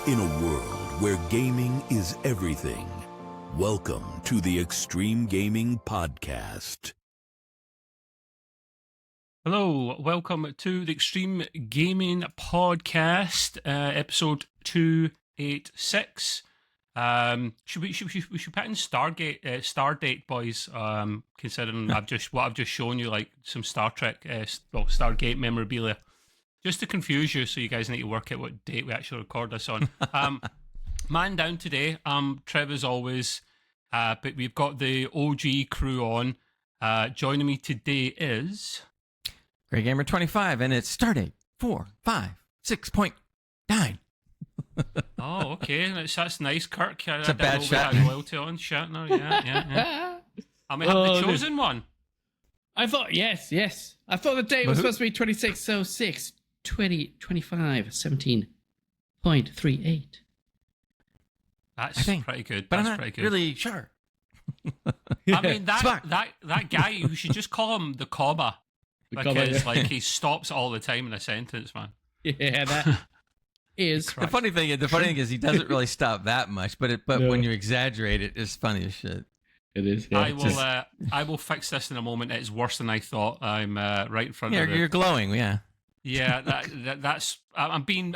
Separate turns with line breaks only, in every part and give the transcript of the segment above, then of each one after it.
In a world where gaming is everything, welcome to the Extreme Gaming Podcast.
Hello, welcome to the Extreme Gaming Podcast, episode 286. We should put in Stardate, boys. Considering I've just shown you, like some Star Trek, Stargate memorabilia, just to confuse you, so you guys need to work out what date we actually record this on. Man down today. Trev as always, but we've got the OG crew on. Joining me today is
Great Gamer 25, and it's Stardate 456.9.
Oh, okay. That's nice, Kirk.
It's a bad shot.
Loyalty on Shatner. Yeah. I may have the chosen one.
I thought, yes. I thought the date was supposed to be 2606, 2025, 17.38.
That's pretty good.
But
That's
I'm not
pretty good.
really sure.
I mean, that guy, you should just call him the comma. Because like he stops all the time in a sentence, man.
Yeah, that is.
The funny thing is he doesn't really stop that much, but when you exaggerate it, it's funny as shit.
It is. Yeah.
I will fix this in a moment. It's worse than I thought. I'm right in front of it.
You're glowing, yeah.
Yeah, that's. I'm being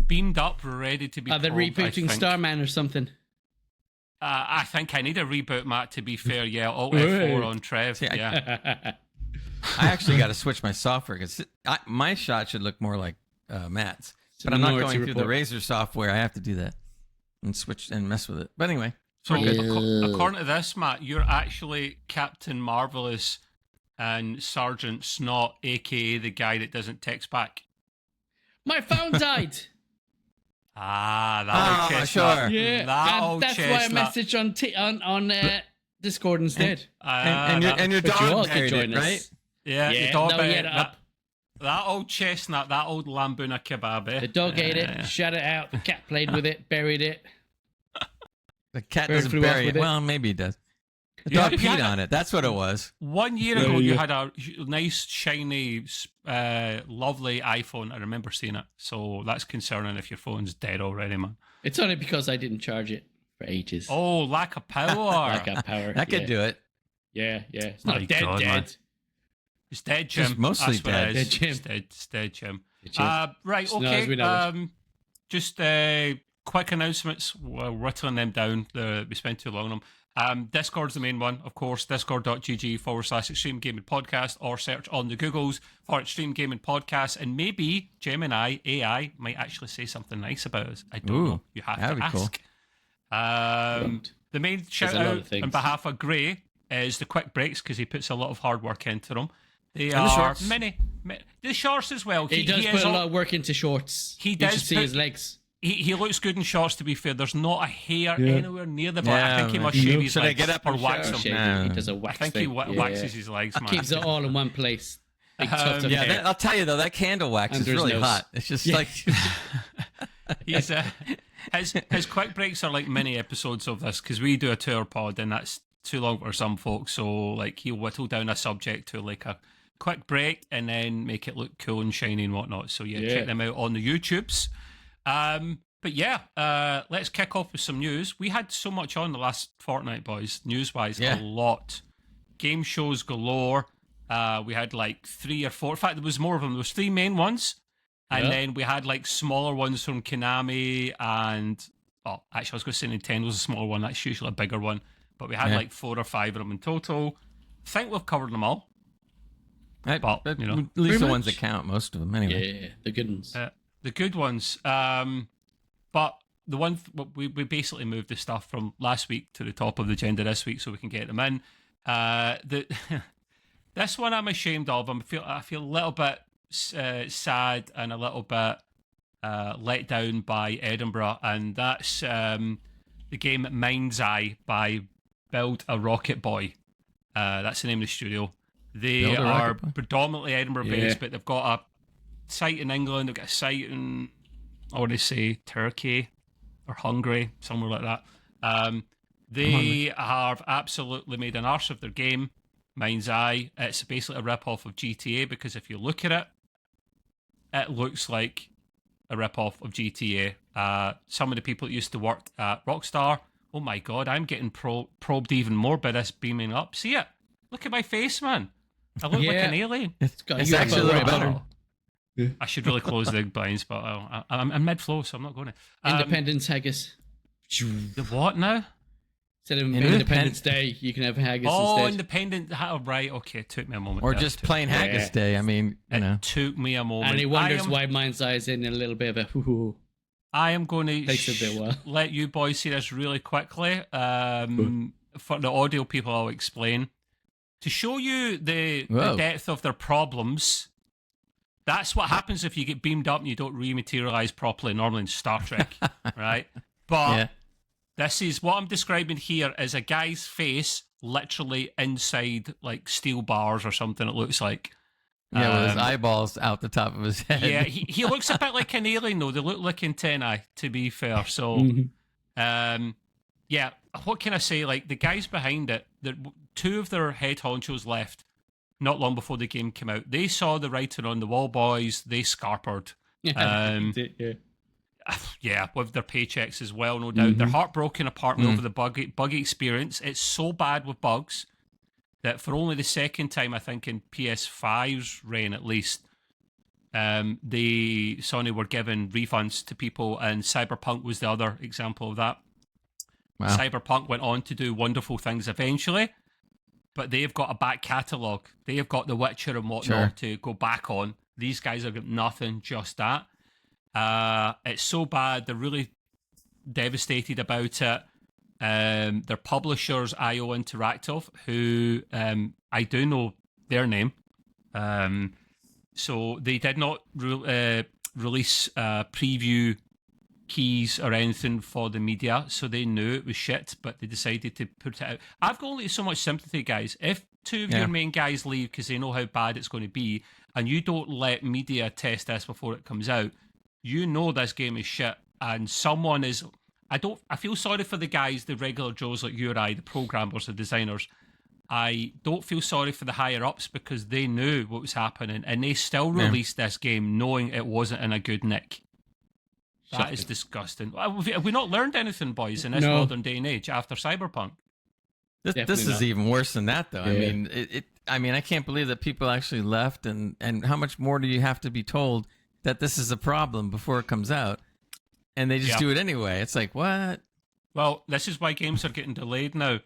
beamed up, ready to be.
They're rebooting Starman or something.
I think I need a reboot, Matt. To be fair, yeah. Alt F4 on Trev.
See,
yeah.
I actually got to switch my software because my shot should look more like Matt's, but I'm not going through the Razer software. I have to do that and switch and mess with it. But anyway,
so according to this, Matt, you're actually Captain Marvelous and Sergeant Snot, aka the guy that doesn't text back.
My phone died.
That old chestnut.
Sure.
Yeah, that's why I messaged on Discord instead.
And your dog married it, right?
Yeah, your dog
ate it up.
That old chestnut, that old lambuna kebab.
The dog ate it, shut it out. The cat played with it, buried it.
The cat doesn't bury it. Well, maybe he does. The dog peed on it. That's what it was.
1 year ago, you had a nice, shiny, lovely iPhone. I remember seeing it. So that's concerning if your phone's dead already, man.
It's only because I didn't charge it for ages.
Oh, lack of power.
That could do it.
Yeah. It's not dead.
Man. It's dead, Jim.
It's mostly dead.
Dead, Jim.
It's dead, Jim.
Right,
okay. Just quick announcements. We're whittling them down. We spent too long on them. Discord's the main one, of course. Discord.gg/Extreme Gaming Podcast, or search on the Googles for Extreme Gaming Podcast, and maybe Gemini AI might actually say something nice about us. I don't know. You have to ask. Cool. The main shout out on behalf of Gray is the quick breaks, because he puts a lot of hard work into them. They are
shorts.
many. The shorts as well.
He does put a lot of work into shorts.
He does.
You should see his legs.
He looks good in shorts, to be fair. There's not a hair anywhere near the back. I think he must shave his
Should
legs.
I get up
or wax them?
He does a wax
I think he waxes his legs, man.
Keeps it all in one place.
I'll tell you though, that candle wax is really hot. It's just like
his quick breaks are like mini episodes of this, because we do a 2-hour pod and that's too long for some folks. So like he'll whittle down a subject to like a quick break and then make it look cool and shiny and whatnot. So check them out on the YouTubes. But let's kick off with some news. We had so much on the last fortnight, boys, news-wise, a lot. Game shows galore. We had like 3 or 4. In fact, there was more of them. There was 3 main ones. And then we had like smaller ones from Konami and... Oh, actually, I was going to say Nintendo's a smaller one. That's usually a bigger one. But we had like 4 or 5 of them in total. I think we've covered them all.
But,
at
least the ones that count, most of them, anyway.
Yeah, the good ones.
The good ones. But the one we basically moved the stuff from last week to the top of the agenda this week so we can get them in. This one I'm ashamed of. I feel a little bit sad and a little bit let down by Edinburgh, and that's the game Mind's Eye by Build a Rocket Boy. That's the name of the studio. They are predominantly Edinburgh based, but they've got a site in England. They've got a site in, I want to say, Turkey or Hungary, somewhere like that. They have absolutely made an arse of their game, Mind's Eye. It's basically a rip-off of GTA, because if you look at it, it looks like a rip-off of GTA. Some of the people that used to work at Rockstar, oh my god, I'm getting probed even more by this beaming up. See it? Look at my face, man. I look like an alien.
It's actually a little better.
Yeah.
I should really close the blinds, but I'm mid-flow, so I'm not going to.
Independence haggis.
The what now?
Instead of Independence Day, you can have haggis instead.
Independent. Right, okay. It took me a moment.
Or just plain haggis day. I mean,
It took me a moment.
And he wonders why Mind's Eye's in a little bit of a hoo-hoo.
I am going
Takes a bit while.
let you boys see this really quickly. For the audio people, I'll explain. To show you the depth of their problems, that's what happens if you get beamed up and you don't rematerialize properly normally in Star Trek, right? But this is what I'm describing here is a guy's face literally inside like steel bars or something, it looks like.
Yeah, with his eyeballs out the top of his head.
Yeah, he looks a bit like an alien, though. They look like antennae, to be fair. So, yeah, what can I say? Like, the guys behind it, two of their head honchos left not long before the game came out. They saw the writing on the wall, boys. They scarpered. Yeah, with their paychecks as well, no doubt. They're heartbroken apart over the buggy experience. It's so bad with bugs that for only the second time, I think, in PS5's reign at least, Sony were giving refunds to people, and Cyberpunk was the other example of that. Wow. Cyberpunk went on to do wonderful things eventually, but they've got a back catalogue. They have got The Witcher and whatnot to go back on. These guys have got nothing, just that. It's so bad, they're really devastated about it. Their publishers, IO Interactive, who I do know their name. So they did not release preview keys or anything for the media, so they knew it was shit, but they decided to put it out. I've got only so much sympathy, guys. If two of your main guys leave because they know how bad it's going to be, and you don't let media test this before it comes out, you know this game is shit, and someone is... I feel sorry for the guys, the regular Joes like you or I, the programmers, the designers. I don't feel sorry for the higher-ups because they knew what was happening, and they still released this game knowing it wasn't in a good nick. That is disgusting. Have we not learned anything, boys, in this modern day and age after Cyberpunk?
This is even worse than that, though. Yeah. I mean, I can't believe that people actually left, and how much more do you have to be told that this is a problem before it comes out? And they just do it anyway. It's like, what?
Well, this is why games are getting delayed now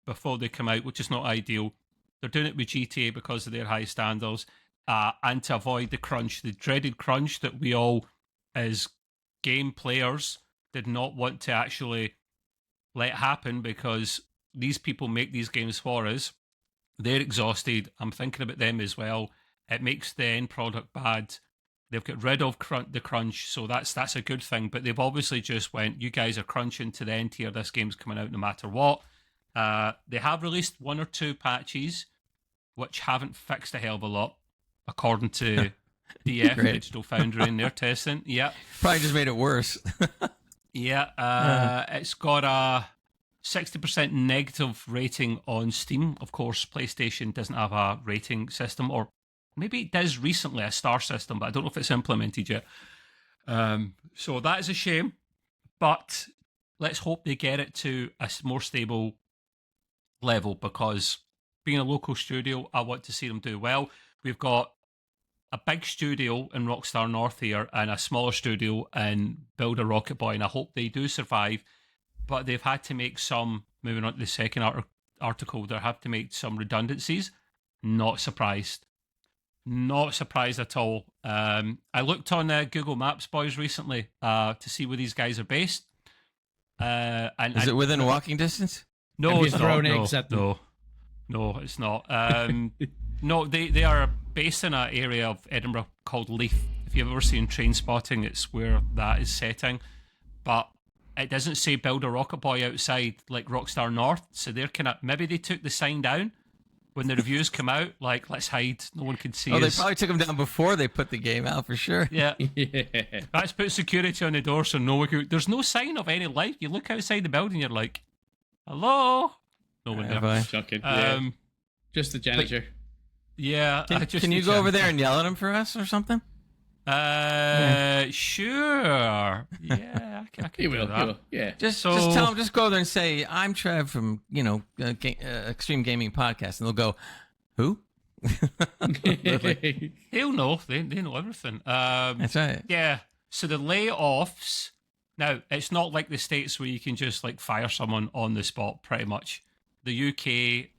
before they come out, which is not ideal. They're doing it with GTA because of their high standards and to avoid the crunch, the dreaded crunch that we all, as game players, did not want to actually let happen because these people make these games for us. They're exhausted. I'm thinking about them as well. It makes the end product bad. They've got rid of the crunch, so that's a good thing. But they've obviously just went, you guys are crunching to the end here. This game's coming out no matter what. They have released one or two patches, which haven't fixed a hell of a lot, according to DF, Digital Foundry, in their testing. Yeah.
Probably just made it worse.
It's got a 60% negative rating on Steam. Of course, PlayStation doesn't have a rating system, or maybe it does recently, a star system, but I don't know if it's implemented yet. So that is a shame, but let's hope they get it to a more stable level, because being a local studio, I want to see them do well. We've got a big studio in Rockstar North here and a smaller studio in Build a Rocket Boy, and I hope they do survive, but they've had to make some, moving on to the second article, they have to make some redundancies. Not surprised. Not surprised at all. I looked on Google Maps, boys, recently to see where these guys are based. And
is it within walking distance?
No, it's not.
Eggs at them?
No, it's not. No, they are based in an area of Edinburgh called Leith. If you've ever seen Train Spotting, it's where that is setting. But it doesn't say Build a Rocket Boy outside like Rockstar North, so they're kind of, maybe they took the sign down when the reviews come out, like, let's hide, no one can see us.
They probably took them down before they put the game out, for sure.
Yeah. Let's put security on the door so no one can... There's no sign of any life. You look outside the building, you're like, hello? No one there.
Shocking. Just the janitor.
Yeah.
Can you go over there and yell at him for us or something?
Yeah, Sure. Yeah, I can
You
do
will.
that.
You will. Yeah.
Just tell them, just go there and say, I'm Trev from, Extreme Gaming Podcast. And they'll go, who?
They'll know. They know everything.
That's right.
Yeah. So the layoffs, now, it's not like the States where you can just like fire someone on the spot, pretty much. The UK,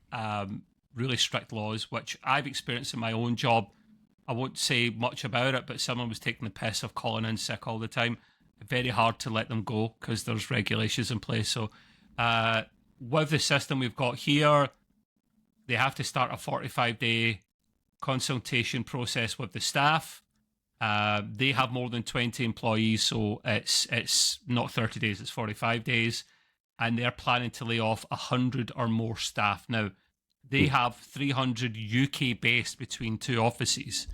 really strict laws, which I've experienced in my own job. I won't say much about it, but someone was taking the piss of calling in sick all the time. Very hard to let them go because there's regulations in place. So with the system we've got here, they have to start a 45-day consultation process with the staff. They have more than 20 employees, so it's not 30 days, it's 45 days. And they're planning to lay off 100 or more staff. Now, they have 300 UK-based between two offices.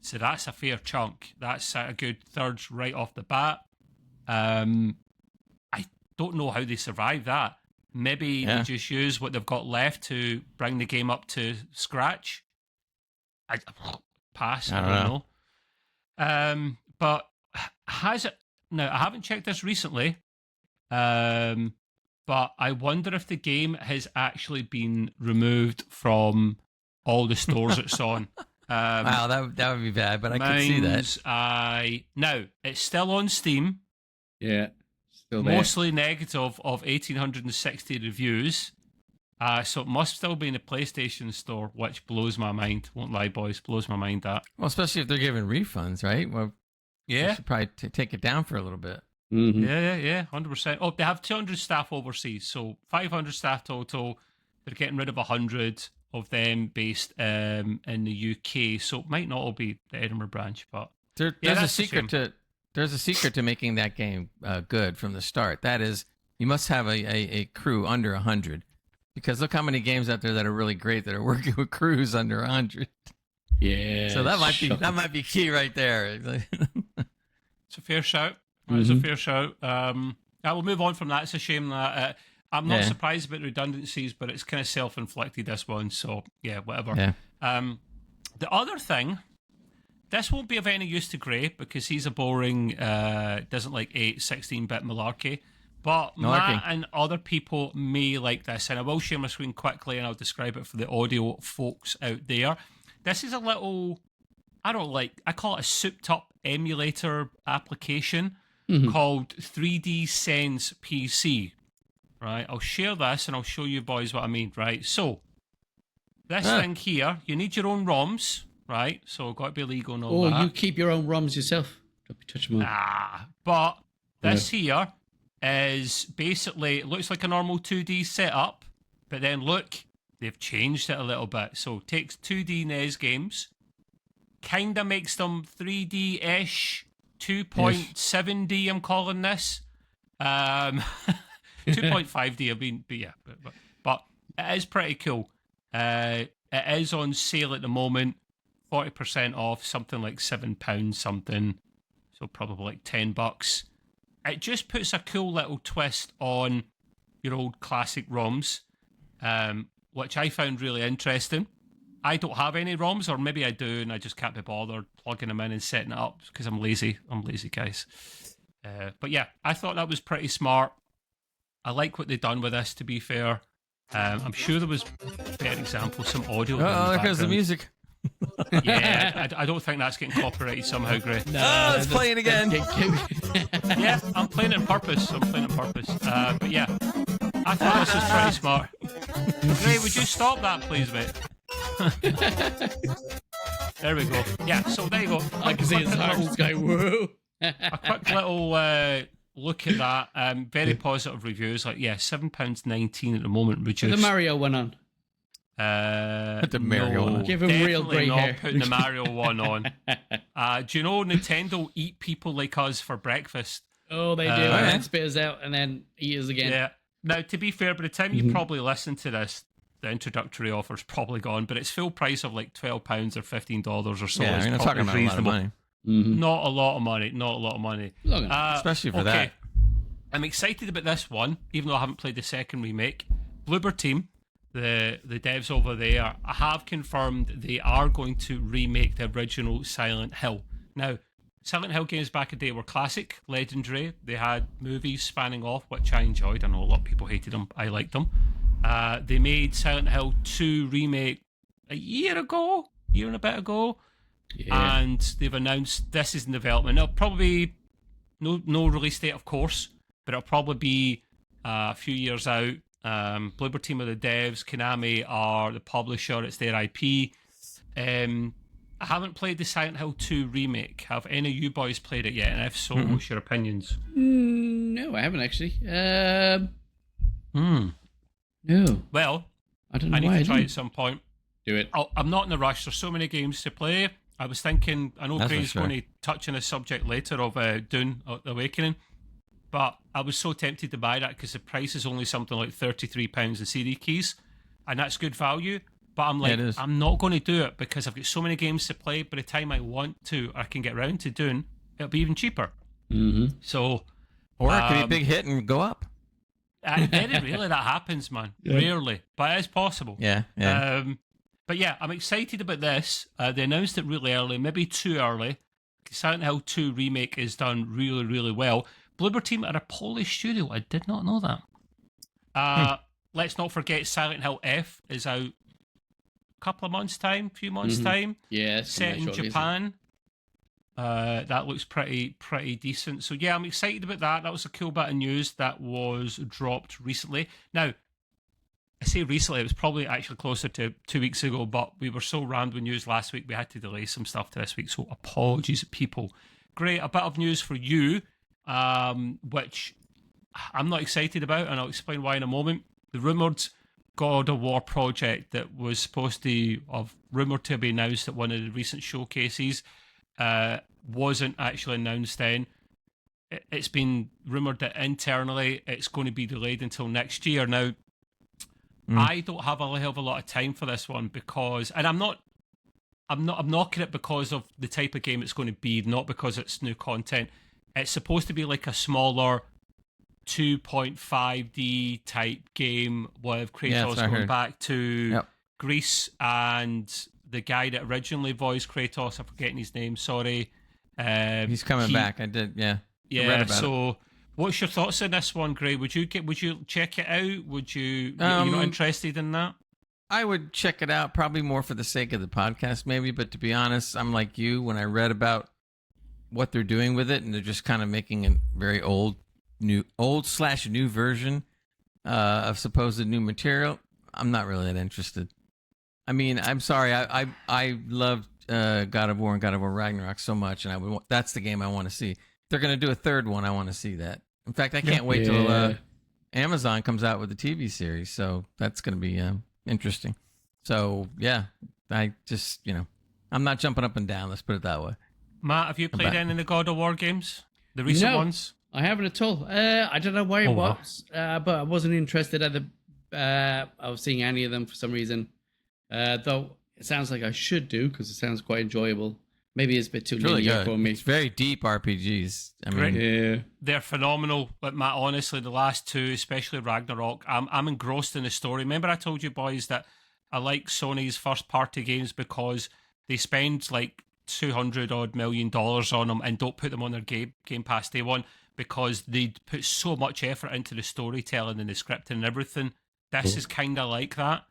So that's a fair chunk. That's a good third right off the bat. I don't know how they survive that. Maybe they just use what they've got left to bring the game up to scratch. I don't know. But has it... Now, I haven't checked this recently, but I wonder if the game has actually been removed from all the stores it's on.
Wow, that would be bad, but I can see that.
Now, it's still on Steam.
Yeah, still there.
Mostly negative of 1,860 reviews. So it must still be in the PlayStation Store, which blows my mind. Won't lie, boys. Blows my mind, that.
Well, especially if they're giving refunds, right? Well,
yeah.
You should probably take it down for a little bit.
Mm-hmm.
Yeah, 100%. Oh, they have 200 staff overseas, so 500 staff total. They're getting rid of 100 of them based in the UK, so it might not all be the Edinburgh branch, but
there's a secret to making that game good from the start. That is, you must have a crew under 100, because look how many games out there that are really great that are working with crews under 100.
Yeah,
so that might be key right there.
It's a fair shout. It's a fair shout. I will move on from that. It's a shame that I'm not surprised about redundancies, but it's kind of self-inflicted, this one. So, yeah, whatever.
Yeah.
The other thing, this won't be of any use to Gray because he's a boring, doesn't like 16-bit malarkey. But Matt and other people may like this. And I will share my screen quickly and I'll describe it for the audio folks out there. This is a little, I call it a souped-up emulator application. Called 3D Sense PC, right? I'll share this and I'll show you boys what I mean, right? So, this thing here, you need your own ROMs, right? So, got to be legal and all that.
Oh, you keep your own ROMs yourself? Don't be touching them.
But this here is basically, it looks like a normal 2D setup, but then look, they've changed it a little bit. So, takes 2D NES games, kind of makes them 3D-ish, 2.7D, I'm calling this. 2.5D, I mean, but yeah. But it is pretty cool. It is on sale at the moment, 40% off, something like £7 something. So probably like $10. It just puts a cool little twist on your old classic ROMs, which I found really interesting. I don't have any ROMs, or maybe I do, and I just can't be bothered plugging them in and setting it up because I'm lazy. I'm lazy, guys. But yeah, I thought that was pretty smart. I like what they've done with this, to be fair. I'm sure there was better examples, some audio.
Oh, there goes the music.
Yeah, I don't think that's getting copyrighted somehow, Gray.
No, it's playing again.
Yeah, I'm playing it on purpose. But yeah, I thought this was pretty smart. Gray, would you stop that, please, mate? There we go. Yeah, so there you go.
I can see his heart's going, whoa.
A quick little look at that. Very positive reviews. Like, yeah, £7.19 at the moment, reduced.
The Mario one on.
The Mario one.
Give him real grey hair.
Putting the Mario one on. Do you know Nintendo eat people like us for breakfast?
Oh, they do. And then spit us out and then eat us again.
Yeah. Now, to be fair, by the time you probably listen to this, the introductory offer's probably gone, but it's full price of like £12 or $15 or so.
Yeah, you're not talking about
reasonable.
a lot of money.
Not a lot of money.
Especially for that.
I'm excited about this one, even though I haven't played the second remake. Bloober Team, the devs over there, have confirmed they are going to remake the original Silent Hill. Now, Silent Hill games back in the day were classic, legendary. They had movies spanning off, which I enjoyed. I know a lot of people hated them. I liked them. They made Silent Hill 2 remake a year and a bit ago.
Yeah.
And they've announced this is in development. It'll probably no release date, of course, but it'll probably be a few years out. Bloober Team are the devs. Konami are the publisher. It's their IP. I haven't played the Silent Hill 2 remake. Have any of you boys played it yet? And if so, what's your opinions?
No, I haven't actually.
No. Well,
I don't know.
I need
why
to try
didn't.
at some point.
Do it.
I'm not in a rush. There's so many games to play. I was thinking, I know
That's for
Craig's
sure.
going to touch on a subject later of Dune Awakening, but I was so tempted to buy that because the price is only something like £33 in CD keys, and that's good value. But I'm like,
Yeah, it is.
I'm not going to do it because I've got so many games to play. By the time I want to, or I can get round to Dune, it'll be even cheaper.
Mm-hmm.
So,
Or it could be a big hit and go up.
very rarely that happens, man.
Yeah.
Rarely, but it is possible.
Yeah.
But yeah, I'm excited about this. They announced it really early, maybe too early. Silent Hill 2 remake is done really, really well. Bloober Team are a Polish studio. I did not know that. Let's not forget Silent Hill F is out a couple of months' time, few months' time.
Yeah, it's
Set
coming
in
out shortly,
Japan. That looks pretty decent. So yeah, I'm excited about that. That was a cool bit of news that was dropped recently. Now, I say recently, it was probably actually closer to 2 weeks ago, but we were so rammed with news last week, we had to delay some stuff to this week. So apologies, people. Great, a bit of news for you, which I'm not excited about, and I'll explain why in a moment. The rumoured God of War project that was supposed to have rumoured to be announced at one of the recent showcases wasn't actually announced then. It's been rumoured that internally it's going to be delayed until next year. Now, I don't have a hell of a lot of time for this one because, and I'm knocking it because of the type of game it's going to be, not because it's new content. It's supposed to be like a smaller 2.5D type game with Kratos going back to Greece and the guy that originally voiced Kratos. I'm forgetting his name. Sorry.
He's coming back. I did. Yeah.
Yeah. So, what's your thoughts on this one, Gray? Would you check it out? Would you? You're not interested in that?
I would check it out, probably more for the sake of the podcast, maybe. But to be honest, I'm like you. When I read about what they're doing with it, and they're just kind of making a very old/new version of supposed new material, I'm not really that interested. I mean, I'm sorry. I loved God of War and God of War Ragnarok so much, and that's the game I want to see. If they're going to do a third one, I want to see that. In fact, I can't wait till Amazon comes out with the TV series, so that's going to be interesting. So, yeah, I just, I'm not jumping up and down, let's put it that way.
Matt, have you played any of the God of War games? The recent ones?
I haven't at all. I don't know why it was, but I wasn't interested at of seeing any of them for some reason. Though it sounds like I should do because it sounds quite enjoyable. Maybe it's a bit too linear for me.
It's very deep RPGs. I mean,
they're phenomenal. But Matt, honestly, the last two, especially Ragnarok, I'm engrossed in the story. Remember, I told you boys that I like Sony's first-party games because they spend like $200 million on them and don't put them on their Game Pass day one because they put so much effort into the storytelling and the scripting and everything. This is kind of like that.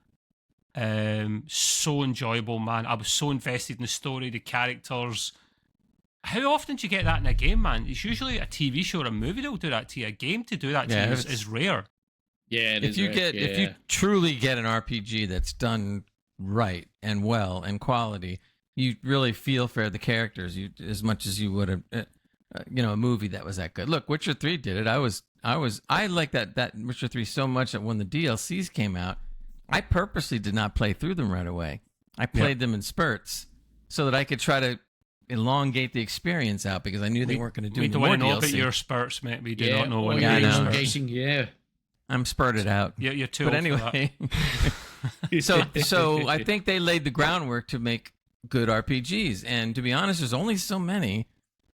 So enjoyable, man. I was so invested in the story, the characters. How often do you get that in a game, man? It's usually a TV show or a movie that'll do that to you. A game to do that to you is rare.
Yeah,
if you truly get an RPG that's done right and well and quality, you really feel for the characters as much as you would have, a movie that was that good. Look, Witcher 3 did it. I like that Witcher 3 so much that when the DLCs came out, I purposely did not play through them right away. I played them in spurts so that I could try to elongate the experience out because I knew they weren't going to do any more DLC. We don't want to know about
your spurts, mate. We do not know what
you're
elongating.
I'm spurted out.
Yeah, you're too
But
old
anyway, so I think they laid the groundwork to make good RPGs. And to be honest, there's only so many.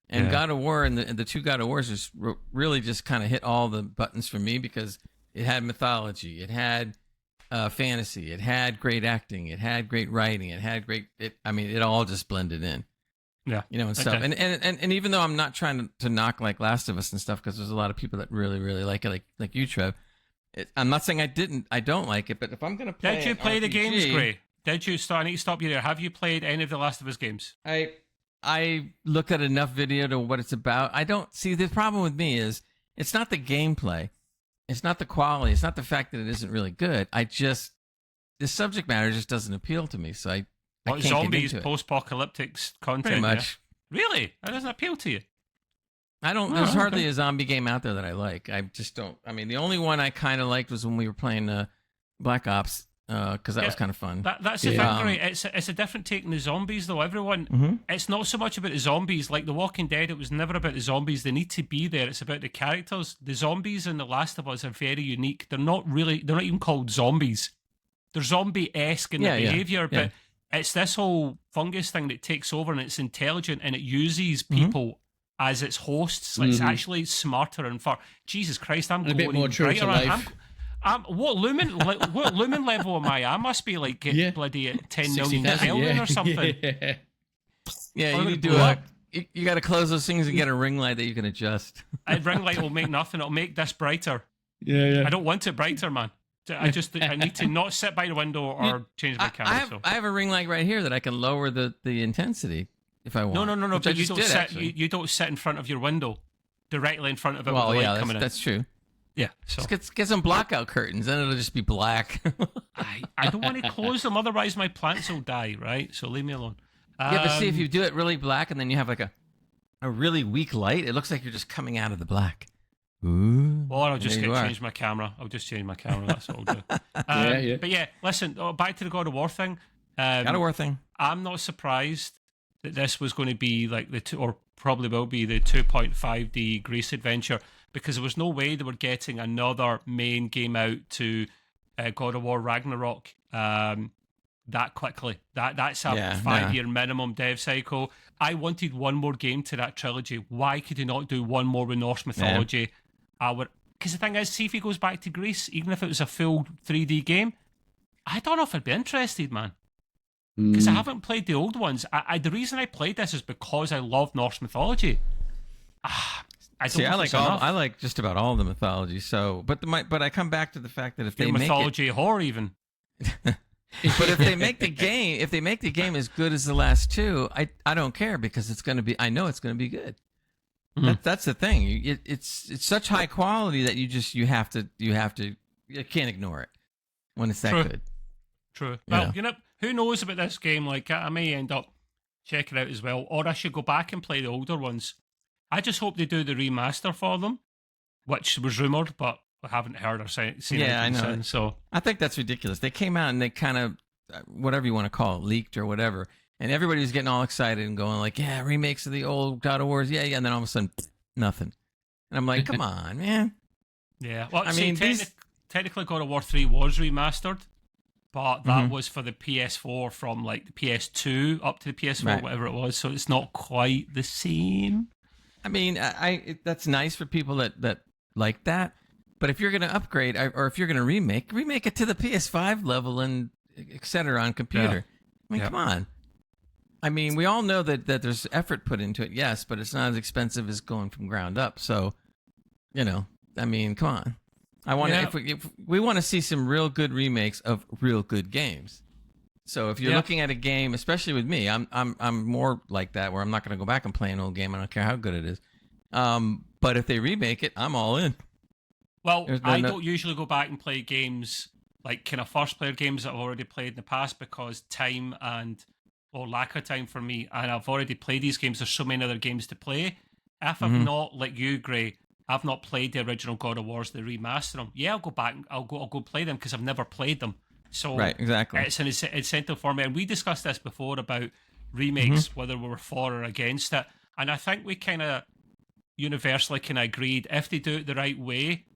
And God of War and the two God of Wars just really just kind of hit all the buttons for me because it had mythology, it had fantasy, it had great acting, it had great writing, it all just blended in.
Yeah,
and stuff.
Okay.
And even though I'm not trying to knock like Last of Us and stuff, because there's a lot of people that really like it, like you, Trev. I'm not saying I don't like it, but if I'm gonna play,
did you play the
RPG,
games, Gray? Did you start? I need to stop you there. Have you played any of the Last of Us games?
I looked at enough video to what it's about. I don't see the problem with me is it's not the gameplay, it's not the quality, it's not the fact that it isn't really good. The subject matter just doesn't appeal to me. So I can't
zombies,
get into it.
post-apocalyptic content.
Pretty much.
Yeah? Really? That doesn't appeal to you?
I don't. There's hardly a zombie game out there that I like. I just don't. I mean, the only one I kind of liked was when we were playing Black Ops, because that was kind of fun.
That's the thing, right? It's a different take than the zombies, though. Everyone, it's not so much about the zombies. Like The Walking Dead, it was never about the zombies. They need to be there. It's about the characters. The zombies in The Last of Us are very unique. They're not even called zombies. They're zombie-esque in their behavior, but it's this whole fungus thing that takes over, and it's intelligent, and it uses people as its hosts. Like, it's actually smarter and far. Jesus Christ, I'm
a bit more true to life. What
lumen level am I? I must be like bloody at 10 million Kelvin or something.
Yeah, you need to you got to close those things and get a ring light that you can adjust.
A ring light will make nothing. It'll make this brighter.
Yeah.
I don't want it brighter, man. I need to not sit by the window or change my camera.
I have a ring light right here that I can lower the intensity if I want.
No. But you don't sit in front of your window, directly in front of it.
Well,
with the
yeah,
light coming in.
that's true.
Yeah, so
just get some blackout curtains, and it'll just be black.
I don't want to close them, otherwise my plants will die. Right, so leave me alone.
Yeah, but see, if you do it really black, and then you have like a really weak light, it looks like you're just coming out of the black. Ooh.
Well, I'll just change my camera. I'll just change my camera. That's what I'll do. But yeah, listen. Back to the God of War thing.
God of War thing.
I'm not surprised that this was going to be like or probably will be the 2.5D Greece adventure, because there was no way they were getting another main game out to God of War Ragnarok that quickly. That's a 5-year minimum dev cycle. I wanted one more game to that trilogy. Why could he not do one more with Norse mythology? Because the thing is, see if he goes back to Greece, even if it was a full 3D game, I don't know if I'd be interested, man. Because I haven't played the old ones. The reason I played this is because I love Norse mythology.
I like just about all the mythology. So, but I come back to the fact that if they make
mythology horror even.
But if they make the game as good as the last two, I don't care, because it's going to be. I know it's going to be good. That's the thing. It's such high quality that you can't ignore it when it's that good.
True. Well, who knows about this game? Like, I may end up checking it out as well, or I should go back and play the older ones. I just hope they do the remaster for them, which was rumored, but I haven't heard or seen anything
I know.
since. So
I think that's ridiculous. They came out and they kind of, whatever you want to call it, leaked or whatever, and everybody was getting all excited and going like, yeah, remakes of the old God of Wars, yeah, and then all of a sudden, nothing. And I'm like, come on, man.
Yeah, well, I mean, technically God of War 3 was remastered, but that was for the PS4 from like the PS2 up to the PS4, whatever it was, so it's not quite the same.
I mean, that's nice for people that like that, but if you're going to upgrade or if you're going to remake it to the PS5 level and et cetera on computer. I mean, come on. I mean, we all know that there's effort put into it, yes, but it's not as expensive as going from ground up. So, I mean, come on. I want to if we want to see some real good remakes of real good games. So if you're looking at a game, especially with me, I'm more like that, where I'm not going to go back and play an old game. I don't care how good it is. But if they remake it, I'm all in.
Well, I don't usually go back and play games like kind of first player games that I've already played in the past, because time or lack of time for me, and I've already played these games. There's so many other games to play. If I've not, like you, Gray, I've not played the original God of Wars, they remaster them. Yeah, I'll go back. I'll go play them because I've never played them. So
right, exactly.
It's an incentive for me. And we discussed this before about remakes, whether we were for or against it. And I think we kind of universally kind of agreed, if they do it the right way,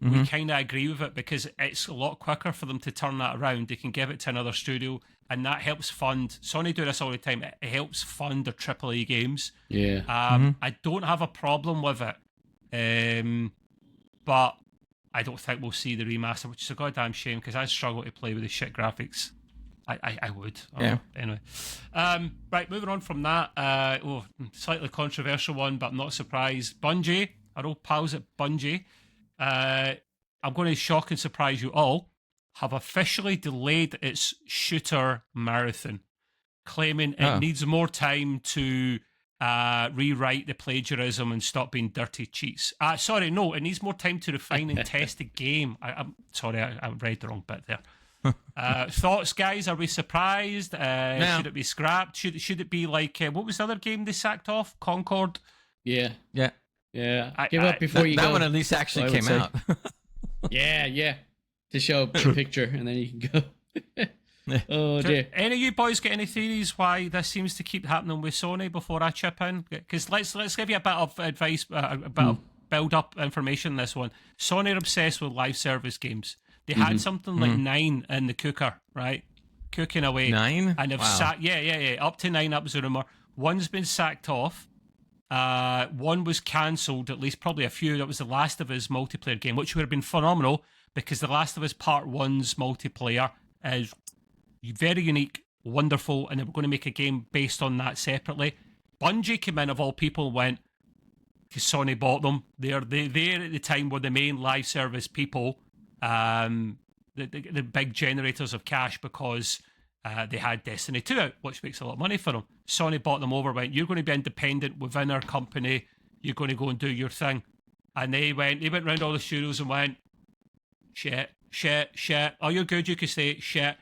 we kind of agree with it, because it's a lot quicker for them to turn that around. They can give it to another studio, and that helps fund. Sony do this all the time. It helps fund their AAA games.
Yeah.
I don't have a problem with it, but I don't think we'll see the remaster, which is a goddamn shame, because I struggle to play with the shit graphics. I would.
Yeah.
Anyway. Right, moving on from that. Slightly controversial one, but I'm not surprised. Bungie, our old pals at Bungie, I'm going to shock and surprise you all, have officially delayed its shooter marathon, claiming it needs more time to rewrite the plagiarism and stop being dirty cheats. Sorry, no, it needs more time to refine and test the game. I'm sorry, I read the wrong bit there. Thoughts, guys? Are we surprised?
No.
Should it be scrapped? Should it be like what was the other game they sacked off? Concord.
Yeah.
Yeah.
Give up before you go.
That one at least actually came out.
Yeah. To show a picture and then you can go. Oh dear.
Any of you boys got any theories why this seems to keep happening with Sony before I chip in? Because let's give you a bit of advice, a bit of build up information on this one. Sony are obsessed with live service games. They had something like 9 in the cooker, right? Cooking away.
9?
And they've sacked, yeah. Up to 9, that was a rumour. One's been sacked off. One was cancelled, at least probably a few. That was The Last of Us multiplayer game, which would have been phenomenal because The Last of Us Part 1's multiplayer is very unique, wonderful, and they were going to make a game based on that separately. Bungie came in, of all people, and went, because Sony bought them. They at the time were the main live service people, the big generators of cash because they had Destiny 2 out, which makes a lot of money for them. Sony bought them over, went, you're going to be independent within our company, you're going to go and do your thing. And they went around all the studios and went, shit. Oh, you're good, you can say shit.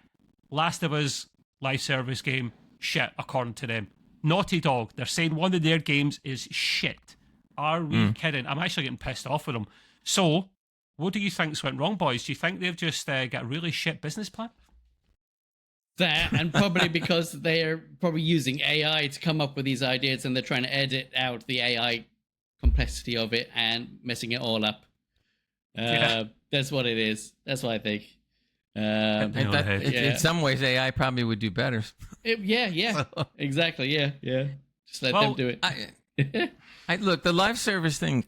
Last of Us live service game, shit, according to them. Naughty Dog, they're saying one of their games is shit. Are we kidding? I'm actually getting pissed off with them. So, what do you think's went wrong, boys? Do you think they've just got a really shit business plan?
That, and probably because they're probably using AI to come up with these ideas and they're trying to edit out the AI complexity of it and messing it all up. That's what it is. That's what I think.
In some ways, AI probably would do better.
Exactly. Yeah. Just let them do it.
Look, the live service thing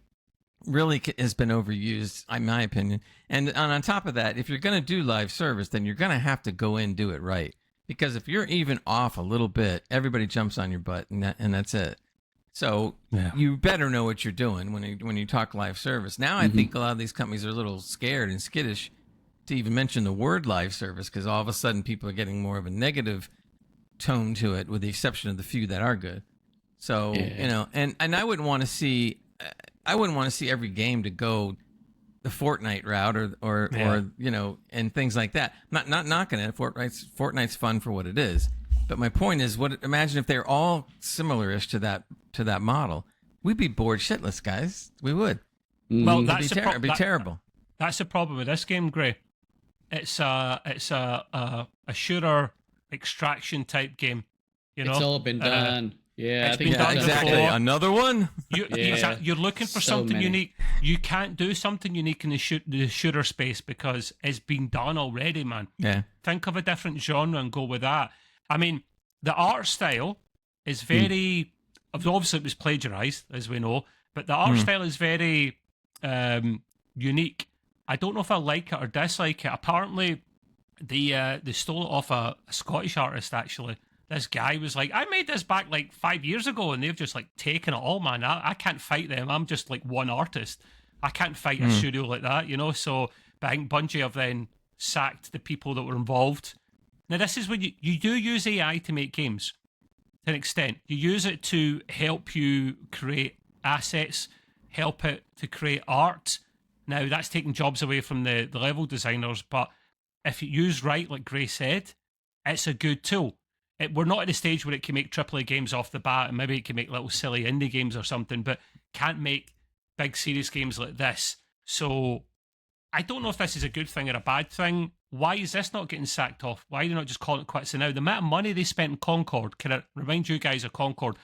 really has been overused, in my opinion. And on top of that, if you're going to do live service, then you're going to have to go in and do it right. Because if you're even off a little bit, everybody jumps on your butt, and that's it. So you better know what you're doing when you talk live service. Now I think a lot of these companies are a little scared and skittish to even mention the word live service because all of a sudden people are getting more of a negative tone to it, with the exception of the few that are good. So and I wouldn't want to see every game to go the Fortnite route or and things like that. Not knocking it. Fortnite's fun for what it is. But my point is, imagine if they're all similar-ish to that model. We'd be bored shitless, guys. We would.
Well,
It'd be terrible.
That's the problem with this game, Gray. It's a shooter extraction type game. You know,
it's all been done.
I think done
exactly.
Before.
Another one.
You're looking for something unique. You can't do something unique in the shooter space because it's been done already, man.
Yeah.
Think of a different genre and go with that. I mean, the art style is very. Obviously, it was plagiarized, as we know, but the art style is very unique. I don't know if I like it or dislike it. Apparently, they stole it off a Scottish artist, actually. This guy was like, I made this back like 5 years ago, and they've just like taken it all, man. I can't fight them. I'm just like one artist. I can't fight a studio like that, you know? So, but I think Bungie have then sacked the people that were involved. Now, this is when you do use AI to make games to an extent. You use it to help you create assets, help it to create art. Now, that's taking jobs away from the level designers, but if you use right, like Gray said, it's a good tool. We're not at the stage where it can make AAA games off the bat, and maybe it can make little silly indie games or something, but can't make big serious games like this. So I don't know if this is a good thing or a bad thing. Why is this not getting sacked off? Why are they not just calling it quits? So now the amount of money they spent in Concord, can I remind you guys of Concord?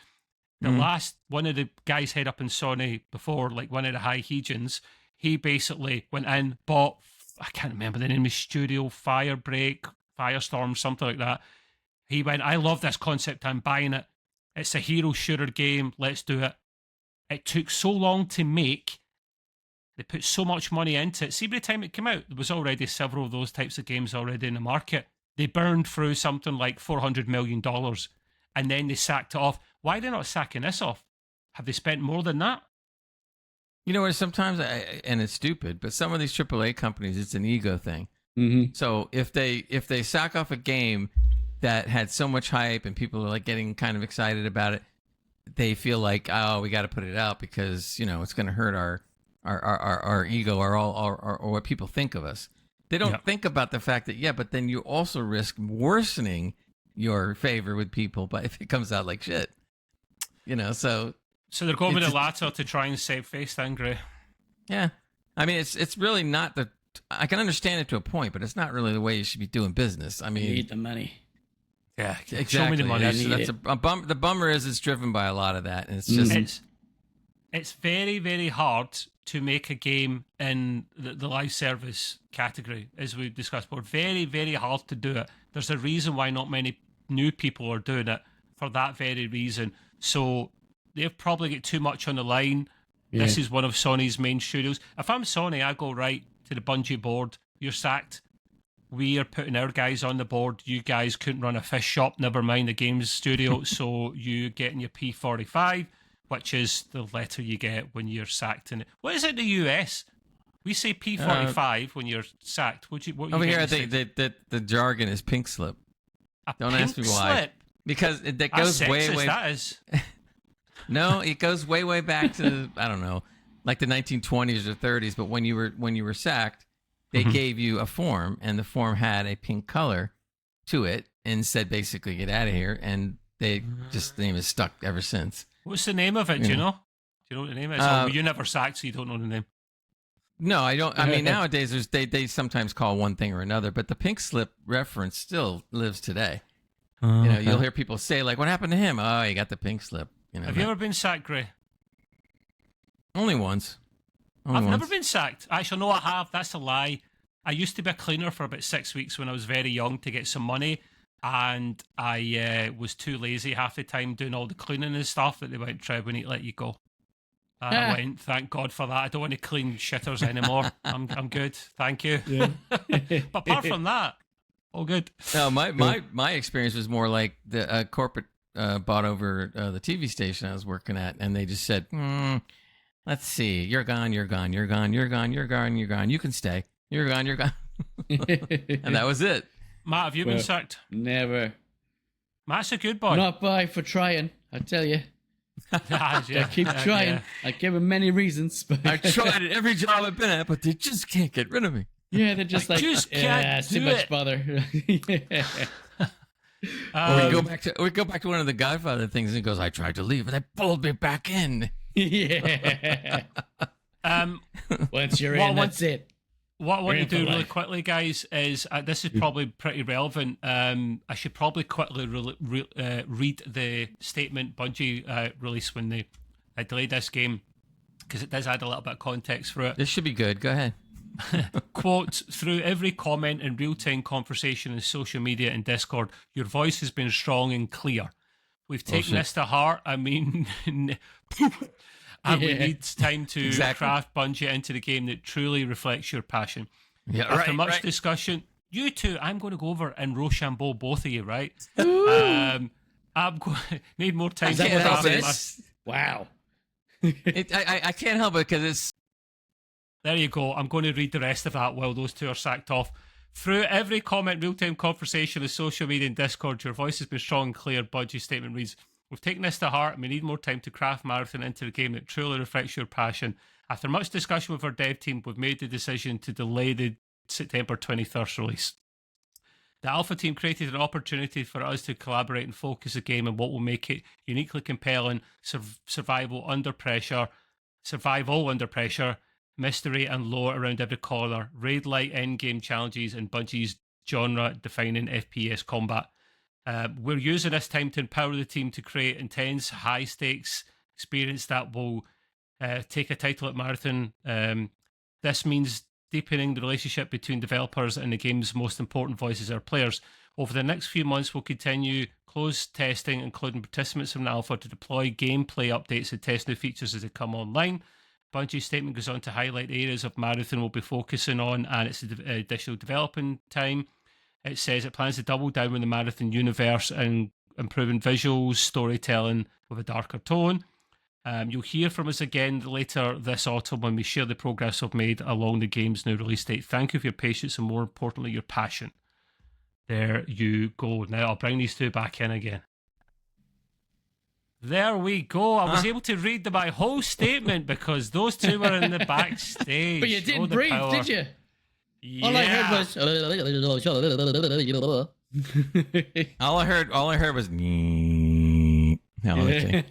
The last one of the guys head up in Sony before, like one of the high Hegians, he basically went in, bought, I can't remember the name of the studio, Firestorm, something like that. He went, I love this concept, I'm buying it. It's a hero shooter game, let's do it. It took so long to make, they put so much money into it. See, by the time it came out, there was already several of those types of games already in the market. They burned through something like $400 million and then they sacked it off. Why are they not sacking this off? Have they spent more than that?
You know what? Sometimes, and it's stupid, but some of these AAA companies, it's an ego thing.
Mm-hmm.
So if they sack off a game that had so much hype and people are like getting kind of excited about it, they feel like, oh, we got to put it out because it's going to hurt our ego or what people think of us. They don't think about the fact that but then you also risk worsening your favor with people, but if it comes out like shit,
So they're going with the latter to try and save face, then, Gray.
Yeah, I mean it's really not the. I can understand it to a point, but it's not really the way you should be doing business. I mean,
you need the money.
Yeah,
exactly.
Show me the money.
That's the bummer is it's driven by a lot of that, and it's just
it's very, very hard to make a game in the live service category, as we discussed before. Very, very hard to do it. There's a reason why not many new people are doing it for that very reason. So they've probably got too much on the line. Yeah. This is one of Sony's main studios. If I'm Sony, I go right to the Bungie board. You're sacked. We are putting our guys on the board. You guys couldn't run a fish shop, never mind the games studio. So you get in your P45, which is the letter you get when you're sacked. In it. What is it in the US? We say P45 when you're sacked. What
over here, I think the jargon is pink slip. Don't ask me why.
Slip?
Because it goes way.
That is.
No, it goes way back to I don't know, like the 1920s or 30s. But when you were sacked, they gave you a form, and the form had a pink color to it, and said basically get out of here. And the name is stuck ever since.
What's the name of it? Do you know? Do you know what the name is? You never sacked, so you don't know the name.
No, I don't. I mean, nowadays they sometimes call one thing or another, but the pink slip reference still lives today. Okay. You'll hear people say like, "What happened to him?" Oh, he got the pink slip.
Have you ever been sacked, Gray?
Only once.
I've never been sacked. Actually, no, I have. That's a lie. I used to be a cleaner for about 6 weeks when I was very young to get some money, and I was too lazy half the time doing all the cleaning and stuff that they went, Trev, we need to let you go. And I went, thank God for that. I don't want to clean shitters anymore. I'm good. Thank you. Yeah. But apart from that, all good.
No, my experience was more like the corporate bought over the TV station I was working at, and they just said, let's see, you're gone. You can stay. You're gone. And that was it.
Matt, have you been sacked?
Never.
Matt's a good boy.
Not by for trying, I tell you. I keep trying. Yeah. I give them many reasons. But
I tried it every job I've been at, but they just can't get rid of me.
Yeah, they're just like, it's too much bother.
We go back to one of the Godfather things, and he goes, I tried to leave, but they pulled me back in.
Yeah. Once you're in, that's it.
What I want to do really quickly, guys, is this is probably pretty relevant. I should probably quickly read the statement Bungie released when they delayed this game, because it does add a little bit of context for it.
This should be good. Go ahead.
Quote, through every comment and real-time conversation in social media and Discord, your voice has been strong and clear. We've taken this to heart. I mean... And we need time to craft Bungie into the game that truly reflects your passion.
Yeah,
After much discussion, you two, I'm going to go over and Rochambeau both of you, right? I'm going need more time to craft.
Wow.
I can't help it because it's...
There you go. I'm going to read the rest of that while those two are sacked off. Through every comment, real-time conversation, and social media and Discord, your voice has been strong and clear. Bungie statement reads, we've taken this to heart and we need more time to craft Marathon into a game that truly reflects your passion. After much discussion with our dev team, we've made the decision to delay the September 23rd release. The Alpha team created an opportunity for us to collaborate and focus the game on what will make it uniquely compelling, survival under pressure, mystery and lore around every corner, raid-like endgame challenges, and Bungie's genre-defining FPS combat. We're using this time to empower the team to create intense, high-stakes experience that will take a title at Marathon. This means deepening the relationship between developers and the game's most important voices, our players. Over the next few months, we'll continue closed testing, including participants from the Alpha, to deploy gameplay updates and test new features as they come online. Bungie's statement goes on to highlight the areas of Marathon we'll be focusing on and its additional developing time. It says it plans to double down on the Marathon universe and improving visuals, storytelling with a darker tone. You'll hear from us again later this autumn when we share the progress we've made along the game's new release date. Thank you for your patience and, more importantly, your passion. There you go. Now I'll bring these two back in again. There we go. I was able to read my whole statement because those two were in the backstage.
But you didn't breathe, did you?
Yeah.
All I heard was.
All I heard was. No, okay.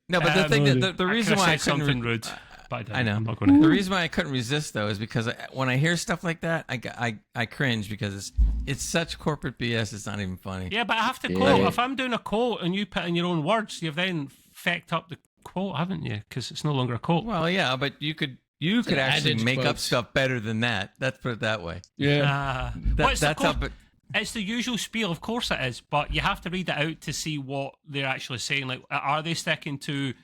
No, but the thing that the reason why I couldn't
something rude.
I know.
I'm not gonna.
The reason why I couldn't resist though is because when I hear stuff like that, I cringe because it's such corporate BS. It's not even funny.
Yeah, but I have to quote. If I'm doing a quote and you put in your own words, you've then fecked up the quote, haven't you? Because it's no longer a quote.
Well, yeah, but you could actually make up stuff better than that. Let's put it that way.
Yeah.
That's up. It's the usual spiel, of course it is, but you have to read it out to see what they're actually saying. Like, are they sticking to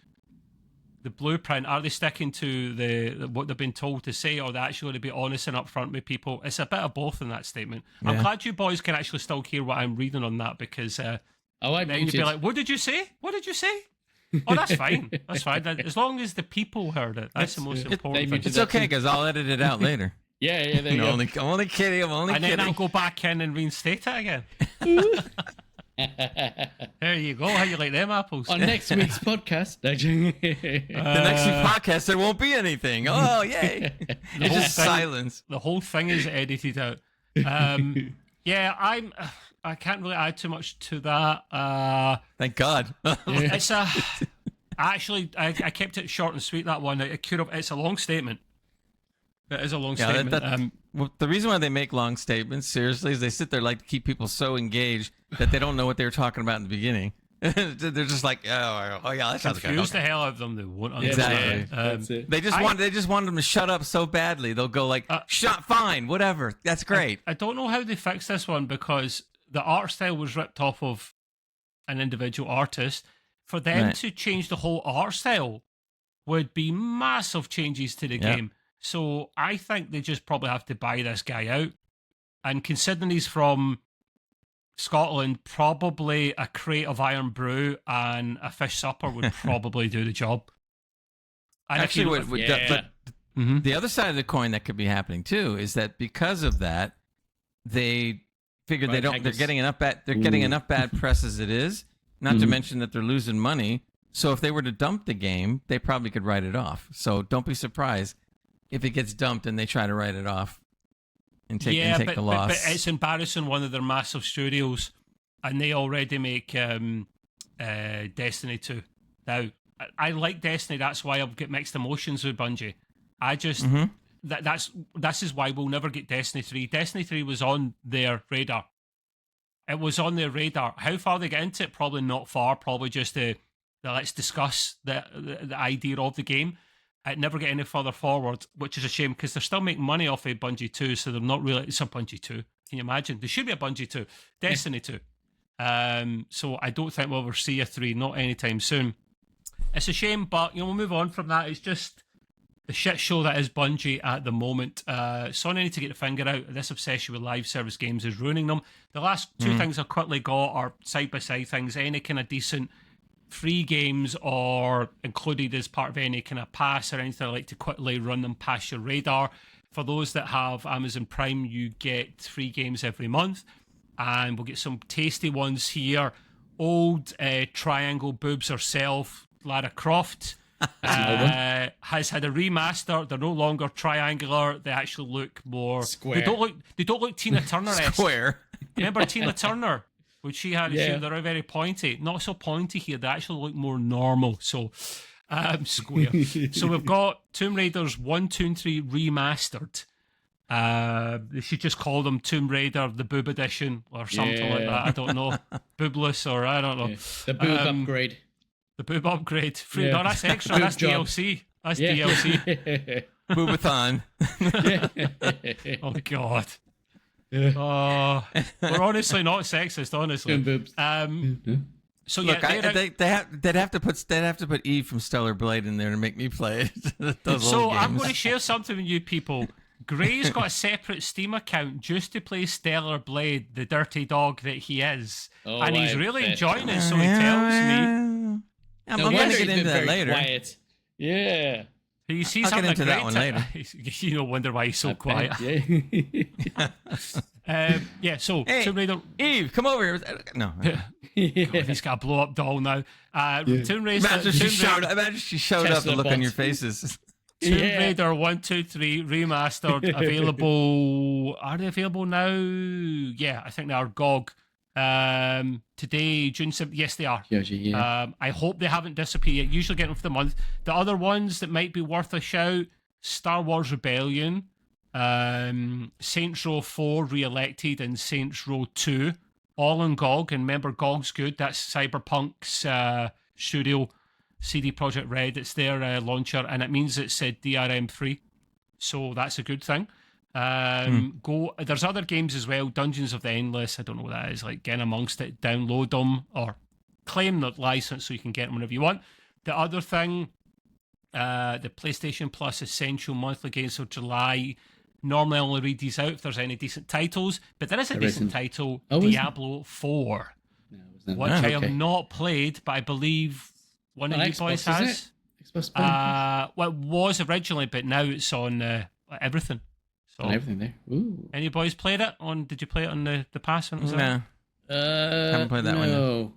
the blueprint? Are they sticking to the what they've been told to say, or are they actually going to be honest and upfront with people? It's a bit of both in that statement. Yeah. I'm glad you boys can actually still hear what I'm reading on that, because then you'd be like, what did you say? What did you say? Oh, that's fine. That's fine. As long as the people heard it, that's the most important thing.
It's okay, because I'll edit it out later.
Yeah, there you go.
I'm only kidding.
And then I'll go back in and reinstate it again. There you go. How you like them apples?
On next week's podcast.
The next week's podcast, there won't be anything. Oh, yay. It's just silence.
The whole thing is edited out. Yeah, I can't really add too much to that.
Thank God.
It's actually, I kept it short and sweet, that one. It's a long statement. It is a long statement.
Well, the reason why they make long statements, seriously, is they sit there like to keep people so engaged that they don't know what they were talking about in the beginning. They're just like, oh yeah, that sounds good.
Confuse the hell out of them. They won't understand.
Exactly. They just wanted them to shut up so badly. They'll go like, shut, fine, whatever. That's great.
I don't know how they fix this one, because the art style was ripped off of an individual artist. For them to change the whole art style would be massive changes to the game. So I think they just probably have to buy this guy out. And considering he's from Scotland, probably a crate of Iron Brew and a fish supper would probably do the job. And
actually, the other side of the coin that could be happening too is that because of that, they figure they're getting enough bad press as it is. Not to mention that they're losing money. So if they were to dump the game, they probably could write it off. So don't be surprised if it gets dumped and they try to write it off and take the loss.
But it's embarrassing, one of their massive studios, and they already make Destiny 2. Now, I like Destiny, that's why I've got mixed emotions with Bungie. I just, this is why we'll never get Destiny 3. Destiny 3 was on their radar. It was on their radar. How far they get into it? Probably not far, probably just let's discuss the idea of the game. It never get any further forward, which is a shame, because they're still making money off of Bungie 2, so they're not really... It's a Bungie 2. Can you imagine? There should be a Bungie 2. Destiny 2. So I don't think we'll ever see a 3, not anytime soon. It's a shame, but we'll move on from that. It's just the shit show that is Bungie at the moment. Sony need to get the finger out. This obsession with live service games is ruining them. The last two things I've quickly got are side-by-side things. Any kind of decent free games or included as part of any kind of pass or anything, I like to quickly run them past your radar. For those that have Amazon Prime, you get free games every month, and we'll get some tasty ones here. Old Triangle Boobs Herself, Lara Croft, has had a remaster. They're no longer triangular. They actually look more
square.
They don't look Tina Turner-esque.
Square.
Remember Tina Turner? Which she had, they're very pointy. Not so pointy here. They actually look more normal. So, square. So we've got Tomb Raiders 1, 2, and 3 remastered. They should just call them Tomb Raider, the Boob Edition, or something like that. I don't know. Boobless, or I don't know.
Yeah. The Boob Upgrade.
The Boob Upgrade. Free. No, that's extra. That's
job.
DLC. That's DLC.
Boobathon.
Oh, God. Oh, we're honestly not sexist, honestly.
Boobs.
So
look,
yeah,
they'd have to put Eve from Stellar Blade in there to make me play it.
So I'm going to share something with you people. Gray's got a separate Steam account just to play Stellar Blade, the dirty dog that he is. And he's really enjoying it, so he tells me.
I'm going to get into that later.
Quiet. Yeah.
You see
I'll get into that one later.
You don't wonder why he's so quiet. So
hey,
Tomb Raider.
Eve, come over here. No.
God, he's got a blow up doll now. Tomb Raider.
Imagine she showed up and look on your faces.
Tomb Raider 1, 2, 3 remastered, available. Are they available now? Yeah, I think they are. GOG. Today, June 7th. Yes, they are. I hope they haven't disappeared yet. Usually get them for the month. The other ones that might be worth a shout: Star Wars Rebellion, Saints Row 4 Re-Elected, and Saints Row 2, all on GOG. And remember, GOG's good. That's Cyberpunk's studio, CD Projekt Red. It's their launcher, and it means it's DRM free, so that's a good thing. There's other games as well. Dungeons of the Endless, I don't know what that is. Like, get amongst it, download them, or claim the license so you can get them whenever you want. The other thing, the PlayStation Plus Essential monthly games for July. Normally I only read these out if there's any decent titles, but there is a decent title, Diablo 4, which I have not played, but I believe one of you boys has. Well, it was originally, but now it's on everything. So,
on everything there. Ooh.
Any boys played it on? Did you play it on the pass? When it was
no.
Haven't
played that one.
No.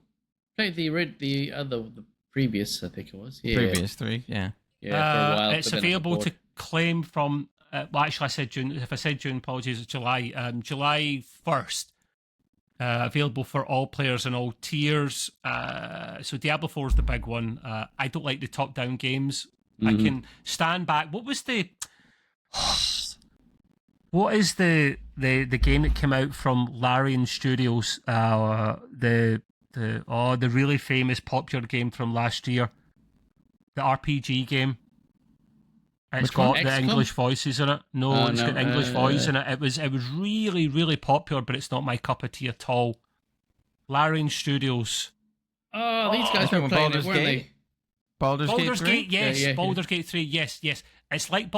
Played the previous, I think it was. Yeah.
Previous 3, yeah.
Yeah, for a while.
It's available to claim from. Well, actually, I said June. If I said June, apologies. It's July. July 1st. Available for all players and all tiers. So Diablo 4 is the big one. I don't like the top-down games. I can stand back. What was the? What is the game that came out from Larian Studios? The really famous popular game from last year, the RPG game. It's got the English voices in it. No, it's got English voice in it. It was really, really popular, but it's not my cup of tea at all. Larian Studios.
Oh, these guys were playing it, weren't they?
Baldur's
Gate, yes.
Yeah.
Baldur's Gate 3, yes. It's like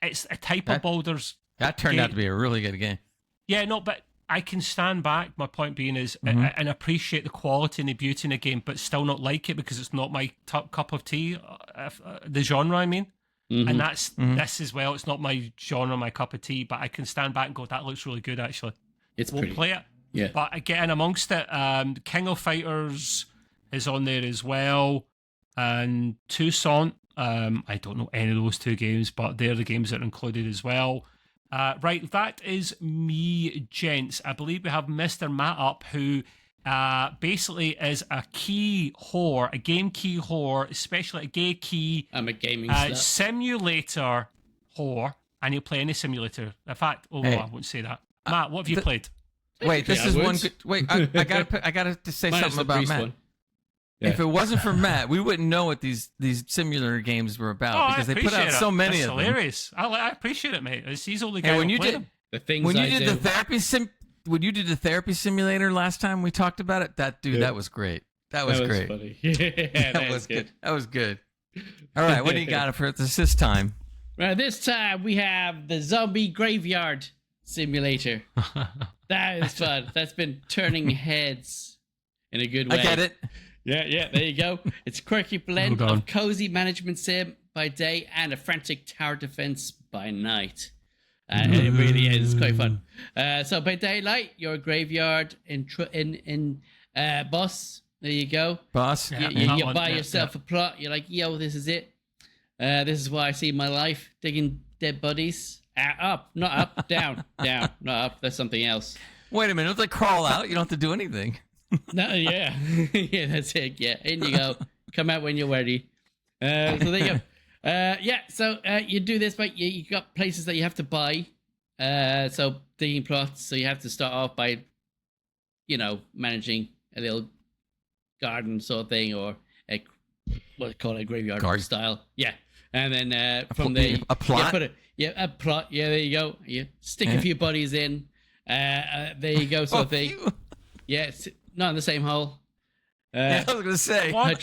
it's a type of Baldur's.
That turned out to be a really good game.
Yeah, no, but I can stand back. My point being is, and appreciate the quality and the beauty in the game, but still not like it because it's not my cup of tea. The genre, I mean. And that's this as well. It's not my genre, my cup of tea, but I can stand back and go, that looks really good, actually. We'll play it.
Yeah.
But again, amongst it, King of Fighters is on there as well. And Toussaint. I don't know any of those two games, but they're the games that are included as well. Right, that is me, gents. I believe we have Mr. Matt up, who basically is a key whore, a game key whore, especially a gay key.
I'm a gaming
simulator whore, and he'll play any simulator. In fact, I won't say that. Matt, what have you played?
Wait, this is one. Wait, I gotta say something about Matt. Yeah. If it wasn't for Matt, we wouldn't know what these simulator games were about because they put out so many of them. It's hilarious.
I appreciate it, mate. He's only guy
when
who
you
played
did
them.
The things
when you
I
did
do.
the therapy when you did the therapy simulator last time we talked about it, that was great. That was great.
Funny. Yeah,
that was good. That was good. All right, what do you got for this time?
Right, this time we have the zombie graveyard simulator. That is fun. That's been turning heads in a good way.
I get it.
Yeah, there you go. It's a quirky blend of cozy management sim by day and a frantic tower defense by night. It really is. It's quite fun. So by daylight, you're a graveyard in boss. There you go.
Boss.
You buy yourself a plot. You're like, yo, this is it. This is why I see my life, digging dead bodies. Up, not up, down, not up. That's something else.
Wait a minute. It's like crawl out. You don't have to do anything.
No, yeah. Yeah, that's it. Yeah, in you go. Come out when you're ready. So there you go. So you do this, but you got places that you have to buy. So digging plots. So you have to start off by, managing a little garden sort of thing, or what do you call it, a graveyard style. Yeah. And then from there,
a plot.
A plot. Yeah, there you go. You stick a few bodies in. There you go, sort of thing. Yeah, it's not in the same hole.
I was gonna say.
I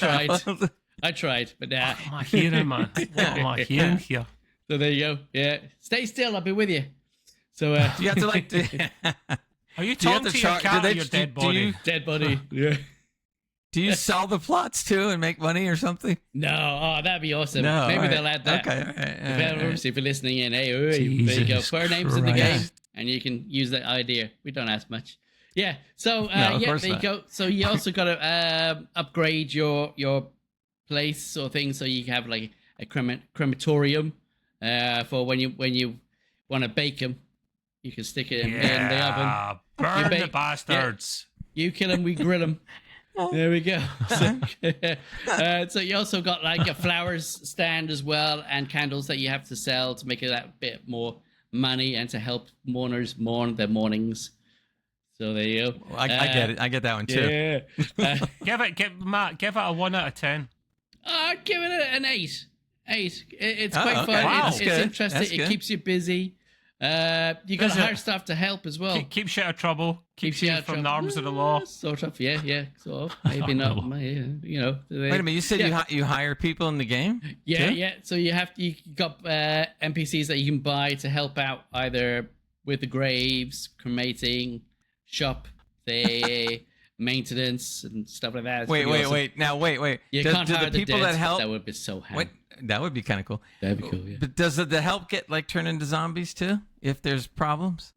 tried, but
What am I hearing, man? What am I hearing here?
So there you go. Yeah, stay still. I'll be with you. So
you have to like.
Are you talking to your cat or your dead body?
Dead body. Yeah.
Do you sell the plots too and make money or something?
No. Oh, that'd be awesome.
No,
Maybe
all right.
they'll add that.
Okay. All right.
If you're listening in, hey, there you go.
Jesus
Put our names in the game,
Christ.
and you can use that idea. We don't ask much. Yeah. So
No, of
yeah,
course
there you
not.
go. So you also got to upgrade your place or thing, so you can have like a crematorium for when you want to bake them. You can stick it in the oven.
Burn
bake-
the bastards.
You kill them, we grill them. There we go. So you also got like a flowers stand as well, and candles that you have to sell to make it that bit more money and to help mourners mourn their mornings. So there you go.
I get it. I get that one too.
Yeah.
Matt, give it a 1 out of 10.
I'd give it an 8. 8. It's
Oh,
quite
okay.
fun.
Wow.
It's
That's good.
interesting.
That's
It
good.
keeps you busy. You got to
Does it?
hire staff to help as well.
Keeps you out of trouble. Keeps you
out of
from the
trouble.
arms of the law.
Sort of, yeah, sort of. Maybe not, you know.
Wait a minute. You said you hire people in the game?
Yeah,
too?
yeah. So you got NPCs that you can buy to help out either with the graves, cremating, shop, the maintenance and stuff like that. It's
Wait.
pretty awesome.
Now, wait.
You
Do
can't hire
the
the
people
dead.
that help?
That would be so handy.
What? That would be kind of cool.
That'd be cool. Yeah.
But does the help get like turned into zombies too? If there's problems?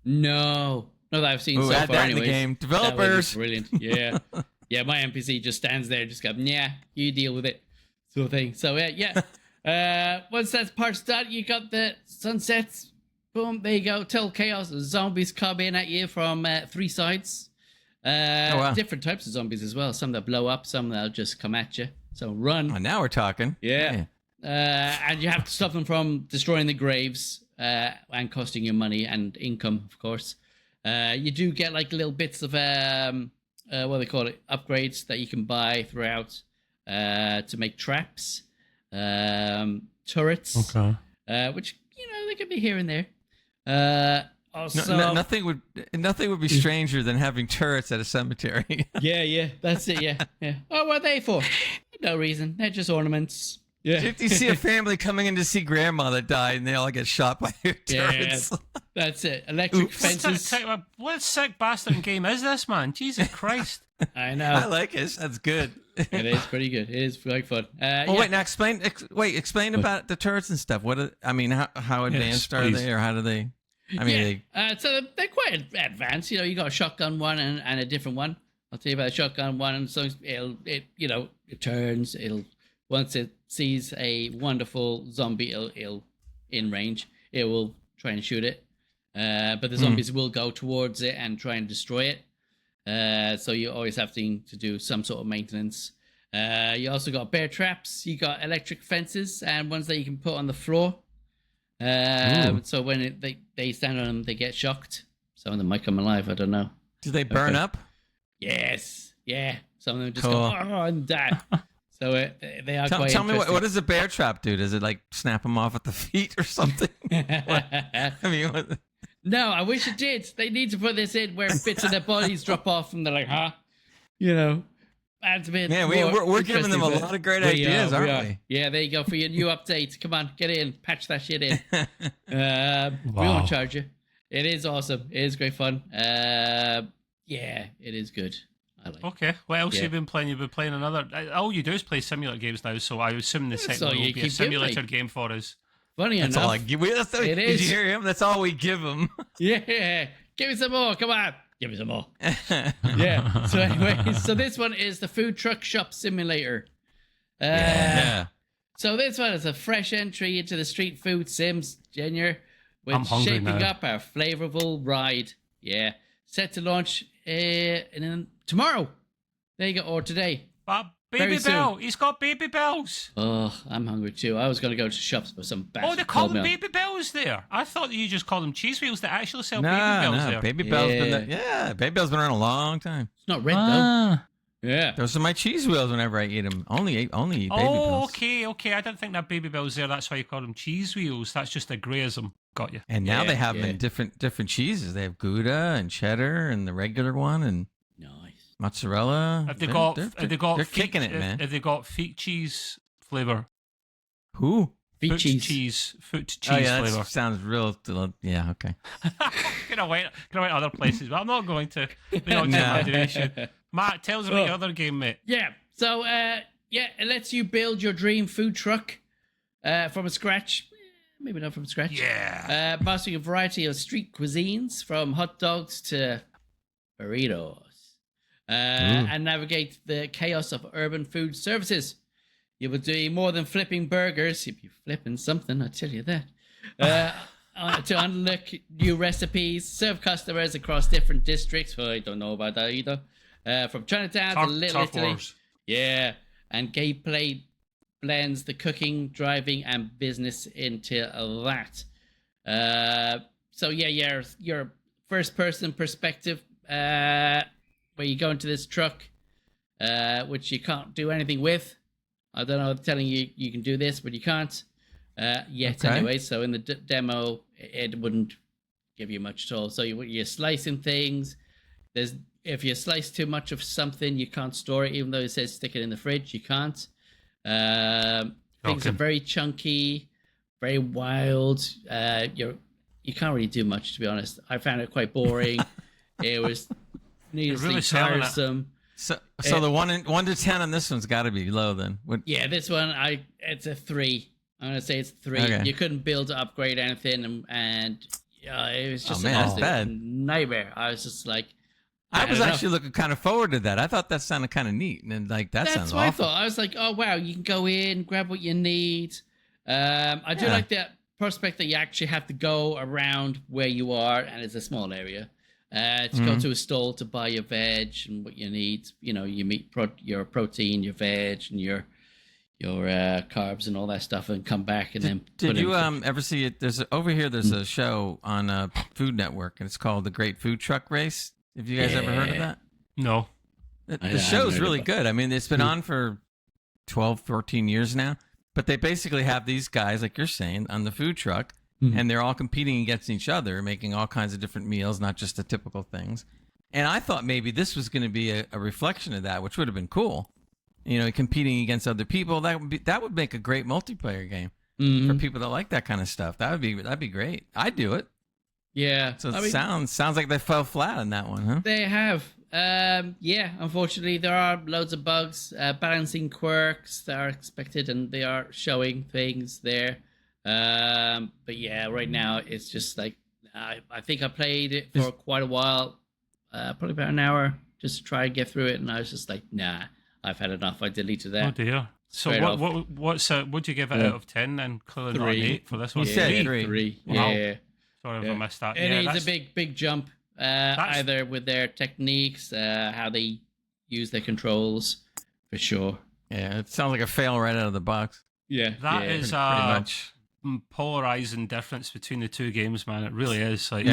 No, not that I've seen
Ooh,
so
add
far.
that in the
Anyways,
game.
That would be
Developers.
brilliant. Yeah, yeah. My NPC just stands there, just go, "Yeah, you deal with it," sort of thing. So yeah. Once that part's done, you got the sunsets. Boom, there you go. Total chaos. Zombies come in at you from 3 sides.
Wow.
Different types of zombies as well. Some that blow up, some that'll just come at you. So run.
Oh, now we're talking.
Yeah. And you have to stop them from destroying the graves and costing you money and income, of course. You do get like little bits of what do they call it, upgrades that you can buy throughout to make traps, turrets, which they could be here and there. Also,
Nothing would be stranger than having turrets at a cemetery.
yeah, that's it. Yeah. Oh, what are they for? No reason. They're just ornaments. Yeah.
If you see a family coming in to see grandma that died and they all get shot by your turrets.
That's it. Electric fences.
What sick bastard game is this, man? Jesus Christ.
I know.
I like it. That's good.
It is pretty good. It is quite fun.
Wait, now explain about the turrets and stuff. How advanced are
please.
they, or how do they? I mean,
so they're quite advanced. You got a shotgun one and a different one. I'll tell you about the shotgun one, and so it turns. Once it sees a wonderful zombie, it'll in range. It will try and shoot it, but the zombies will go towards it and try and destroy it. So you always have to do some sort of maintenance. You also got bear traps. You got electric fences and ones that you can put on the floor. So when they stand on them, they get shocked. Some of them might come alive. I don't know.
do they burn up?
Yes. Yeah. Some of them just
Cool.
go and die. So they are quite
Tell me what
interesting.
does a bear trap do? Does it like snap them off at the feet or something? I mean, what?
No, I wish it did. They need to put this in where bits of their bodies drop off and they're like, huh? Adds a bit.
Man, we're giving them a lot of great ideas, aren't we?
Yeah, there you go for your new update. Come on, get in, patch that shit in. We won't charge you. It is awesome. It is great fun. Yeah, it is good. I like it.
Okay, what else
Yeah.
have you been playing? You've been playing another. All you do is play simulator games now, so I assume the second
all
one
you
will be a
keep giving
simulator
me.
game for us.
Funny
That's
enough.
all I give.
It
Did
is.
you hear him? That's all we give him.
Yeah, give me some more. Come on, give me some more. Yeah. So anyway, so this one is the food truck shop simulator.
Yeah.
So this one is a fresh entry into the street food sims, Junior, with
I'm hungry
shaping
now.
up our flavorful ride. Yeah, set to launch tomorrow. There you go, or today.
But
Very
Baby
soon.
Bell, he's got Baby Bells.
Oh, I'm hungry too. I was going to go to shops for some bastard.
Oh, they call
told
them
me
Baby Bells there. I thought that you just called them cheese wheels that actually sell
No,
Baby Bells there.
Baby Bell's been
Yeah.
there. Yeah, Baby Bell's been around a long time.
It's not red
Ah.
though. Yeah.
Those are my cheese wheels whenever I eat them. Only eat Baby
Oh,
Bells.
okay. I didn't think that Baby Bell's there. That's why you call them cheese wheels. That's just a Greyism. Got you.
And now
Yeah,
they have them
yeah.
in different cheeses. They have Gouda and cheddar and the regular one and
Nice.
mozzarella.
Have they
They're-
got? Have they got?
They're
feet-
kicking it, man.
Have they got feet cheese flavor?
Who?
Food
foot cheese
Oh yeah,
flavor.
that sounds real. Yeah, okay.
Gonna wait other places, but I'm not going to. My imagination. Matt, tell us about your other game, mate.
Yeah. So, it lets you build your dream food truck from scratch. Maybe not from scratch.
Yeah.
Boasting a variety of street cuisines, from hot dogs to burritos, and navigate the chaos of urban food services. You will do more than flipping burgers. You'll be flipping something, I tell you that. To unlock new recipes, serve customers across different districts. Well, I don't know about that either. From Chinatown to Little Italy. Wars. Yeah, and gameplay blends the cooking, driving, and business into that. So yeah, your first-person perspective, where you go into this truck, which you can't do anything with. I don't know, telling you you can do this, but you can't yet. Okay. Anyway. So in the demo, it wouldn't give you much at all. So you're slicing things. If you slice too much of something, you can't store it, even though it says stick it in the fridge. You can't. Things are very chunky, very wild. You can't really do much, to be honest. I found it quite boring. It was needlessly really tiresome.
So the 1 to 10 on this one's got to be low then.
Yeah, this one it's a 3. I'm gonna say it's 3. Okay. You couldn't build to upgrade anything, and it was just a nightmare. I was just like,
I was actually looking kind of forward to that. I thought that sounded kind of neat, and like that sounds awful. That's what I thought.
I was like, oh wow, you can go in, grab what you need. I do like that prospect that you actually have to go around where you are, and it's a small area. To go to a stall to buy your veg and what you need. You know, you meet your protein, your veg, and your carbs and all that stuff, and come back and then.
Did you ever see it? There's a show on Food Network, and it's called The Great Food Truck Race. Have you guys ever heard of that?
No.
The show's really good. I mean, it's been on for 12, 14 years now, but they basically have these guys, like you're saying, on the food truck. And they're all competing against each other, making all kinds of different meals, not just the typical things. And I thought maybe this was going to be a reflection of that, which would have been cool. You know, competing against other people. That would make a great multiplayer game for people that like that kind of stuff. That'd be great. I'd do it.
Yeah.
So it sounds like they fell flat on that one, huh?
They have. Unfortunately, there are loads of bugs, balancing quirks that are expected, and they are showing things there. But yeah, right now it's just like I think I played it for quite a while, probably about an hour, just to try and get through it, and I was just like, nah, I've had enough. I deleted that.
Oh dear. So what'd you give it out of 10 then? Clearly not an 8 for this one.
You said
3.
Wow.
Yeah.
Sorry if I missed that.
It needs a big jump, either with their techniques, how they use their controls, for sure.
Yeah, it sounds like a fail right out of the box.
Yeah,
that is pretty much polarizing difference between the two games, man. It really is. Like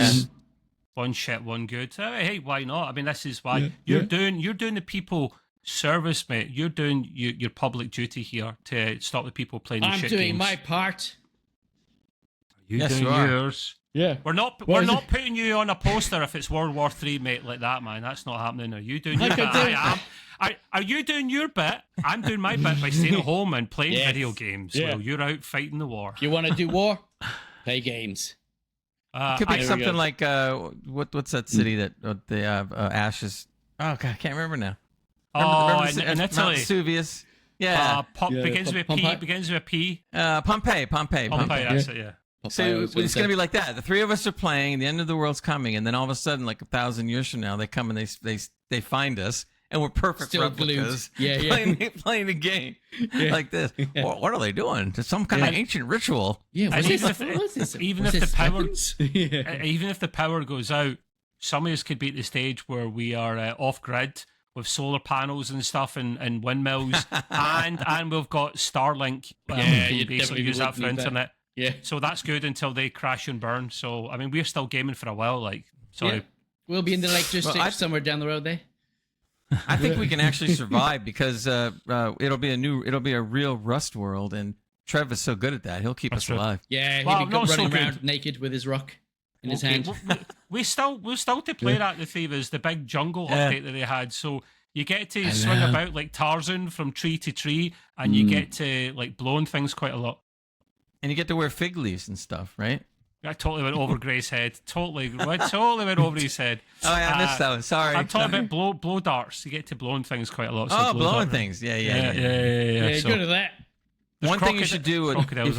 one shit, one good. Hey, why not? I mean, this is why you're doing the people service, mate. You're doing your public duty here to stop the people playing the shit games.
I'm doing my part.
You're doing yours.
Yeah.
We're not putting you on a poster if it's World War III, mate, like that, man. That's not happening. Are you doing your bit? I am. Are you doing your bit? I'm doing my bit by staying at home and playing video games while you're out fighting the war.
You want to do war? Play games.
It could be something like what's that city that they have ashes? Oh God, I can't remember now.
Remember in Italy,
Mount Vesuvius. Yeah.
Begins with a P. Begins with a P.
Pompeii.
That's it. Yeah.
So it's going to be like that. The three of us are playing. The end of the world's coming, and then all of a sudden, like 1,000 years from now, they come and they find us, and we're perfect
still
replicas.
Glued.
Playing the game like this. What are they doing? It's some kind of ancient ritual.
Yeah.
Even if the power goes out, some of us could be at the stage where we are off grid with solar panels and stuff and windmills, and we've got Starlink. You basically use that for internet.
Yeah.
So that's good until they crash and burn. So I mean, we're still gaming for a while. Like, sorry.
Yeah. We'll be in the Lake District somewhere down the road there.
I think we can actually survive because it'll be a real Rust world, and Trev is so good at that. He'll keep us alive.
Yeah, he'll be running around naked with his rock in his hand.
We'll still to play that, the Thieves, the big jungle update that they had. So you get to swing about like Tarzan from tree to tree, and you get to like blowing things quite a lot.
And you get to wear fig leaves and stuff, right?
I totally went over Gray's head. Totally went over his head.
Oh, yeah, I missed that one. Sorry.
I'm talking about blow darts. You get to blowing things quite a lot. So
Oh,
blow
blowing
dart.
things. Yeah.
Yeah,
So,
good at that.
One thing you should do
crocodiles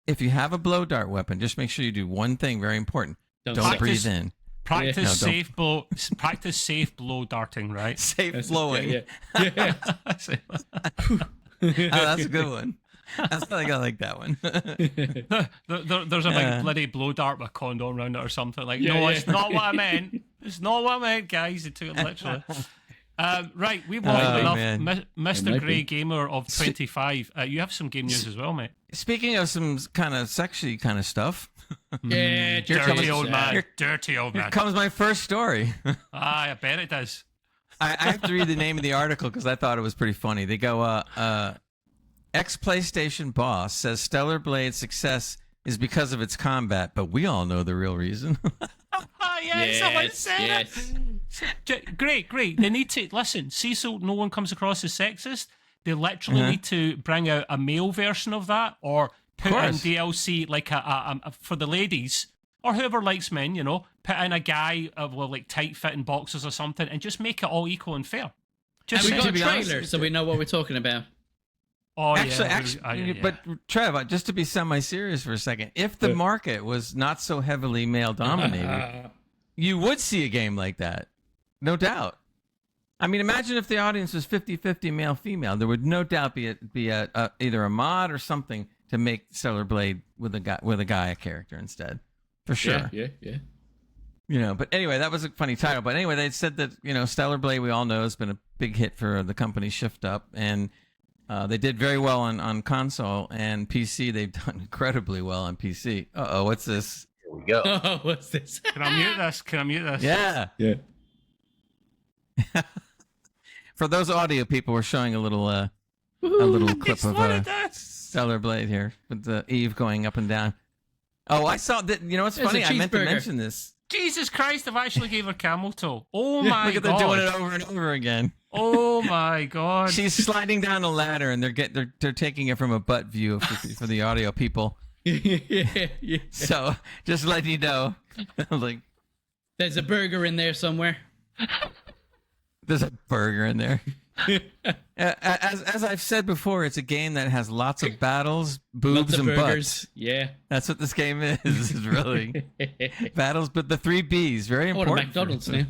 if you have a blow dart weapon, just make sure you do one thing very important. Don't breathe in.
Practice
Yeah.
safe blow. Practice safe blow darting. Right.
Safe blowing.
Yeah.
Oh, that's a good one. I think I like that one.
There's a big bloody blow dart with a condom around it or something. Like, no, it's not what I meant. It's not what I meant, guys. It took it literally. Right, we've waffled enough. Mr. Grey Gamer of 25. You have some game news as well, mate.
Speaking of some kind of sexy kind of stuff.
Yeah,
Dirty old man.
Here comes my first story.
I bet it does.
I have to read the name of the article because I thought it was pretty funny. They go, ex-PlayStation boss says Stellar Blade's success is because of its combat, but we all know the real reason.
Someone said it. Great. They need to listen. See, so no one comes across as sexist. They literally need to bring out a male version of that, or put in DLC like a for the ladies or whoever likes men. You know, put in a guy with like tight fitting boxers or something, and just make it all equal and fair.
Just we got a trailer, so we know what we're talking about.
Oh,
actually, but Trev, just to be semi-serious for a second, if the market was not so heavily male-dominated, you would see a game like that, no doubt. I mean, imagine if the audience was 50-50 male-female. There would no doubt be either a mod or something to make Stellar Blade with a guy character instead, for sure.
Yeah.
You know, but anyway, that was a funny title. But anyway, they said that Stellar Blade, we all know, has been a big hit for the company Shift Up, and they did very well on console and PC. They've done incredibly well on PC. What's this?
Here we go.
Oh, what's this?
Can I mute this?
Yeah. For those audio people, we're showing a little clip of Stellar Blade here with Eve going up and down. Oh, I saw that. You know what's funny? I meant to mention this.
Jesus Christ! I've actually gave her camel toe. Oh my god!
Look at them doing it over and over again.
Oh my god!
She's sliding down a ladder, and they're taking it from a butt view for the audio people.
Yeah.
So just letting you know, like,
there's a burger in there somewhere.
There's a burger in there. As I've said before, it's a game that has lots of battles, boobs, and
burgers.
butts.
Yeah,
that's what this game is. Is really battles, but the 3 Bs very important.
McDonald's now.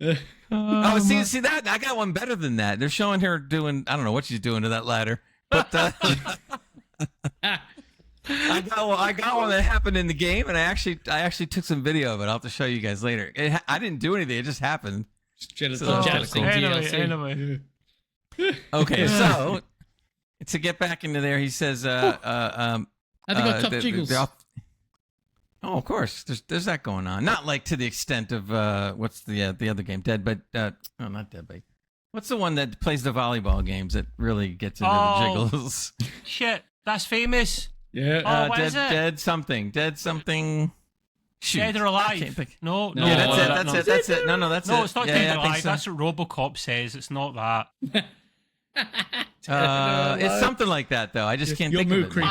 See that I got one better than that. They're showing her doing. I don't know what she's doing to that ladder, but I got one that happened in the game, and I actually took some video of it. I'll have to show you guys later. I didn't do anything; it just happened.
Anyway.
Okay, so to get back into there, he says,
I think got top jiggles.
Oh, of course. There's that going on. Not like to the extent of what's the other game, Dead, but not Dead, but what's the one that plays the volleyball games that really gets into the jiggles?
Shit, that's famous.
Yeah.
What is it?
Dead something. Shoot.
Dead or Alive? No.
Yeah, that's it. No, that's it.
No, it's not Dead or Alive.
So.
That's what RoboCop says. It's not that.
It's something like that, though. I just can't think of it.
Creep.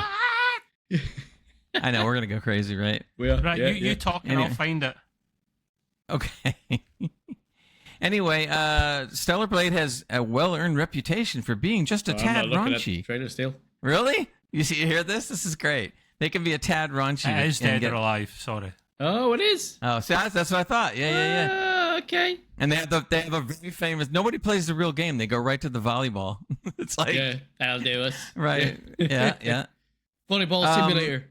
I know, we're going to go crazy, right?
We are.
Right, you talk and I'll find it.
Okay. Anyway, Stellar Blade has a well-earned reputation for being just a tad raunchy.
Trailer still.
Really? You hear this? This is great. They can be a tad raunchy.
It is Dead or Alive. Sorry.
Oh, it is.
Oh, see, that's what I thought. Yeah.
Okay.
And they have a very famous. Nobody plays the real game. They go right to the volleyball. It's like
that'll do us.
Right. Yeah.
Volleyball simulator.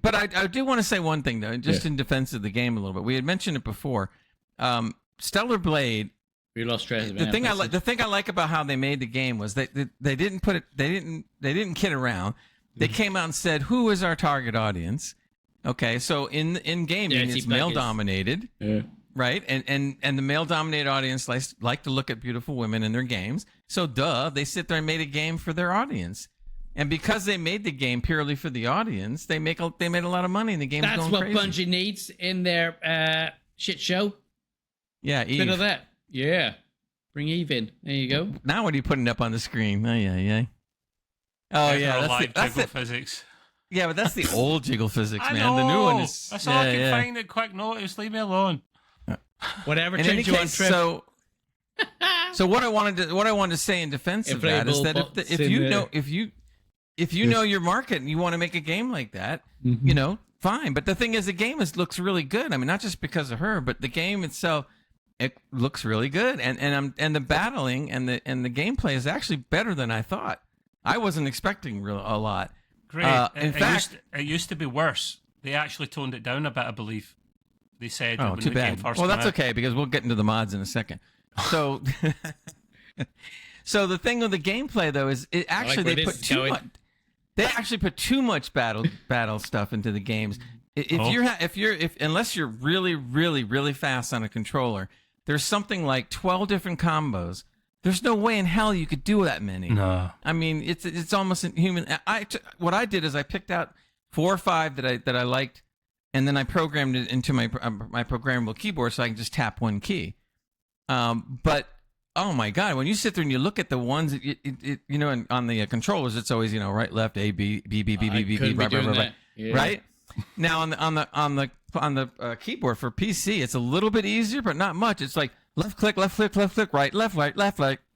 But I do want to say one thing though, just in defense of the game a little bit. We had mentioned it before. Stellar Blade.
We lost track of
the thing I like about how they made the game was they didn't put it. They didn't kid around. They came out and said, "Who is our target audience?" Okay, so in gaming, it's male dominated, right? And the male dominated audience like to look at beautiful women in their games. So they sit there and made a game for their audience. And because they made the game purely for the audience, they made a lot of money, and the game's going crazy.
That's what Bungie needs in their shit show.
Yeah, Eve.
Bit of that. Yeah, bring Eve in. There you go.
Now what are you putting up on the screen? Oh, yeah. Oh yeah,
live
that's
jiggle physics.
Yeah, but that's the old jiggle physics,
I
man.
know.
The new one is.
That's all I can find at quick notice. Leave me alone.
Whatever.
In any
change you on
case,
trip.
so what I wanted to say in defense of that is that if you know your market and you want to make a game like that, you know, fine. But the thing is, the game looks really good. I mean, not just because of her, but the game itself, it looks really good, and the battling and the gameplay is actually better than I thought. I wasn't expecting a lot.
Great.
In fact,
it used to be worse. They actually toned it down a bit, I believe. They said.
Oh,
when
too
the game
bad.
first
Well,
came
that's
out.
okay because we'll get into the mods in a second. So, so the thing with the gameplay though is it actually
where
they
this
put
is
too
going.
much. They actually put too much battle stuff into the games. Unless you're really fast on a controller, there's something like 12 different combos. There's no way in hell you could do that many.
No.
I mean, it's almost inhuman. What I did is I picked out 4 or 5 that I liked, and then I programmed it into my programmable keyboard so I can just tap one key. But oh my God, when you sit there and you look at the ones that you know, on the controllers, it's always, you know, right, left, A, B, B, B, B, B, B, B, right. Right. Now on the keyboard for PC, it's a little bit easier, but not much. It's like left click, right, left,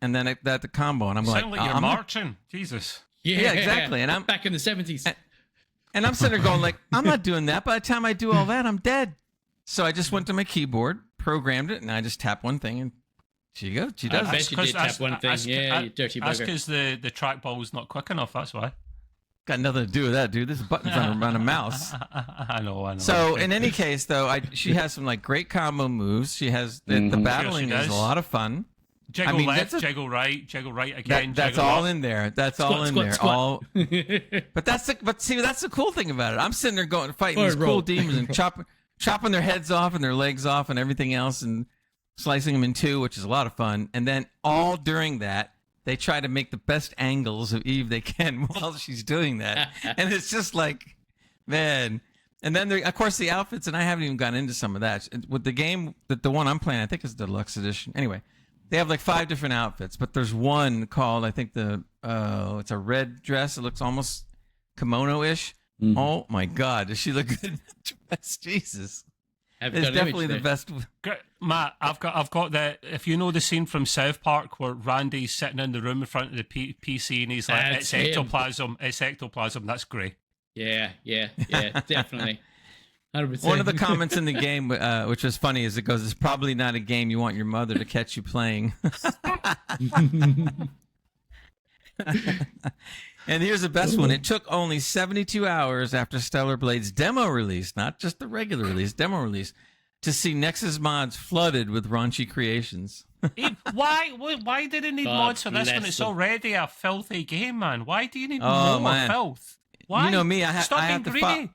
and then the combo, and I'm
Sound like you're
I'm
marching. Jesus.
Yeah, exactly. And I'm
back in the 70s.
And I'm sitting there going like, I'm not doing that. By the time I do all that, I'm dead. So I just went to my keyboard, programmed it, and I just tap one thing, and she goes. She does.
I bet you did tap one thing. You dirty
That's
bugger.
because the trackball's not quick enough. That's why.
Got nothing to do with that, dude. This button's on a mouse.
I know.
So in any case, though, she has some like great combo moves. She has the battling
Yes, she
is a
does.
lot of fun.
Jiggle left, jiggle right again.
That's
jiggle
all
up.
in there. That's all in there.
Squat.
But see, that's the cool thing about it. I'm sitting there fighting
Forward
these
roll.
cool demons and chopping their heads off and their legs off and everything else and slicing them in two, which is a lot of fun. And then all during that, they try to make the best angles of Eve they can while she's doing that. And it's just like, man. And then, of course, the outfits, and I haven't even gone into some of that. With the game, the one I'm playing, I think is the deluxe edition. Anyway, they have like 5 different outfits, but there's one called, I think it's a red dress. It looks almost kimono-ish. Mm-hmm. Oh my God, does she look good? Jesus. It's definitely the best.
Matt, I've got the. If you know the scene from South Park where Randy's sitting in the room in front of the PC and he's like,
That's
"It's
him.
ectoplasm. It's ectoplasm." That's great.
Yeah, definitely. 100%.
One of the comments in the game, which was funny, is it goes, "It's probably not a game you want your mother to catch you playing." And here's the best one. It took only 72 hours after Stellar Blade's demo release, not just the regular release, demo release, to see Nexus mods flooded with raunchy creations.
Why did it need
God
mods for this when
bless
it's
them.
already a filthy game, man? Why do you need
Oh,
more
man.
filth? Why?
You know me,
Stop
I
being
have to
greedy.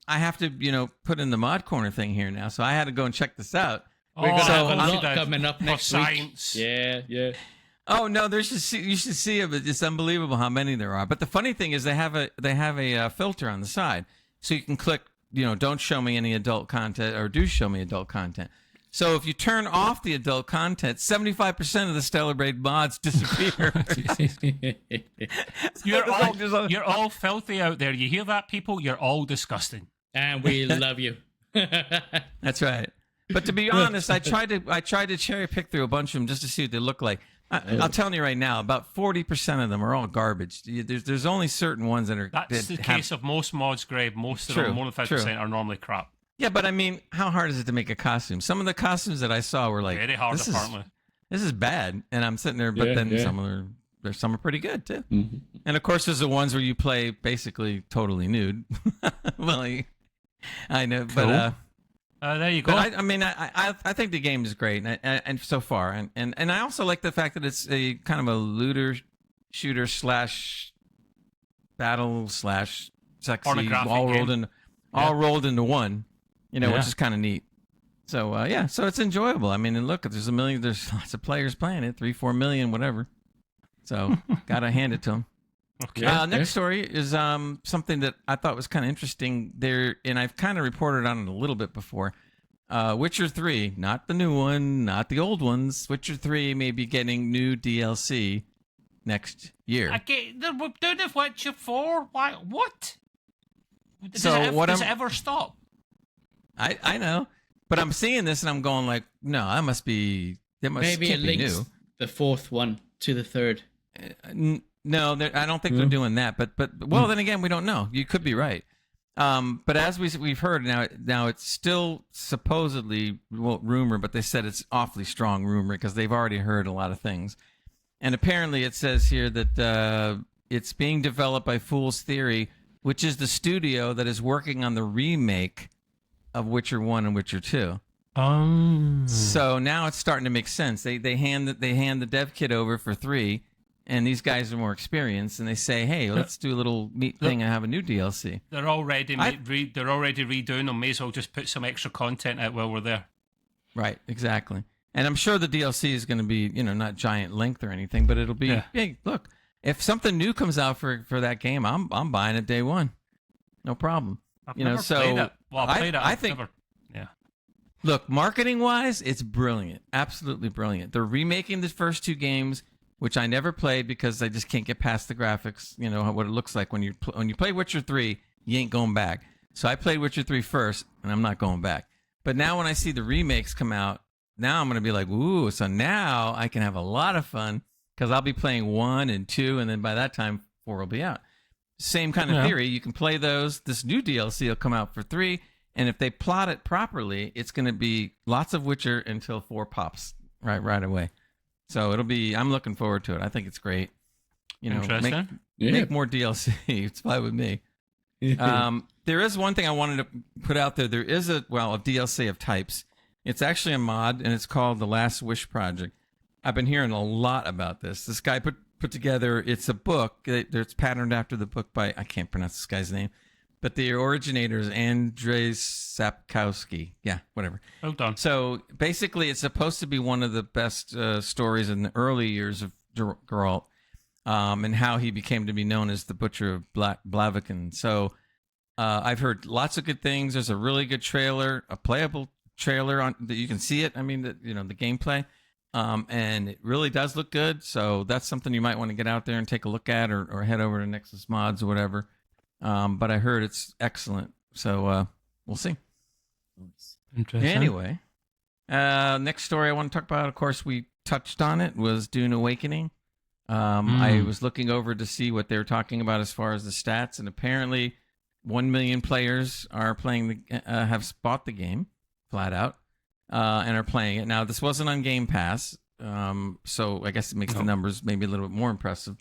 I have to, put in the mod corner thing here now, so I had to go and check this out.
We're going to have a
I'm
lot
dead.
coming up
For
next week.
science.
Yeah.
Oh no, you should see it. It's unbelievable how many there are. But the funny thing is, they have a filter on the side, so you can click, don't show me any adult content or do show me adult content. So if you turn off the adult content, 75% of the Stellar Blade mods disappear.
You're all filthy out there. You hear that, people? You're all disgusting.
And we love you.
That's right. But to be honest, I tried to cherry pick through a bunch of them just to see what they look like. I'll tell you right now, about 40% of them are all garbage. There's only certain ones that are.
That's the case of most mods, Greg. Most of them, more than 50%, are normally crap.
Yeah, but I mean, how hard is it to make a costume? Some of the costumes that I saw were like,
Very hard, apparently.
This is bad, and I'm sitting there. But then some are pretty good too. Mm-hmm. And of course, there's the ones where you play basically totally nude. Well, I know,
cool.
but. There you go. But I think the game is great, and so far, and I also like the fact that it's a kind of a looter shooter / battle / sexy, all rolled into one, which is kind of neat. So so it's enjoyable. I mean, and look, there's lots of players playing it, 3-4 million, whatever. So gotta hand it to them.
Okay.
Next story is something that I thought was kind of interesting there, and I've kind of reported on it a little bit before. Witcher 3, not the new one, not the old ones. Witcher 3 may be getting new DLC next year.
Okay, they're doing The Witcher 4. Why? What? Does it ever stop?
I know, but I'm seeing this and I'm going like, no, that must be.
Maybe it links new. The fourth one to the third.
No, I don't think they're doing that. But well, then again, we don't know. You could be right. But as we've heard now it's still supposedly rumor, but they said it's awfully strong rumor because they've already heard a lot of things. And apparently, it says here that it's being developed by Fool's Theory, which is the studio that is working on the remake of Witcher 1 and Witcher 2. So now it's starting to make sense. They hand the dev kit over for 3, and these guys are more experienced, and they say, "Hey, let's do a little neat thing and have a new DLC."
They're already redoing them. May as well just put some extra content out while we're there.
Right, exactly. And I'm sure the DLC is going to be, not giant length or anything, but it'll be. Hey, look, if something new comes out for that game, I'm buying it day one, no problem.
I've never played it. Well, I played it.
I think. Look, marketing-wise, it's brilliant. Absolutely brilliant. They're remaking the first 2 games, which I never played because I just can't get past the graphics, what it looks like when you play Witcher 3, you ain't going back. So I played Witcher 3 first, and I'm not going back. But now when I see the remakes come out, now I'm going to be like, ooh, so now I can have a lot of fun because I'll be playing 1 and 2, and then by that time, 4 will be out. Same kind of theory. You can play those. This new DLC will come out for 3, and if they plot it properly, it's going to be lots of Witcher until 4 pops right away. So it'll be. I'm looking forward to it. I think it's great.
Interesting.
Make more DLC. It's fine with me. There is one thing I wanted to put out there. There is a DLC of types. It's actually a mod, and it's called The Last Wish Project. I've been hearing a lot about this. This guy put together. It's a book. It's patterned after the book by I can't pronounce this guy's name. But the originator is Andrzej Sapkowski. Yeah, whatever.
Well done.
So basically, it's supposed to be one of the best stories in the early years of Geralt, and how he became to be known as the Butcher of Blaviken. So I've heard lots of good things. There's a really good trailer, a playable trailer on that you can see it. I mean, the gameplay, and it really does look good. So that's something you might want to get out there and take a look at, or head over to Nexus Mods or whatever. But I heard it's excellent, so we'll see.
Interesting.
Anyway, next story I want to talk about, of course, we touched on it, was Dune Awakening. I was looking over to see what they were talking about as far as the stats, and apparently 1 million players are playing have bought the game flat out, and are playing it. Now, this wasn't on Game Pass, so I guess it makes the numbers maybe a little bit more impressive,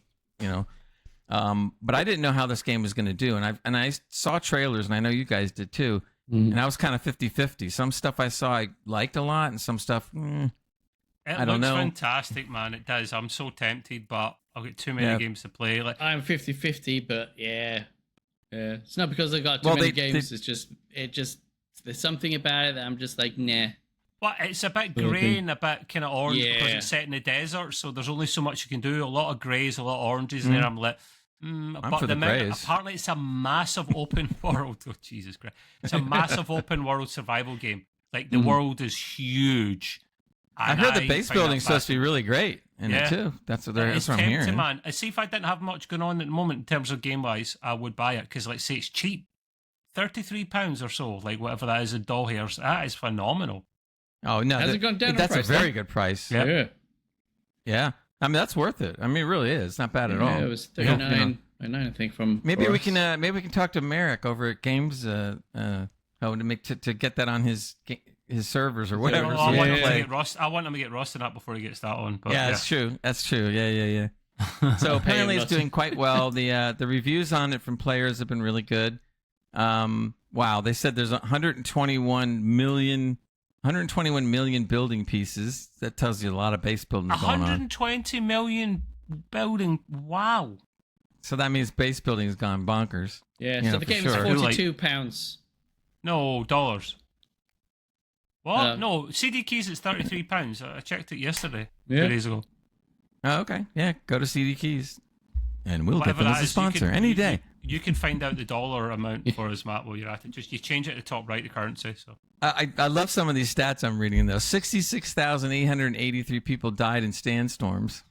But I didn't know how this game was going to do, and I saw trailers, and I know you guys did too. And I was kind of 50-50. Some stuff I saw I liked a lot, and some stuff
I don't know. It looks fantastic, man. It does. I'm so tempted, but I've got too many games to play.
I'm 50-50, but yeah. It's not because I got too many games. It's just there's something about it that I'm just like, nah.
Well, it's a bit grey and a bit kind of orange because it's set in the desert, so there's only so much you can do. A lot of greys, a lot of oranges in there. I'm like,
but for the greys.
Apparently it's a massive open world. Oh, Jesus Christ. It's a massive open world survival game. Like, the world is huge.
I heard the base building's supposed to be really great in it too. That's what I'm hearing.
Man. I see if I didn't have much going on at the moment in terms of game wise, I would buy it because, like, say it's cheap, £33 or so, like whatever that is in doll hairs. That is phenomenal.
Oh no,
has it gone down?
That's a very good price.
Yeah.
I mean, that's worth it. I mean, it really is. It's not bad at all.
It was $39.99, I think. From
maybe we can talk to Merrick over at Games to get that on his servers or whatever.
I want him to get Rust in that before he gets that on. But
that's true. That's true. Yeah. So apparently it's doing quite well. The reviews on it from players have been really good. Wow, they said there's 121 million building pieces. That tells you a lot of base building going on.
120 million building. Wow.
So that means base building has gone bonkers.
Yeah. So the game is £42.
No, dollars. What? No, CD keys is £33. I checked it yesterday, 2 days ago.
Oh, okay. Yeah, go to CD Keys, and we'll get them as a sponsor any day.
You can find out the dollar amount for us, Matt, while you're at it. Just you change it at the top right, the currency. So
I love some of these stats I'm reading though. 66,883 people died in sandstorms.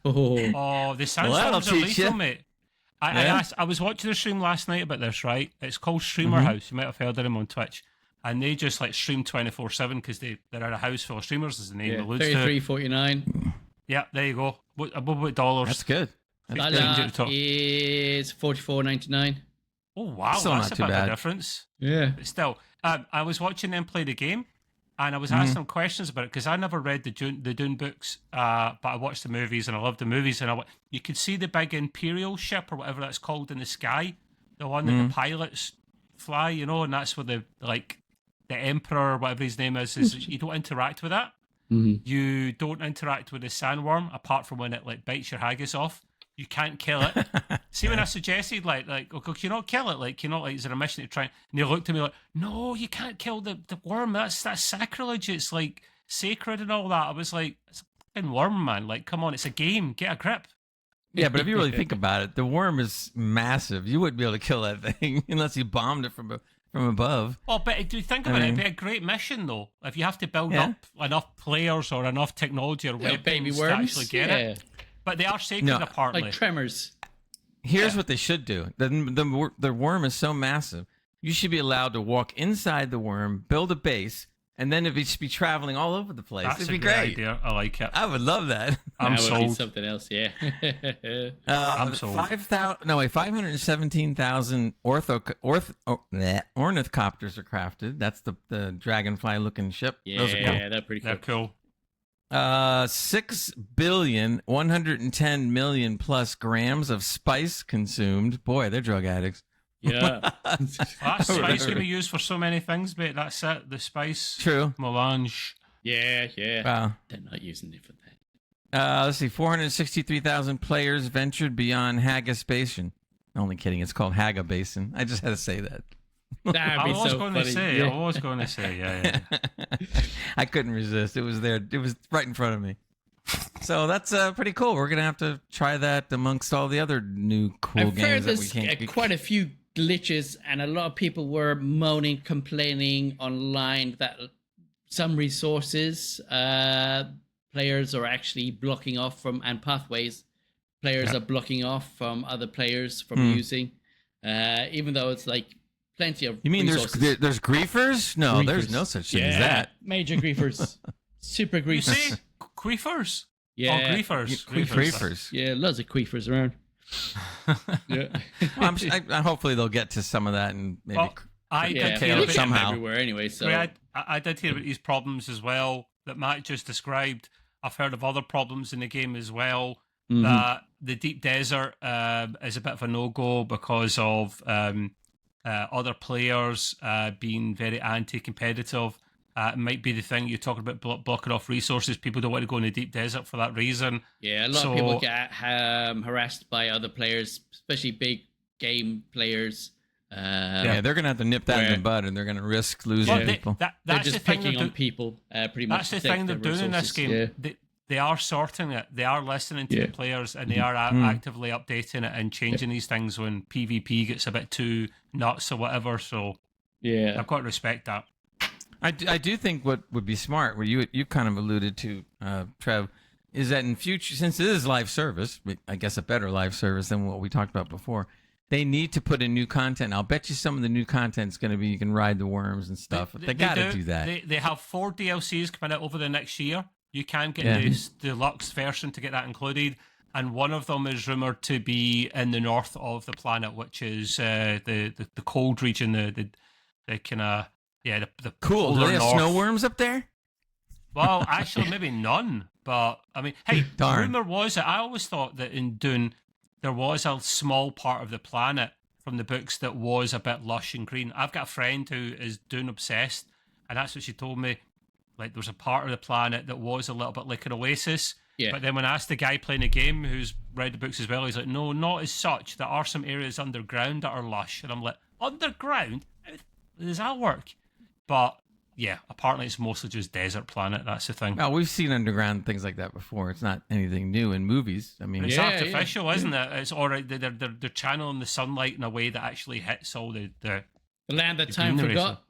Oh,
Oh, the
Well,
sandstorms
that'll
are
teach
lethal,
you.
mate.
Yeah.
I was watching a stream last night about this, right? It's called Streamer
Mhm.
House. You might have heard of them on Twitch. And they just like stream 24/7 because they're in a house full of streamers, as the name
yeah.
alludes to.
33.49.
Yeah, there you go. What dollars?
That's good. That's
Change
good.
it to top.
That is 44.99.
Oh, wow.
Still
That's
not
a
too
bit of
bad.
a difference.
Yeah.
But still, I was watching them play the game, and I was asking them questions about it because I never read the Dune books, but I watched the movies and I loved the movies. And you could see the big Imperial ship or whatever that's called in the sky, the one that the pilots fly, and that's where the Emperor or whatever his name is you don't interact with that.
Mm-hmm.
You don't interact with the sandworm apart from when it like bites your haggis off. You can't kill it. See, when I suggested, like, okay, can you not kill it? Like, is there a mission to try? And they looked at me like, no, you can't kill the worm. That's sacrilege. It's like sacred and all that. I was like, it's a fucking worm, man. Like, come on, it's a game. Get a grip.
Yeah, but if you really think about it, the worm is massive. You wouldn't be able to kill that thing unless you bombed it from above.
Oh, but do you think about it? It'd be a great mission, though, if you have to build
Yeah.
up enough players or enough technology or
Yeah, baby
weapons to
worms.
actually get it. But they are sacred,
No,
apparently.
Like Tremors.
Here's what they should do. The worm is so massive. You should be allowed to walk inside the worm, build a base, and then it should be traveling all over the place.
That's
It'd
a
be
great
great.
idea. I like it.
I would love that.
I'm
That would be
sold.
something else, yeah.
I'm sold.
517,000 ornithopters are crafted. That's the dragonfly-looking ship. Those are cool.
Yeah, that's pretty cool.
They're cool.
6,110,000,000 plus grams of spice consumed. Boy, they're drug addicts.
Yeah.
That spice can be used for so many things, mate. That's it. The spice.
True.
Melange.
Yeah.
Wow.
They're not using it for that.
Let's see. 463,000 players ventured beyond Haggis Basin. Only kidding. It's called Haga Basin. I just had to say that.
That'd
I
be
was
so
going
funny.
to say.
Yeah.
I was going to say. Yeah.
I couldn't resist. It was there. It was right in front of me. So that's pretty cool. We're gonna have to try that amongst all the other new cool
I've heard
games that we
there's
can't.
quite a few glitches, and a lot of people were moaning, complaining online that some resources players are actually blocking off from, and pathways players are blocking off from other players from using, even though it's like plenty of
You mean
resources.
there's griefers? No, there's
Griefers.
no such thing as that.
Major griefers. Super
You
griefers.
see? Queefers?
Yeah.
Oh, griefers.
Griefers.
Yeah, loads of queefers around. Yeah.
Hopefully they'll get to some of that and maybe.
Well, I
Yeah,
did
Tail
hear
it
about
somehow.
everywhere anyway. So
I did hear about these problems as well that Matt just described. I've heard of other problems in the game as well. That the deep desert is a bit of a no-go because of other players being very anti-competitive. It might be the thing you're talking about blocking off resources. People don't want to go in the deep desert for that reason.
yeah, a lot of people get harassed by other players, especially big game players.
Yeah, they're gonna have to nip that in the bud, and they're gonna risk losing
Well,
people.
They're
That's
just
the thing
picking
they're
on people, pretty much.
That's the
to take
thing they're
their
doing in this
resources.
game.
Yeah.
They are sorting it. They are listening to
Yeah.
the players, and they are actively updating it and changing these things when PvP gets a bit too nuts or whatever. So
Yeah.
I've got to respect that.
I do think what would be smart, what you kind of alluded to, Trev, is that in future, since it is live service, I guess a better live service than what we talked about before, they need to put in new content. I'll bet you some of the new content is going to be you can ride the worms and stuff. They got to do that.
They have 4 DLCs coming out over the next year. You can get the deluxe version to get that included. And one of them is rumored to be in the north of the planet, which is the cold region, the kind of, the
Cool. Do
polar
they have
north.
snow worms up there?
Well, actually, maybe none. But, I mean, hey,
Darn.
rumor was that I always thought that in Dune, there was a small part of the planet from the books that was a bit lush and green. I've got a friend who is Dune obsessed, and that's what she told me. Like, there's a part of the planet that was a little bit like an oasis.
Yeah.
But then when I asked the guy playing the game, who's read the books as well, he's like, no, not as such. There are some areas underground that are lush. And I'm like, underground? How does that work? But, yeah, apparently it's mostly just desert planet. That's the thing.
Well, we've seen underground things like that before. It's not anything new in movies. I mean,
It's
Yeah,
artificial, isn't it? It's all right. They're channeling the sunlight in a way that actually hits all the
The land that time
greenery,
forgot.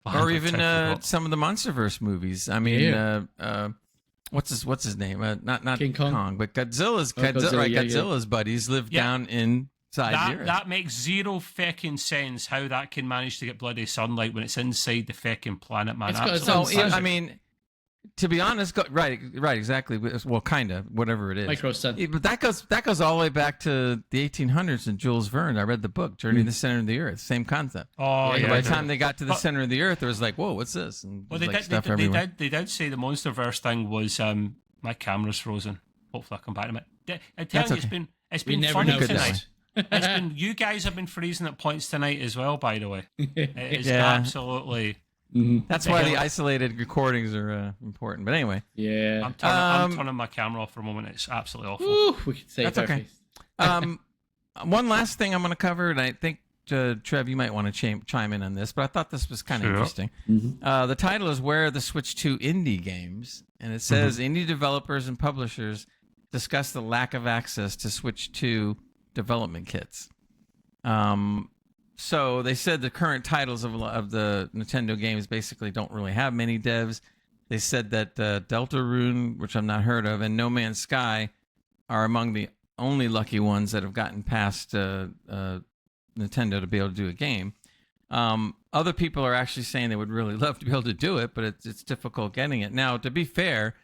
or even some of the MonsterVerse movies. I mean, what's his name? Not
King Kong?
but Godzilla's
Godzilla,
right?
yeah,
Godzilla's buddies live down inside the Earth.
That makes zero feckin' sense how that can manage to get bloody sunlight when it's inside the feckin' planet, man.
It's got its
Absolutely.
own
I mean, to be honest, right, exactly. Well, kind of, whatever it is.
Micro sun.
Yeah, but that goes all the way back to the 1800s and Jules Verne. I read the book Journey to the Center of the Earth. Same concept.
Oh,
So by the time they got to the center of the Earth, it was like, whoa, what's this? And
Well,
there's, stuff everywhere.
they did say the MonsterVerse thing was my camera's frozen. Hopefully, I'll come back to it. I'm telling you,
okay.
it's been
never
fun
know
tonight. You guys have been freezing at points tonight as well. By the way, it's
Yeah.
absolutely.
That's why the isolated recordings are important. But anyway,
Yeah.
I'm turning my camera off for a moment. It's absolutely awful.
Ooh, we could save
That's
our
okay.
face.
One last thing I'm going to cover, and I think Trev, you might want to chime in on this, but I thought this was kind of interesting. The title is "Where Are the Switch 2 Indie Games?" and it says indie developers and publishers discuss the lack of access to Switch 2 development kits. So they said the current titles of the Nintendo games basically don't really have many devs. They said that Deltarune, which I've not heard of, and No Man's Sky are among the only lucky ones that have gotten past Nintendo to be able to do a game. Other people are actually saying they would really love to be able to do it, but it's difficult getting it. Now, to be fair,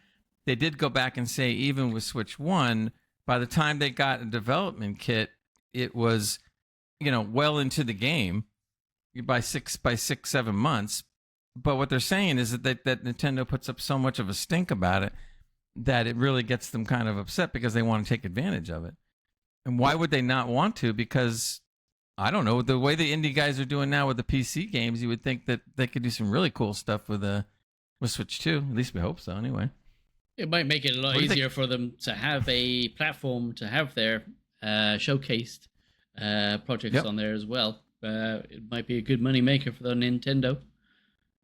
they did go back and say even with Switch 1, by the time they got a development kit, it was well into the game by 6-7 months. But what they're saying is that Nintendo puts up so much of a stink about it that it really gets them kind of upset because they want to take advantage of it. And why would they not want to? Because, I don't know, the way the indie guys are doing now with the PC games, you would think that they could do some really cool stuff with Switch 2. At least we hope so, anyway.
It might make it a lot easier for them to have a platform to have their showcased projects on there as well. It might be a good money maker for the Nintendo.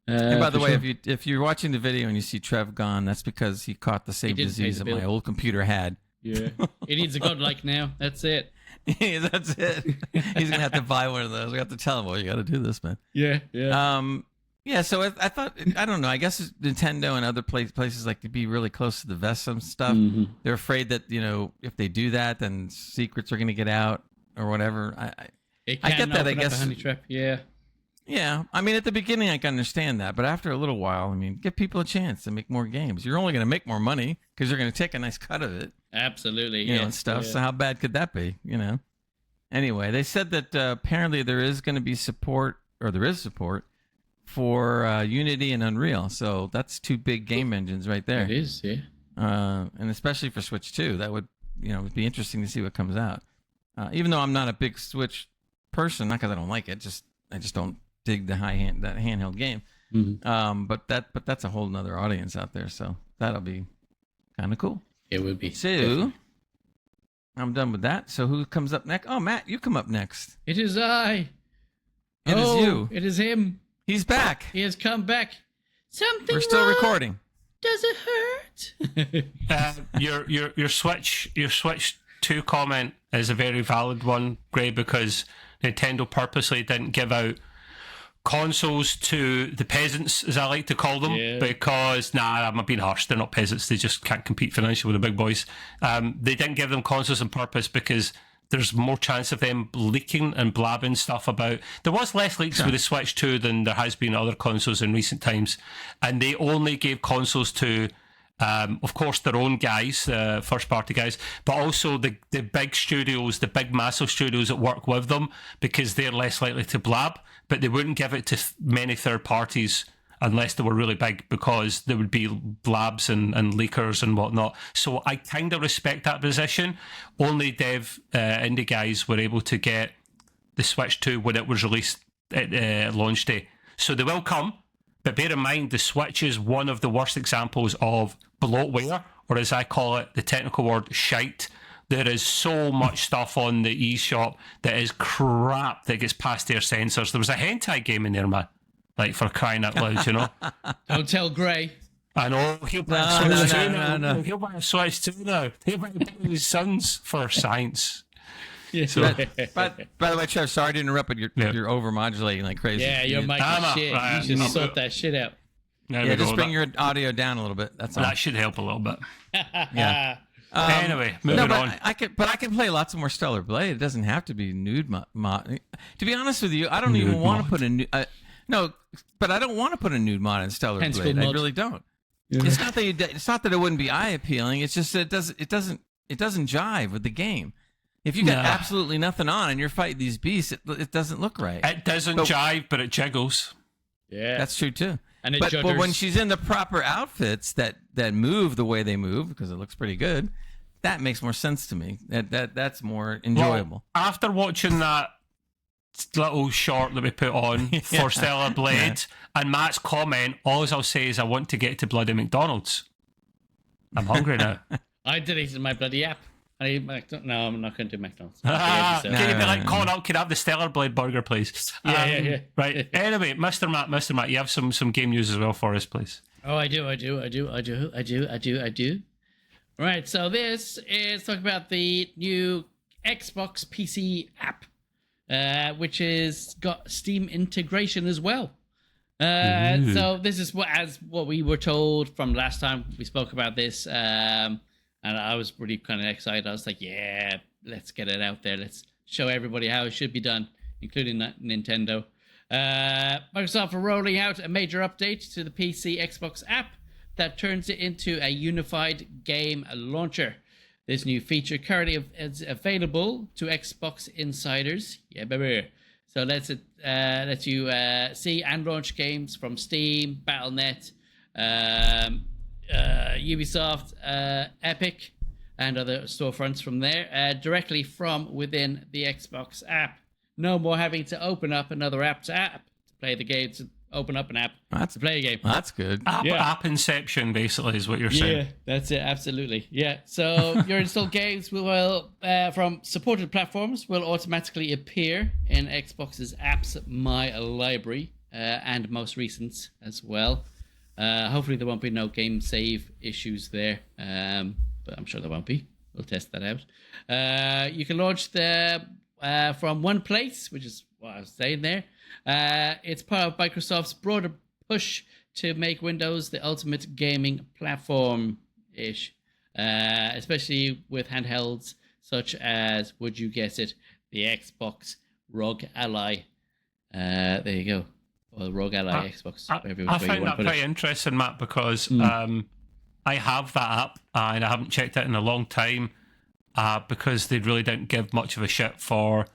And by the way, if you're watching the video and you see Trev gone, that's because he caught the same disease that my old computer had.
Yeah, it needs a godlike now. That's it.
Yeah, that's it. He's gonna have to buy one of those. We have to tell him, well, you got to do this, man.
Yeah.
Yeah. So I thought, I don't know. I guess Nintendo and other places like to be really close to the vest and stuff. They're afraid that if they do that, then secrets are gonna get out or whatever. I get that. I guess.
Honey trap. Yeah.
Yeah, I mean, at the beginning, I can understand that, but after a little while, I mean, give people a chance to make more games. You're only going to make more money because you're going to take a nice cut of it.
Absolutely,
and stuff. Yeah. So how bad could that be? Anyway, they said that apparently there is going to be support, or there is support for Unity and Unreal. So that's two big game engines right there.
It is, yeah.
And especially for Switch 2, that would would be interesting to see what comes out. Even though I'm not a big Switch person, not because I don't like it, I just don't dig the that handheld game. But that's a whole nother audience out there, so that'll be kind of cool.
It would be.
So
definitely.
I'm done with that. So who comes up next? Oh, Matt, you come up next.
It is I.
It is you.
It is him.
He's back.
He has come back. Something.
We're still
wrong?
recording.
Does it hurt?
Your Switch 2 comment is a very valid one, Gray, because Nintendo purposely didn't give out consoles to the peasants, as I like to call them, because I'm being harsh. They're not peasants. They just can't compete financially with the big boys. They didn't give them consoles on purpose because there's more chance of them leaking and blabbing stuff about. There was less leaks with the Switch 2 than there has been other consoles in recent times, and they only gave consoles to of course their own guys, first party guys, but also the big studios, the big massive studios that work with them, because they're less likely to blab. But they wouldn't give it to many third parties unless they were really big, because there would be blabs and leakers and whatnot. So I kind of respect that position. Only indie guys were able to get the Switch 2 when it was released at launch day. So they will come, but bear in mind the Switch is one of the worst examples of bloatware, or as I call it, the technical word, shite. There is so much stuff on the eShop that is crap that gets past their censors. There was a hentai game in there, man. Like, for crying out loud,
Don't tell Gray.
I know. He'll buy a Switch 2 now. He'll buy a Switch 2 now. He'll buy his sons for science.
Yeah.
So, by the way, Trev, sorry to interrupt, but you're overmodulating like crazy.
Yeah, you're mic is shit. You should sort that shit out.
There we
Yeah,
go.
just bring your audio down a little bit. That's all.
That should help a little bit.
Yeah.
Anyway, moving on.
I can play lots more Stellar Blade. It doesn't have to be nude mod. To be honest with you, I don't even want to put a nude. No, but I don't want to put a nude mod in Stellar
Pencil
Blade.
mod.
I really don't. It's not that it wouldn't be eye appealing. It's just that it doesn't jive with the game. If you got absolutely nothing on and you're fighting these beasts, it doesn't look right.
It doesn't jive, but it jiggles.
Yeah,
That's true too.
and it
But
judders.
when she's in the proper outfits that move the way they move, because it looks pretty good, that makes more sense to me. That's more enjoyable.
Well, after watching that little short that we put on for Stellar Blade and Matt's comment, all I'll say is I want to get to bloody McDonald's. I'm hungry now.
I deleted my bloody app. No, I'm not going to do McDonald's.
Can you be like,
no.
calling up, can I have the Stellar Blade burger, please?
Yeah.
Right. Anyway, Mr. Matt, you have some game news as well for us, please.
Oh, I do. Right, so this is talking about the new Xbox PC app, which has got Steam integration as well. So this is what we were told from last time we spoke about this, and I was really kind of excited. I was like, yeah, let's get it out there. Let's show everybody how it should be done, including Nintendo. Microsoft are rolling out a major update to the PC Xbox app that turns it into a unified game launcher. This new feature currently is available to Xbox insiders. Yeah, baby. So lets you see and launch games from Steam, Battle.net, Ubisoft, Epic, and other storefronts from there directly from within the Xbox app. No more having to open up another app to play the game, to open up an app to play a game.
That's good.
App inception, basically, is what you're saying.
Yeah, that's it. Absolutely. Yeah. So your installed games will from supported platforms will automatically appear in Xbox's apps My Library and most recent as well. Hopefully there won't be no game save issues there, but I'm sure there won't be. We'll test that out. You can launch from one place, which is what I was saying there. It's part of Microsoft's broader push to make Windows the ultimate gaming platform-ish, especially with handhelds such as, would you guess it, the Xbox ROG Ally. There you go. Or the ROG Ally Xbox.
I find that pretty interesting, Matt, because I have that app and I haven't checked it in a long time because they really don't give much of a shit for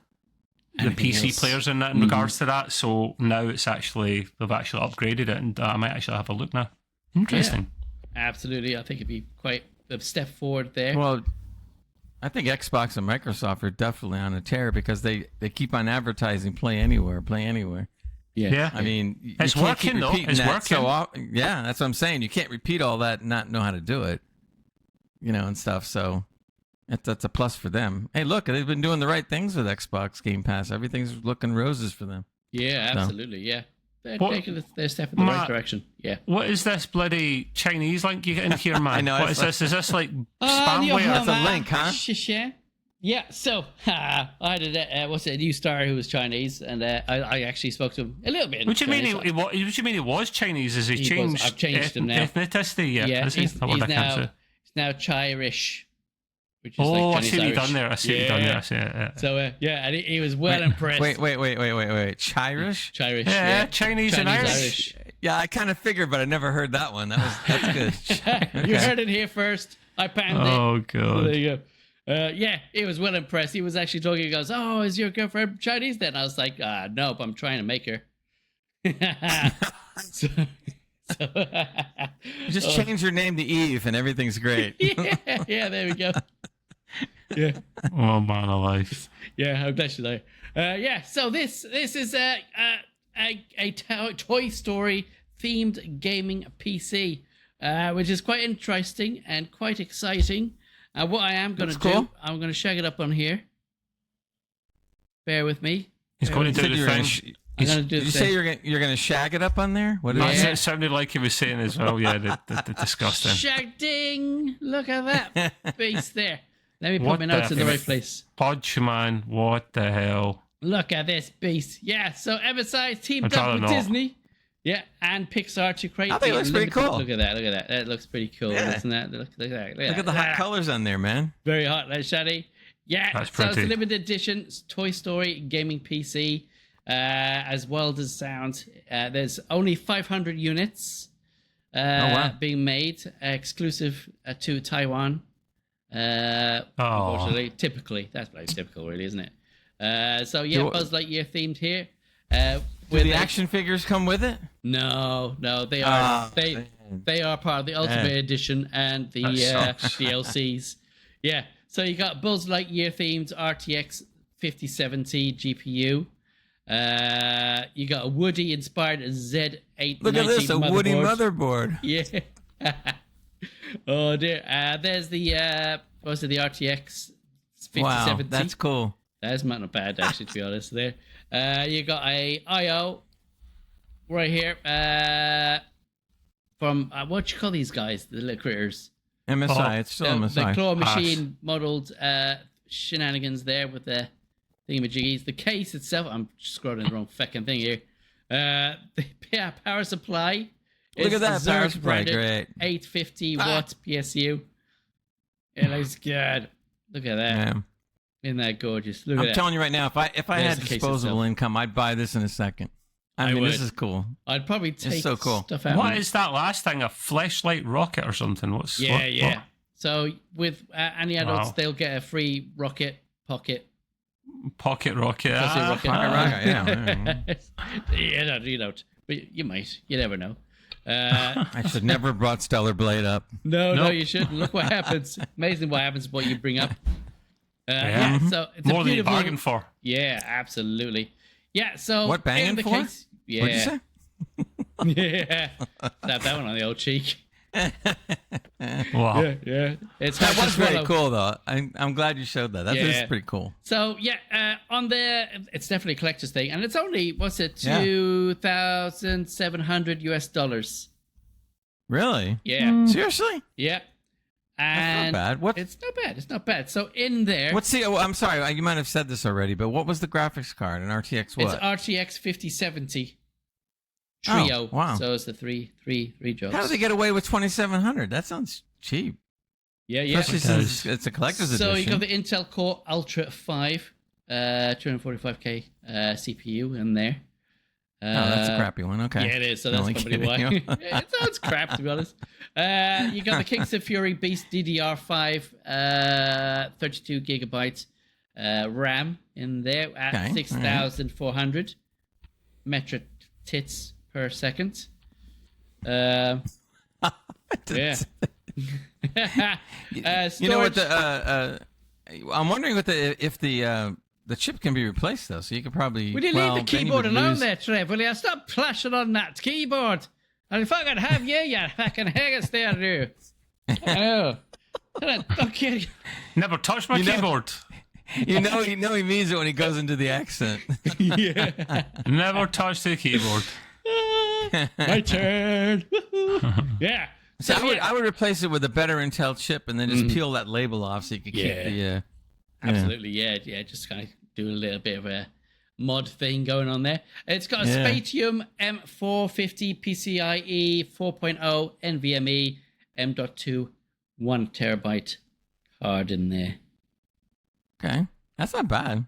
the PC players in that in regards to that. So now they've actually upgraded it, and I might actually have a look now. Interesting.
Yeah, absolutely. I think it'd be quite a step forward there.
Well, I think Xbox and Microsoft are definitely on a tear because they keep on advertising play anywhere.
Yeah.
I mean,
it's
you can't keep
working though.
repeating
It's
that
working.
so often. Yeah, that's what I'm saying. You can't repeat all that and not know how to do it, and stuff. So that's a plus for them. Hey, look, they've been doing the right things with Xbox Game Pass. Everything's looking roses for them.
Yeah, absolutely. Yeah. They're taking their step in the right direction. Yeah.
What is this bloody Chinese link you get in here, man?
I know,
What is this? Is this like spamware?
That's a link, huh?
Yeah, so I did a new star who was Chinese, and I actually spoke to him a little bit.
What do you mean? What do you mean he was Chinese? Is he changed?
I've changed him now.
Ethnicity? Yeah,
he's now Chirish. Which is
I
Chinese
see what you've
Irish.
done there. I see what you've done there. I see it, yeah.
So and he was well impressed.
Wait. Chirish?
Chirish.
Yeah, Chinese and Irish.
Yeah, I kind of figured, but I never heard that one. That's good.
You heard it here first. I panned it.
Oh god.
There you go. Yeah, he was well impressed. He was actually talking. He goes, "Oh, is your girlfriend Chinese?" Then I was like, "No, but I'm trying to make her." so
Just change your name to Eve, and everything's great.
yeah, there we go. Yeah.
Oh man alive.
Yeah, I'm bless you there. Yeah, so this is a Toy Story themed gaming PC, which is quite interesting and quite exciting. What I am going to do, I'm going to shag it up on here. Bear with me.
He's going to do the thing.
I'm going to do
Did you say you're going to shag it up on there? What did
It sounded like he was saying as well. Yeah, the disgusting.
Shag ding! Look at that beast there. Let me put my notes in the right place.
Podge, man, what the hell?
Look at this beast. Yeah, so MSI teamed up with Disney Yeah, and Pixar to create.
I think it looks pretty cool.
Look at that! Look at that! That looks pretty cool,
Yeah.
doesn't that? Look at that!
Look at the hot colors on there, man.
Very hot, there, Shaddy. Yeah,
That's
so it's a
pretty.
limited edition Toy Story gaming PC, as well as sound. There's only 500 units being made, exclusive to Taiwan. Unfortunately, typically, that's very typical, really, isn't it? So yeah, Buzz Lightyear themed here.
Do the action figures come with it?
No, they are they are part of the Ultimate Edition and the DLCs. Yeah, so you got Buzz Lightyear themed RTX 5070 GPU. You got a Woody inspired Z890
Look at this, a
motherboard.
Woody motherboard.
Yeah. Oh dear. There's the what's it? The RTX 5070.
Wow, that's cool.
That's not bad, actually, to be honest. There, you got a IO right here from what you call these guys, the little critters.
MSI, it's still MSI.
The claw machine modeled shenanigans there with the thingamajiggies. The case itself, I'm scrolling the wrong fucking thing here. The power supply.
Look at that power
Zerg
supply,
branded,
great.
850 watts PSU. It looks good. Look at that.
Yeah.
Isn't that gorgeous? Look
I'm
at that.
telling you right now, if I had
the case
disposable
itself.
income, I'd buy this in a second. I mean,
would.
this is cool.
I'd probably take
so cool.
stuff out.
What is that last thing? A fleshlight rocket or something? What's
Yeah,
what,
yeah.
What?
So with any adults,
Wow.
they'll get a free rocket pocket.
Pocket rocket.
Pussy rocket.
Yeah.
You don't. But you might. You never know.
I should never have brought Stellar Blade up.
No,
Nope.
you shouldn't. Look what happens. Amazing what happens what you bring up.
Yeah.
So it's
More
a
than you
beautiful.
bargained for.
Yeah, absolutely. Yeah. So
What, banging
in the
for?
case, yeah,
What'd you say?
yeah. Slap that one on the old cheek.
Wow.
Yeah. It's
That
hard
was
to
very
swallow.
cool, though. I'm glad you showed that. That is
Yeah.
pretty cool.
So yeah, on there, it's definitely a collector's thing, and it's only what's it,
Yeah.
$2,700 US.
Really?
Yeah,
Seriously?
yeah.
That's
And
not bad. What?
It's not bad. It's not bad. So in there,
What's the? Oh, I'm sorry. You might have said this already, but what was the graphics card? An RTX what?
it's RTX 5070 Trio.
Oh, wow.
So it's the three jobs.
How do they get away with 2,700? That sounds cheap.
Yeah, yeah.
Especially since it's a collector's
So
edition.
you got the Intel Core Ultra 5, 245K CPU in there.
Oh, that's a crappy one. Okay.
Yeah, it is. So that's
Only
probably
kidding.
why. It sounds crap, to be honest. You got the Kingston Fury Beast DDR5, 32 gigabyte RAM in there at
Okay,
6,400 metric tits per second. Yeah.
You know what?
Storage-
I'm wondering if the chip can be replaced though. So you could probably.
Will you
well,
leave the
then you
keyboard
would
alone
lose-
there, Trev? Will you stop plashing on that keyboard? And if I could have you, you fucking haggis there, do. I know. Okay.
Never touched my
You know-
keyboard.
You know he means it when he goes into the accent.
Yeah.
Never touched the keyboard.
My turn. Yeah.
So
So
I would replace it with a better Intel chip and then just peel that label off so you could keep
Yeah.
the.
absolutely, yeah. Just kind of do a little bit of a mod thing going on there. It's got a
Yeah.
Spatium M450 PCIe 4.0 NVMe M.2 1 terabyte card in there.
Okay, that's not bad.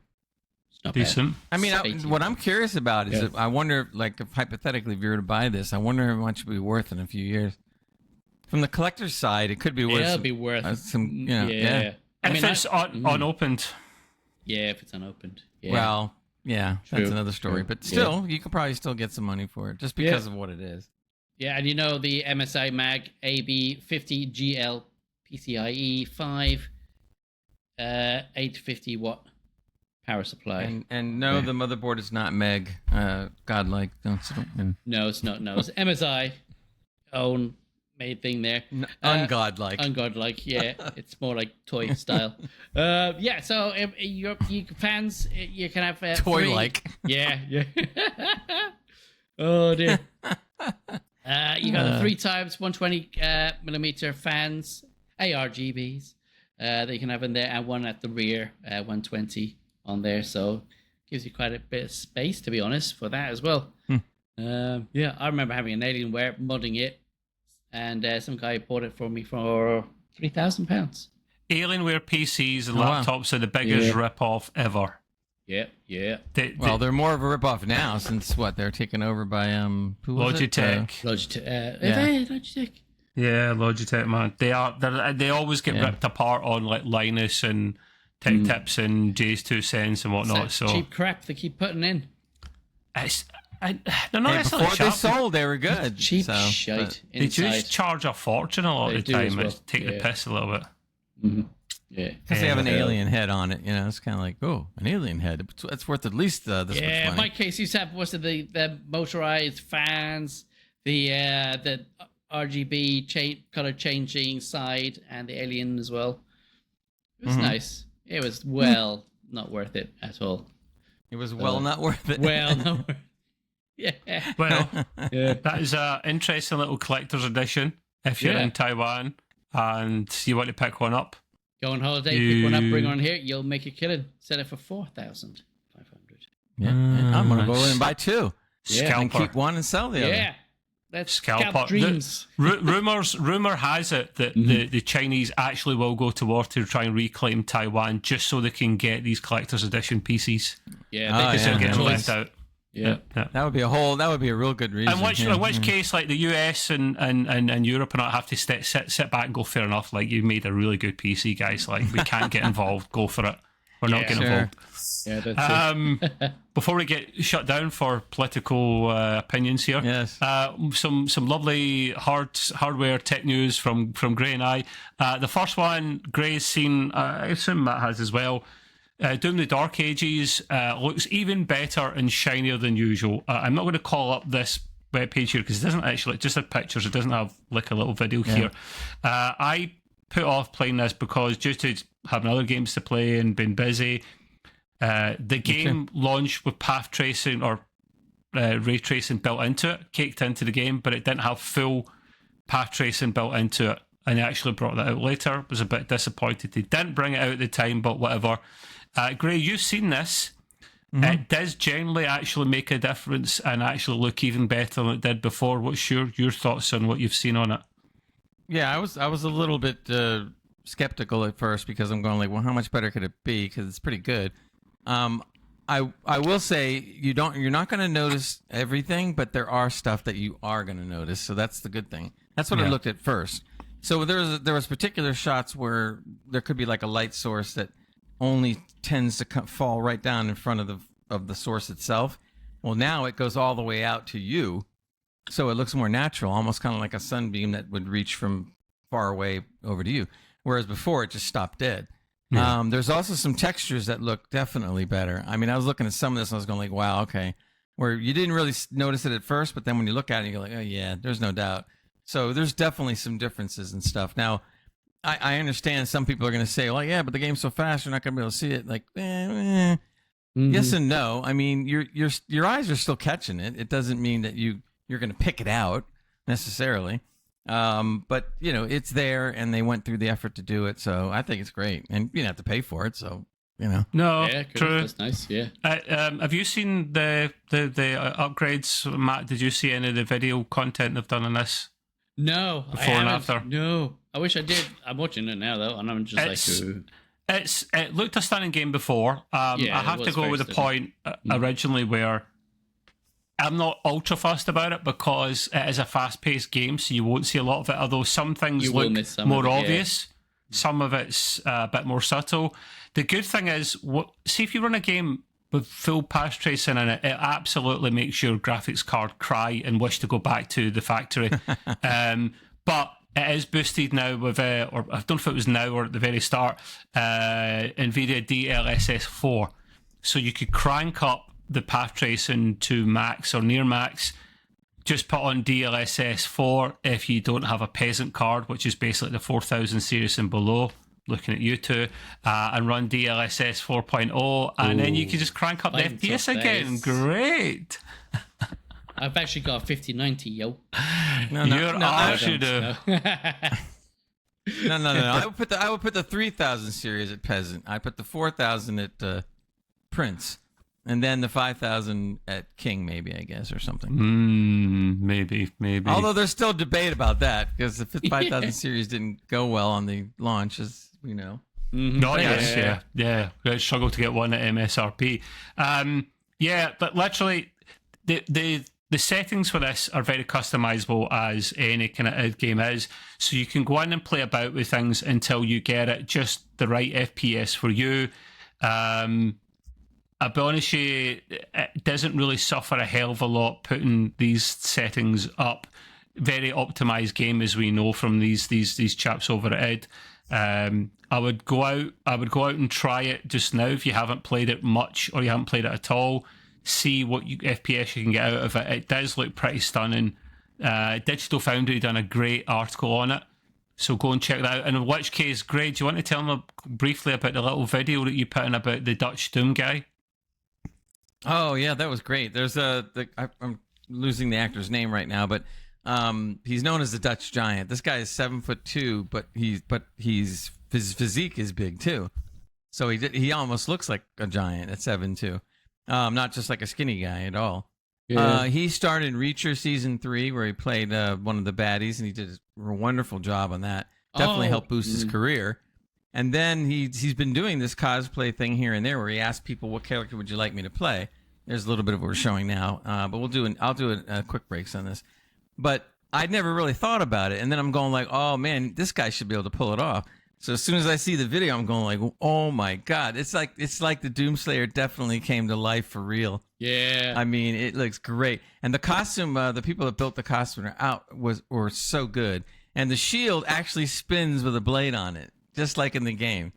It's not bad.
Decent.
I mean,
Spatium.
what I'm curious about is
Yeah.
if, I wonder, like, if hypothetically if you were to buy this, I wonder how much it would be worth in a few years. From the collector's side, it could be worth.
It'll be worth
some, you know, yeah.
I
If
mean,
it's unopened.
yeah, if it's unopened. Yeah.
Well, yeah, that's
True,
another story.
true.
But still, you could probably still get some money for it just because of what it is.
Yeah, and you know the MSI Mag AB50GL PCIe 5 850 watt power supply.
And no, the motherboard is not Meg. Godlike. No,
No, it's not. No, it's MSI own made thing there.
ungodlike.
Ungodlike, yeah. It's more like toy style. Yeah, so if you fans, you can have
Toy-like.
Yeah, yeah. Oh dear. You got the 3 times 120 millimeter fans, ARGBs that you can have in there, and one at the rear, 120 on there. So gives you quite a bit of space, to be honest, for that as well. Yeah, I remember having an Alienware, modding it, and some guy bought it for me for £3,000.
Alienware PCs and
Oh, wow.
laptops are the biggest rip-off ever.
Yeah.
Well, they're more of a ripoff now since what they're taken over by who was it?
Logitech.
Logitech.
Yeah, Logitech, man. They always get ripped apart on like Linus and Tech Tips and Jay's 2 cents and whatnot.
It's
So
that cheap crap they keep putting in.
they're not
Hey,
necessarily
before they
sharp.
they cheap were good.
Cheap
so,
shite
They
inside.
just charge a fortune a lot
They
of the
do as
time.
well.
It's take the
Yeah.
piss a little bit.
Yeah.
Because they have an alien head on it, it's kind of like, oh, an alien head. It's worth at least this much
Yeah,
money.
my case used to have the motorized fans, the RGB color changing side, and the alien as well. It was nice. It was not worth it at all.
It was not worth it.
Well, no. Yeah.
Well,
Yeah.
that is an interesting little collector's edition. If you're
Yeah.
in Taiwan and you want to pick one up,
Go on holiday, pick one up, bring one here. You'll make a killing. Sell it for 4,500.
Yeah, I'm gonna go in and buy two.
Yeah.
And
scalper.
keep one and sell the other.
Yeah. Let's
Scalper.
scalp dreams.
Rumor has it that the Chinese actually will go to war to try and reclaim Taiwan just so they can get these collector's edition PCs
Yeah,
Oh,
because they're
yeah.
getting
choice.
left out.
Yeah.
That would be a real good reason.
In which case, like the US and Europe and all have to sit back and go, fair enough, like you made a really good PC, guys. Like we can't get involved. Go for it. We're not getting involved.
Yeah, that's it.
Before we get shut down for political opinions here,
Yes.
some lovely hardware tech news from Gray and I. The first one, Gray's seen, I assume Matt has as well. Doom the Dark Ages looks even better and shinier than usual. I'm not going to call up this webpage here because it doesn't actually, it just had pictures. It doesn't have like a little video here. I put off playing this because just to having other games to play and been busy. The game launched with path tracing or ray tracing built into it, caked into the game, but it didn't have full path tracing built into it. And they actually brought that out later. Was a bit disappointed they didn't bring it out at the time, but whatever. Gray, you've seen this. It does generally actually make a difference and actually look even better than it did before. What's your thoughts on what you've seen on it?
Yeah, I was a little bit skeptical at first because I'm going like, well, how much better could it be? Because it's pretty good. I will say you're not going to notice everything, but there are stuff that you are going to notice. So that's the good thing. That's what I looked at first. So there was particular shots where there could be like a light source that only tends to fall right down in front of the source itself. Well, now it goes all the way out to you, so it looks more natural, almost kind of like a sunbeam that would reach from far away over to you. Whereas before, it just stopped dead. Yeah. There's also some textures that look definitely better. I mean, I was looking at some of this and I was going like, wow, okay. Where you didn't really notice it at first, but then when you look at it, you go like, oh yeah, there's no doubt. So there's definitely some differences and stuff. Now, I understand some people are going to say, well, yeah, but the game's so fast, you're not going to be able to see it. Like, yes and no. I mean, your eyes are still catching it. It doesn't mean that you're going to pick it out necessarily. But it's there, and they went through the effort to do it. So I think it's great, and you don't have to pay for it. So
No,
yeah, cool.
true.
That's nice. Yeah.
Have you seen the upgrades, Matt? Did you see any of the video content they've done on this?
No,
Before and after?
No, I wish I did. I'm watching it now though, and I'm just ooh.
It looked a stunning game before. I have to go with the point originally where I'm not ultra fussed about it because it is a fast-paced game, so you won't see a lot of it. Although some things look more obvious, some of it's a bit more subtle. The good thing is, see if you run a game with full path tracing in it, it absolutely makes your graphics card cry and wish to go back to the factory. But it is boosted now with, or I don't know if it was now or at the very start, NVIDIA DLSS 4. So you could crank up the path tracing to max or near max. Just put on DLSS 4 if you don't have a peasant card, which is basically the 4000 series and below. Looking at you two, and run DLSS 4.0, and then you can just crank up the FPS again. Great.
I've actually got a 5090, yo.
No, you do.
No. I would put the 3000 series at peasant. I put the 4000 at Prince. and then the 5,000 at King, maybe, I guess, or something.
Maybe.
Although there's still debate about that, because the 5,000 series didn't go well on the launch, as we know.
No, yeah. We struggled to get one at MSRP. But literally, the settings for this are very customizable, as any kind of game is. So you can go in and play about with things until you get it just the right FPS for you. I'll be honest with you, it doesn't really suffer a hell of a lot putting these settings up. Very optimized game, as we know from these chaps over at id. I would go out and try it just now if you haven't played it much or you haven't played it at all. See what FPS you can get out of it. It does look pretty stunning. Digital Foundry done a great article on it, so go and check that out. And in which case, Greg, do you want to tell me briefly about the little video that you put in about the Dutch Doom guy?
Oh yeah, that was great. There's I'm losing the actor's name right now, but he's known as the Dutch Giant. This guy is 7'2", but his physique is big too. So he almost looks like a giant at 7'2". Not just like a skinny guy at all. Yeah. He started Reacher season 3, where he played one of the baddies, and he did a wonderful job on that. Definitely helped boost his career. And then he's been doing this cosplay thing here and there, where he asked people, "What character would you like me to play?" There's a little bit of what we're showing now, but I'll do a quick breaks on this. But I'd never really thought about it, and then I'm going like, "Oh man, this guy should be able to pull it off." So as soon as I see the video, I'm going like, "Oh my god!" It's like the Doomslayer definitely came to life for real.
Yeah,
I mean, it looks great, and the costume, the people that built the costume were so good, and the shield actually spins with a blade on it, just like in the game.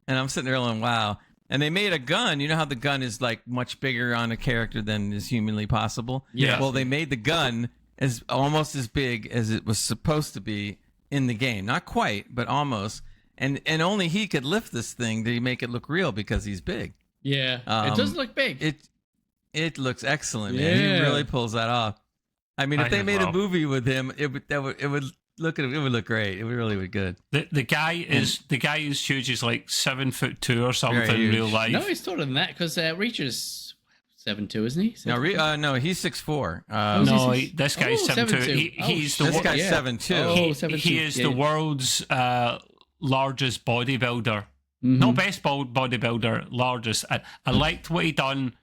And I'm sitting there going, "Wow!" And they made a gun. You know how the gun is like much bigger on a character than is humanly possible.
Yeah.
Well, they made the gun as almost as big as it was supposed to be in the game. Not quite, but almost. And only he could lift this thing to make it look real because he's big.
Yeah, it does look big.
It looks excellent, man. He really pulls that off. I mean, if they made a movie with him, it would look great. It really would good.
The guy is huge. He's like 7'2" or something in real life.
No, he's taller than that, because Reacher's 7'2", isn't he? 7'2"?
No, he's 6'4".
This guy's 7'2".
This guy's 7'2".
He is the world's largest bodybuilder. Not best bodybuilder, largest. I liked what he done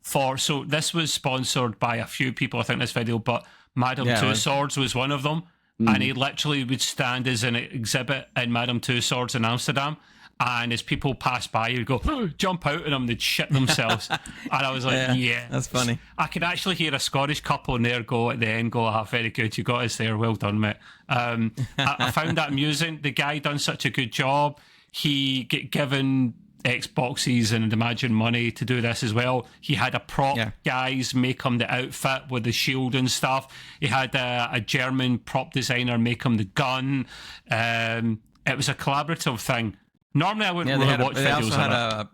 for. So this was sponsored by a few people, I think, this video, but Madame Two Swords was one of them. And he literally would stand as an exhibit in Madame Two Swords in Amsterdam. And as people passed by, he'd go, jump out at them, they'd shit themselves. And I was like, yeah.
That's funny.
I could actually hear a Scottish couple in there go at the end, very good, you got us there, well done, mate. I found that amusing. The guy done such a good job. He get given Xboxes and Imagine money to do this as well. He had a prop guys make him the outfit with the shield and stuff. He had a German prop designer make him the gun. It was a collaborative thing. Normally, I wouldn't really watch videos of it.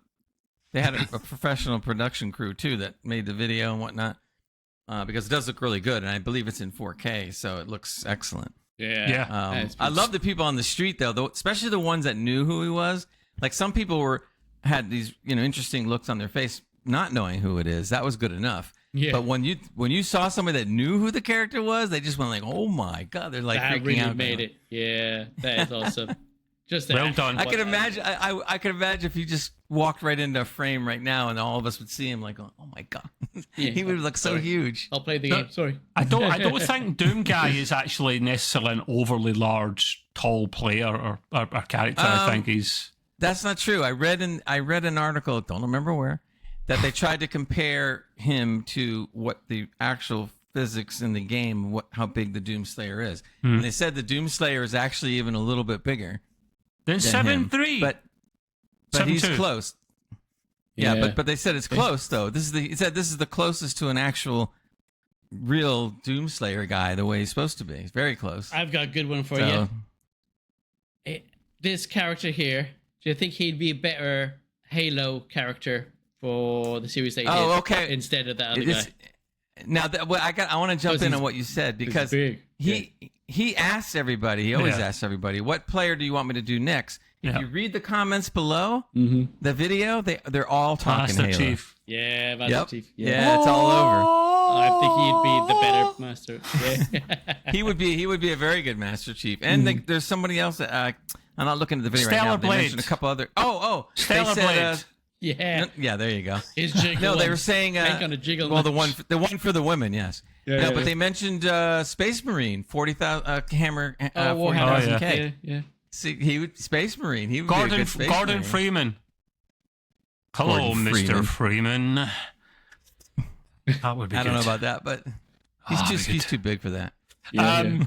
They had a professional production crew, too, that made the video and whatnot, because it does look really good, and I believe it's in 4K, so it looks excellent.
Yeah.
I love the people on the street, though, especially the ones that knew who he was. Like, some people had these interesting looks on their face, not knowing who it is. That was good enough. Yeah. But when you saw somebody that knew who the character was, they just went like, "Oh my god!" They're like
that
freaking
really
out.
Made it. Yeah, that is awesome. Just
well done.
I could imagine. I could imagine if you just walked right into a frame right now, and all of us would see him like, "Oh my god!" He would look so huge.
I'll play the game. Sorry.
I don't think Doom Guy is actually necessarily an overly large, tall player or character. I think he's.
That's not true. I read an article, don't remember where, that they tried to compare him to what the actual physics in the game, how big the Doomslayer is. And they said the Doomslayer is actually even a little bit bigger
than 7'3".
But
7'2".
He's close. Yeah, but they said it's close though. He said this is the closest to an actual real Doomslayer guy the way he's supposed to be. He's very close.
I've got a good one for you. This character here, do you think he'd be a better Halo character for the series they did?
Okay.
Instead of that other guy.
Now, I want to jump in on what you said, because he asks everybody. He always asks everybody, "What player do you want me to do next?" If you read the comments below the video, they're all talking Halo.
Chief.
Yeah, Master Chief.
Yeah, it's all over.
I think he'd be the better Master. Yeah.
He would be a very good Master Chief. And there's somebody else that I'm not looking at the video right now.
Stellar
They
Blade.
mentioned a couple other. Oh,
Stellar
they said,
Blade.
Yeah.
Yeah, there you go.
His jiggle.
No, they were saying
ain't gonna jiggle
well,
much.
the one for the women, yes.
Yeah,
But they mentioned Space Marine 40,000 Hammer
Warhammer.
40,000K.
Yeah.
See, he would Space Marine. He would be a good Space
Gordon
Marine.
Freeman. Hello,
Gordon
Mr. Freeman. That would be
I
good.
don't know about that, but he's too big for that.
Anyway,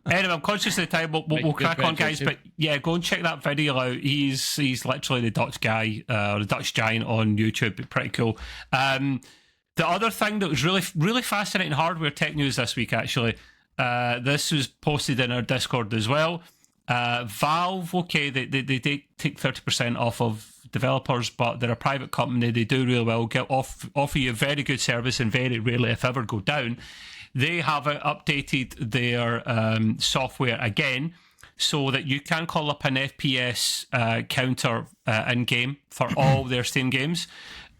I'm conscious of the time. We'll crack on, guys.
too.
But yeah, go and check that video out. He's literally the Dutch guy, or the Dutch giant on YouTube. Pretty cool. The other thing that was really fascinating hardware tech news this week, actually, this was posted in our Discord as well. Valve, okay, they take 30% off of developers, but they're a private company. They do really well, offer you a very good service, and very rarely, if ever, go down. They have updated their software again so that you can call up an FPS counter in-game for all their Steam games.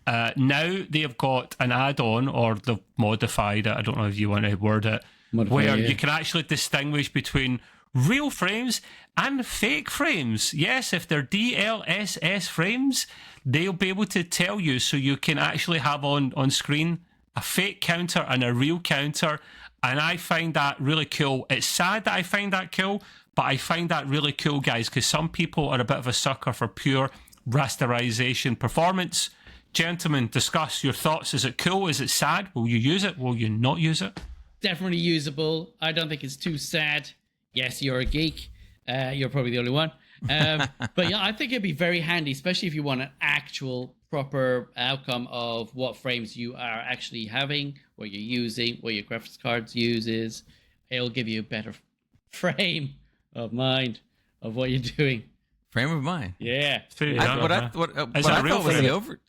Now they have got an add-on, or they've modified it, I don't know if you want to word it, where you can actually distinguish between real frames and fake frames. Yes, if they're DLSS frames, they'll be able to tell you, so you can actually have on screen a fake counter and a real counter, and I find that really cool. It's sad that I find that cool, but I find that really cool, guys, because some people are a bit of a sucker for pure rasterization performance. Gentlemen, discuss your thoughts. Is it cool? Is it sad? Will you use it? Will you not use it?
Definitely usable. I don't think it's too sad. Yes, you're a geek. You're probably the only one. But yeah, I think it'd be very handy, especially if you want an actual proper outcome of what frames you are actually having, what you're using, what your graphics cards uses. It'll give you a better frame of mind of what you're doing.
Frame of mind.
Yeah.
What I thought was the over.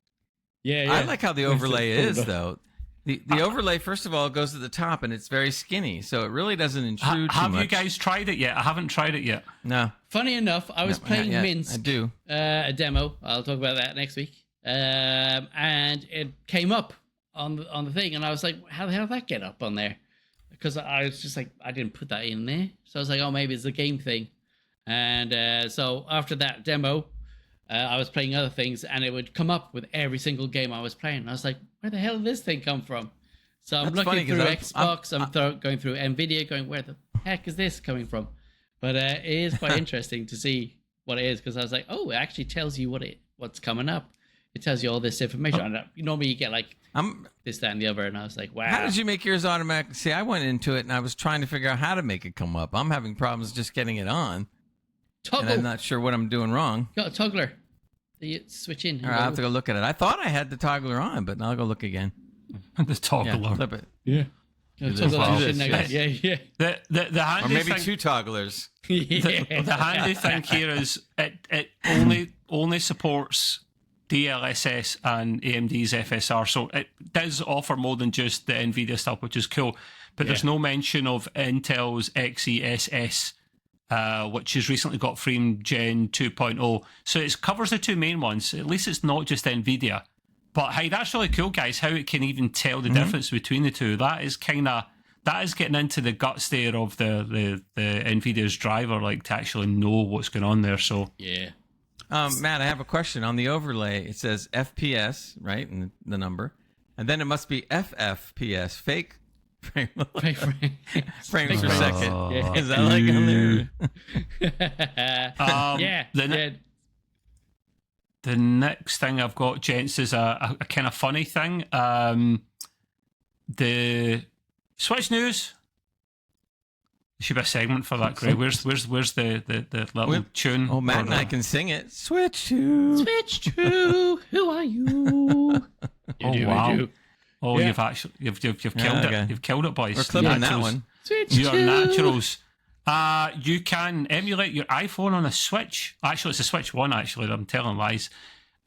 Yeah.
I like how the overlay is, though. The overlay, first of all, goes at the top, and it's very skinny, so it really doesn't intrude too
Have
much.
you guys tried it yet? I haven't tried it yet.
No.
Funny enough, I was playing Minsk.
I do.
A demo. I'll talk about that next week. And it came up on the thing, and I was like, how the hell did that get up on there? Because I was just like, I didn't put that in there. So I was like, oh, maybe it's a game thing. And so after that demo, I was playing other things, and it would come up with every single game I was playing. And I was like, where the hell did this thing come from? So I'm looking through Xbox, I'm going through NVIDIA, going, where the heck is this coming from? But it is quite interesting to see what it is, because I was like, oh, it actually tells you what's coming up. It tells you all this information. And normally you get like this, that, and the other, and I was like, wow.
How did you make yours automatic? See, I went into it, and I was trying to figure out how to make it come up. I'm having problems just getting it on.
Toggle.
And I'm not sure what I'm doing wrong.
Got a toggler. You switch in.
All right, I'll have to go look at it. I thought I had the toggler on, but I'll go look again.
The toggler.
Yeah, flip it.
Yeah. Yeah.
The handy
Or maybe
thing,
two togglers.
the handy thing here is it only supports DLSS and AMD's FSR, so it does offer more than just the NVIDIA stuff, which is cool. But there's no mention of Intel's XeSS, which has recently got Frame Gen 2.0. So it covers the two main ones. At least it's not just NVIDIA. But hey, that's really cool, guys, how it can even tell the difference between the two. That is getting into the guts there of the NVIDIA's driver, like, to actually know what's going on there. So
yeah.
Matt, I have a question. On the overlay, it says FPS, right, and the number. And then it must be FFPS, fake frames per second.
Yeah.
Is that like on there?
The next thing I've got, gents, is a kind of funny thing. The Switch news. There should be a segment for that, Greg. Where's the little tune?
Oh, Matt and I can sing it. Switch to.
Who are you?
Wow. Oh,
Yeah.
you've killed it. You've killed it, boys.
We're clipping that one.
You're naturals. You can emulate your iPhone on a Switch. Actually, it's a Switch 1, actually. I'm telling lies.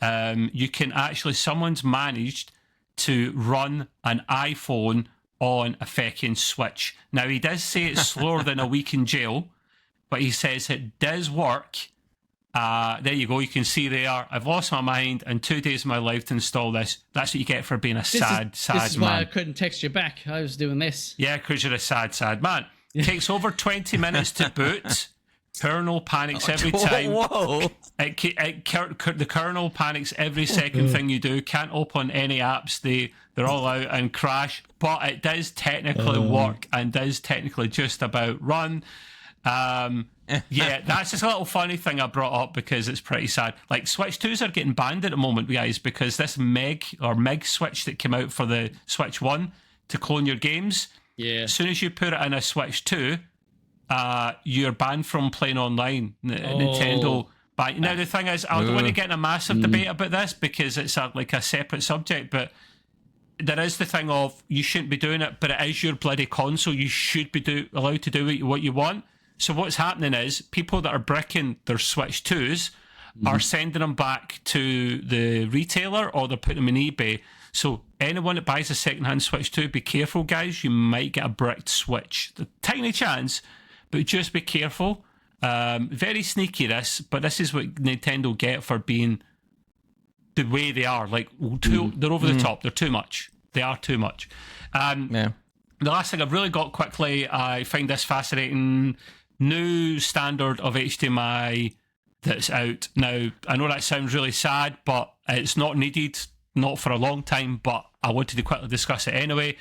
You can actually, someone's managed to run an iPhone on a feckin' Switch. Now, he does say it's slower than a week in jail, but he says it does work. There you go. You can see there. I've lost my mind and 2 days of my life to install this. That's what you get for being a sad
This is
man.
why I couldn't text you back. I was doing this.
Yeah, because you're a sad man. Takes over 20 minutes to boot. Kernel panics every time.
Whoa.
The kernel panics every second thing you do. Can't open any apps. They're all out and crash. But it does technically work and does technically just about run. Yeah, that's just a little funny thing I brought up because it's pretty sad. Like Switch 2s are getting banned at the moment, guys, because this Meg switch that came out for the Switch 1 to clone your games.
Yeah.
As soon as you put it in a Switch 2, you're banned from playing online. Nintendo. But now the thing is, I don't want to get in a massive debate about this because it's like a separate subject, but there is the thing of you shouldn't be doing it, but it is your bloody console. You should be allowed to do what you want. So what's happening is people that are bricking their Switch 2s are sending them back to the retailer or they're putting them in eBay. So anyone that buys a second-hand Switch 2, be careful, guys. You might get a bricked Switch. The tiny chance, but just be careful. Very sneaky, this, but this is what Nintendo get for being the way they are. Like, they're over the top. They're too much. They are too much. The last thing I've really got quickly, I find this fascinating. New standard of HDMI that's out. Now, I know that sounds really sad, but it's not needed, not for a long time, but I wanted to quickly discuss it anyway.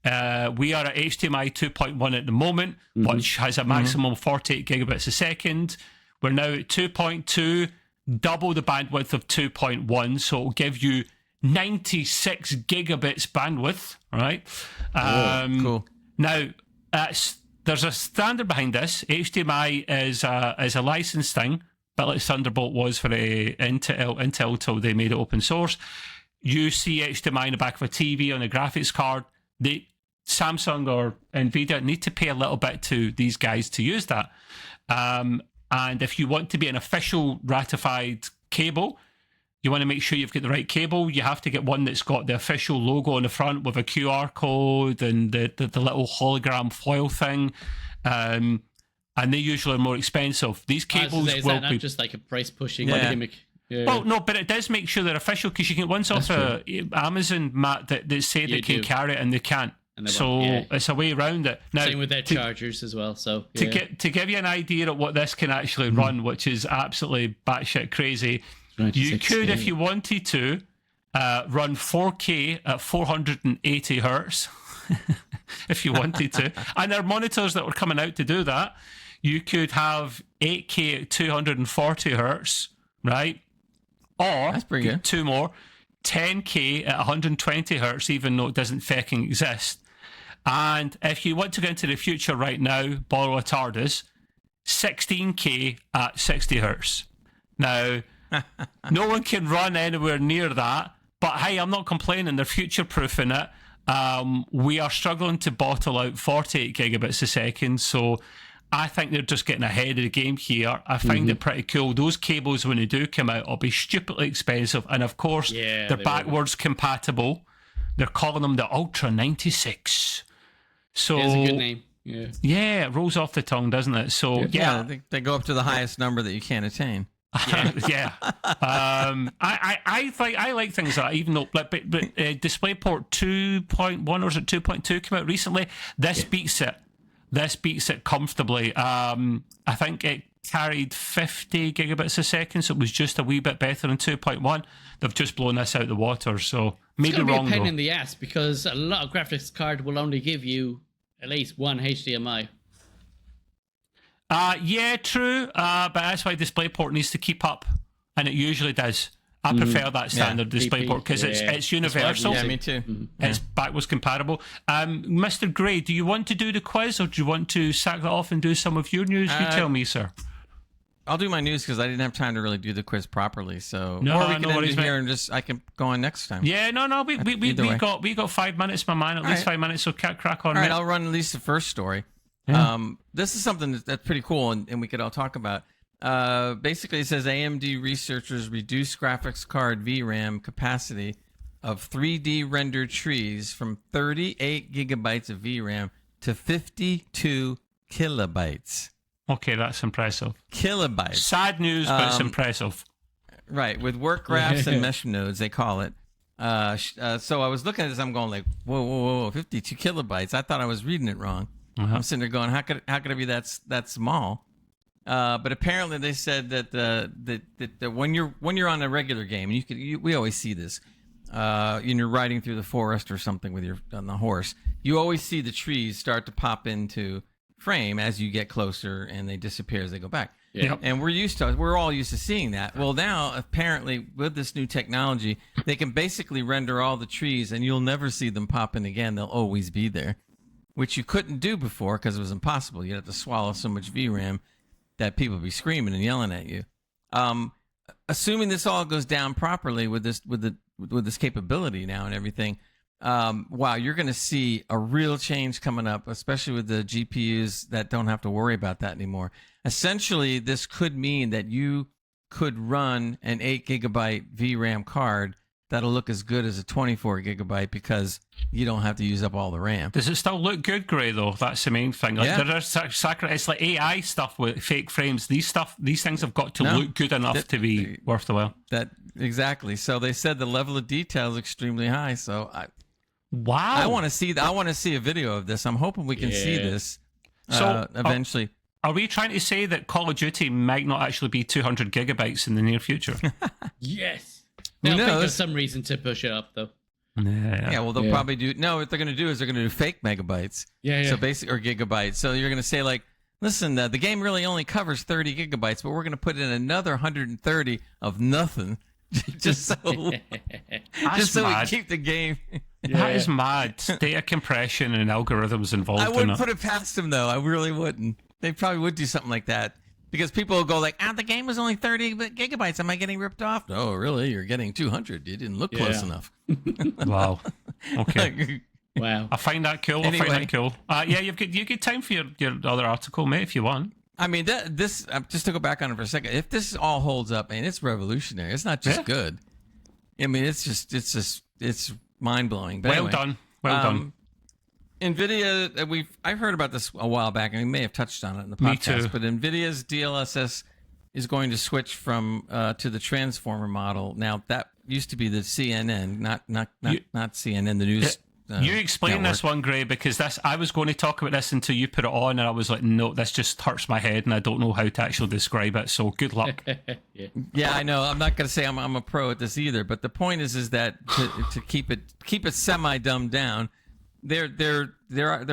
We are at HDMI 2.1 at the moment, which has a maximum of 48 gigabits a second. We're now at 2.2, double the bandwidth of 2.1, so it'll give you 96 gigabits bandwidth, right?
Cool.
Now, there's a standard behind this. HDMI is a licensed thing, but like Thunderbolt was for Intel till they made it open source. You see HDMI in the back of a TV on a graphics card. Samsung or Nvidia need to pay a little bit to these guys to use that. And if you want to be an official ratified cable, you want to make sure you've got the right cable. You have to get one that's got the official logo on the front with a QR code and the little hologram foil thing. And they usually are more expensive. These cables
is
will
that not
be
just like a price pushing gimmick? Yeah.
Well, no, but it does make sure they're official because you can get ones off Amazon, Matt, that say they can carry it and they can't. So it's a way around it. Now,
same with their chargers as well. So
to give you an idea of what this can actually run, which is absolutely batshit crazy, you could, if you wanted to, run 4K at 480 hertz, if you wanted to. And there are monitors that were coming out to do that. You could have 8K at 240 hertz, right? Or
that's pretty good.
Two more, 10K at 120 hertz, even though it doesn't fucking exist. And if you want to go into the future right now, borrow a TARDIS, 16K at 60 hertz. Now, no one can run anywhere near that, but hey, I'm not complaining. They're future-proofing it. We are struggling to bottle out 48 gigabits a second, so I think they're just getting ahead of the game here. I find it pretty cool. Those cables, when they do come out, will be stupidly expensive, and of course, they're backwards compatible. They're calling them the Ultra 96. So
it's a good name.
Yeah, it rolls off the tongue, doesn't it? So
I think they go up to the highest number that you can't attain.
I like things like that, even though but DisplayPort 2.1 or is it 2.2 came out recently. This beats it. This beats it comfortably. I think it carried 50 gigabits a second, so it was just a wee bit better than 2.1. They've just blown this out of the water, so maybe
it's
wrong.
It's going to be a pain
though.
in the ass because a lot of graphics card will only give you at least one HDMI.
Yeah, true. But that's why DisplayPort needs to keep up, and it usually does. I prefer that standard DisplayPort because it's universal.
Yeah, me too.
It's backwards compatible. Mr. Gray, do you want to do the quiz or do you want to sack that off and do some of your news? You tell me, sir.
I'll do my news because I didn't have time to really do the quiz properly. So
no,
or we can end
worries,
it here and just I can go on next time.
Yeah, no. We got 5 minutes, my man. At least 5 minutes. So crack on.
All right, I'll run at least the first story. Yeah. This is something that's pretty cool, and we could all talk about. Basically, it says AMD researchers reduce graphics card VRAM capacity of 3D rendered trees from 38 gigabytes of VRAM to 52 kilobytes.
Okay, that's impressive.
Kilobytes.
Sad news, but it's impressive.
Right, with work graphs and mesh nodes, they call it. So I was looking at this, I'm going like, whoa, 52 kilobytes. I thought I was reading it wrong. I'm sitting there going, how could it be that small? But apparently they said that when you're on a regular game, and we always see this, you're riding through the forest or something on the horse, you always see the trees start to pop into frame as you get closer, and they disappear as they go back.
Yeah.
And we're all used to seeing that. Well, now apparently with this new technology, they can basically render all the trees, and you'll never see them pop in again. They'll always be there, which you couldn't do before because it was impossible. You'd have to swallow so much VRAM that people would be screaming and yelling at you. Assuming this all goes down properly with this capability now and everything, wow, you're going to see a real change coming up, especially with the GPUs that don't have to worry about that anymore. Essentially, this could mean that you could run an 8 gigabyte VRAM card that'll look as good as a 24 gigabyte because you don't have to use up all the RAM.
Does it still look good, Gray, though? That's the main thing. Like,
Yeah.
It's like AI stuff with fake frames. These things have got to look good enough to be worth the while.
That exactly. So they said the level of detail is extremely high. So
Wow.
I want to see a video of this. I'm hoping we can see this eventually.
Are we trying to say that Call of Duty might not actually be 200 gigabytes in the near future?
Yes.
Who
I think
knows?
there's some reason to push it up, though.
Yeah, well, they'll probably do. No, what they're going to do is they're going to do fake megabytes.
Yeah.
So or gigabytes. So you're going to say like, listen, the game really only covers 30 gigabytes, but we're going to put in another 130 of nothing, just so we keep the game.
That is mad. Data compression and algorithms involved
I
in
wouldn't
it.
put it past them though. I really wouldn't. They probably would do something like that. Because people will go like, the game was only 30 gigabytes. Am I getting ripped off? No, really. You're getting 200. You didn't look close enough.
Wow. Okay.
Wow.
I find that cool.
Anyway.
I find that cool. Yeah, you get time for your other article, mate, if you want.
I mean, this just to go back on it for a second. If this all holds up, and it's revolutionary. It's not just good. I mean, it's mind blowing.
Well done. Well done.
NVIDIA, I've heard about this a while back, and we may have touched on it in the
Me
podcast.
too.
But NVIDIA's DLSS is going to switch from to the transformer model. Now that used to be the CNN, not CNN, the news.
You explain
network.
this one, Gray, because I was going to talk about this until you put it on, and I was like, no, this just hurts my head, and I don't know how to actually describe it. So good luck.
Yeah, I know. I'm not going to say I'm a pro at this either, but the point is that to keep it semi dumbed down. Their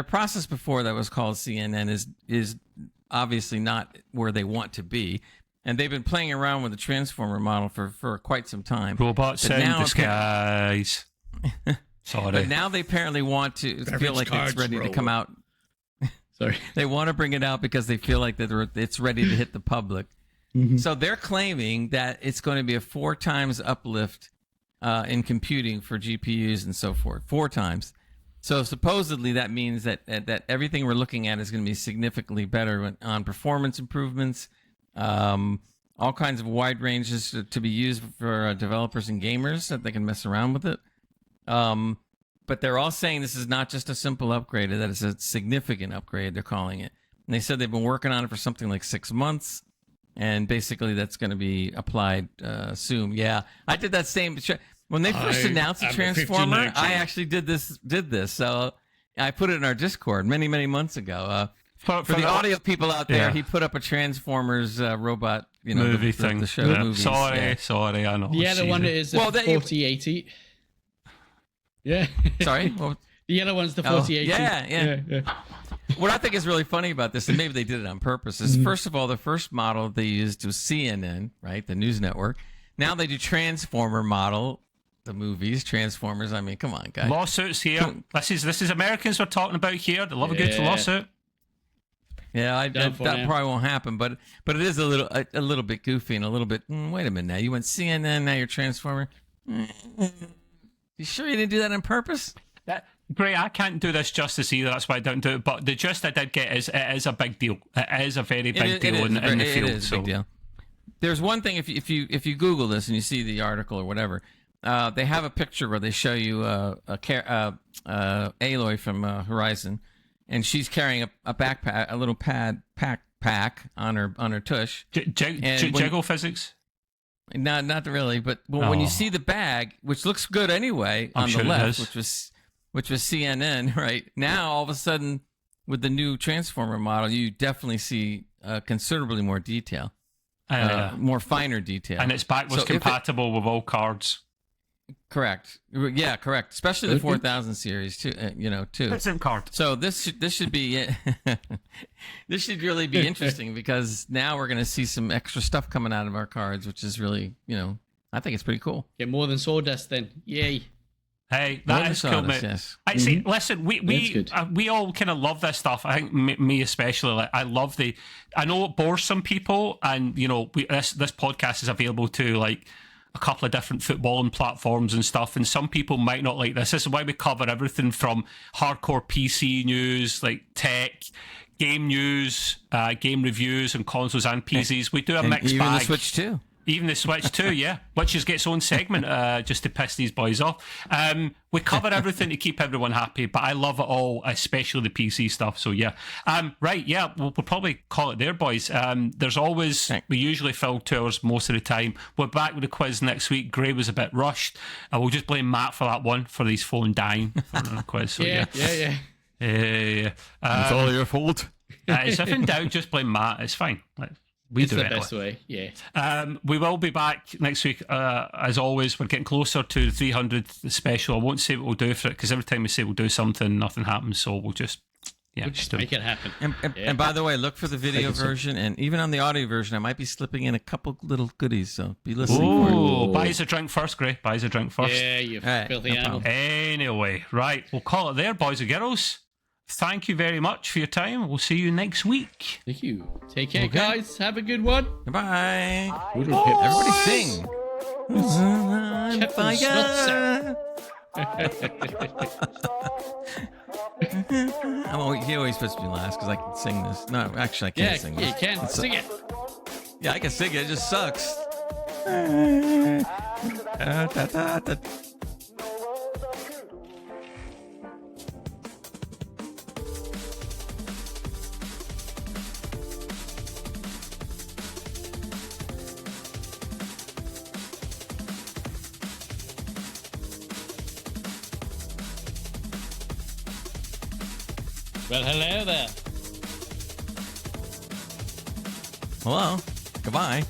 process before that was called CNN is obviously not where they want to be, and they've been playing around with the transformer model for quite some time.
Robots
But
in
now
disguise. Sorry.
But now they apparently want to feel like it's ready to come out.
Sorry.
They want to bring it out because they feel like that it's ready to hit the public. So they're claiming that it's going to be a 4 times uplift in computing for GPUs and so forth. 4 times. So supposedly that means that everything we're looking at is going to be significantly better on performance improvements, all kinds of wide ranges to be used for developers and gamers that they can mess around with it. But they're all saying this is not just a simple upgrade, that it's a significant upgrade, they're calling it. And they said they've been working on it for something like 6 months, and basically that's going to be applied soon. Yeah, I did that same... When they first announced the Transformer, I actually did this. So I put it in our Discord many, many months ago. For the audio people out there, he put up a Transformers robot,
movie thing.
The show movies.
Sorry, I know.
The other one is the 4080. Yeah.
Sorry?
The yellow one's the 4080.
Yeah. What I think is really funny about this, and maybe they did it on purpose, is first of all, the first model they used was CNN, right? The news network. Now they do Transformer model. The movies, Transformers. I mean, come on, guys.
Lawsuits here. This is Americans we're talking about here. They love a good lawsuit.
Yeah, that probably won't happen, but it is a little bit goofy and a little bit. Wait a minute, now you went CNN, now you're Transformer. You sure you didn't do that on purpose?
Gray, I can't do this justice either. That's why I don't do it. But the gist I did get is it is a big deal. It is a very big deal in the field.
It is a big deal. There's one thing if you Google this and you see the article or whatever. They have a picture where they show you Aloy from Horizon, and she's carrying a backpack, a little pack pack on her tush.
Jiggle physics?
Not really, but when you see the bag, which looks good anyway, on the left, which was CNN, right? Now all of a sudden, with the new Transformer model, you definitely see considerably more detail, more finer detail,
and its backwards compatible with all cards.
Correct. Yeah, correct. Especially the 4000 series too. Too.
It's in card.
So this should be this should really be interesting because now we're going to see some extra stuff coming out of our cards, which is really I think it's pretty cool.
Get more than sawdust then. Yay.
Hey, that is cool, mate.
Yes.
I see. Listen, we all kind of love this stuff. I think me especially. Like, I love I know it bores some people, and this podcast is available to like a couple of different footballing platforms and stuff, and some people might not like this. This is why we cover everything from hardcore PC news, like tech, game news, game reviews, and consoles and PCs. We do a mixed
even
bag.
The Switch too.
Even the Switch too, yeah. Which just gets its own segment just to piss these boys off. We cover everything to keep everyone happy, but I love it all, especially the PC stuff. So yeah. Right, yeah, we'll probably call it there, boys. There's always, we usually fill 2 hours most of the time. We're back with the quiz next week. Gray was a bit rushed. We'll just blame Matt for that one, for his phone dying for the quiz. So, yeah.
It's all your fault.
If in doubt, just blame Matt. It's fine.
It's the best way, yeah.
We will be back next week. As always, we're getting closer to the 300th special. I won't say what we'll do for it, because every time we say we'll do something, nothing happens. So we'll just,
make it happen.
And by the way, look for the video version, and even on the audio version, I might be slipping in a couple little goodies. So be listening for it.
Buy us a drink first, Gray. Buy us a drink first.
Yeah, you filthy animal.
Anyway, right, we'll call it there, boys and girls. Thank you very much for your time. We'll see you next week.
Thank you. Take care, guys. Have a good one.
Goodbye. Everybody sing. He always puts me last because I can sing this. No, actually, I can't sing this.
Yeah, you can. Sing it.
Yeah, I can sing it. It just sucks.
Well, hello there.
Hello. Goodbye.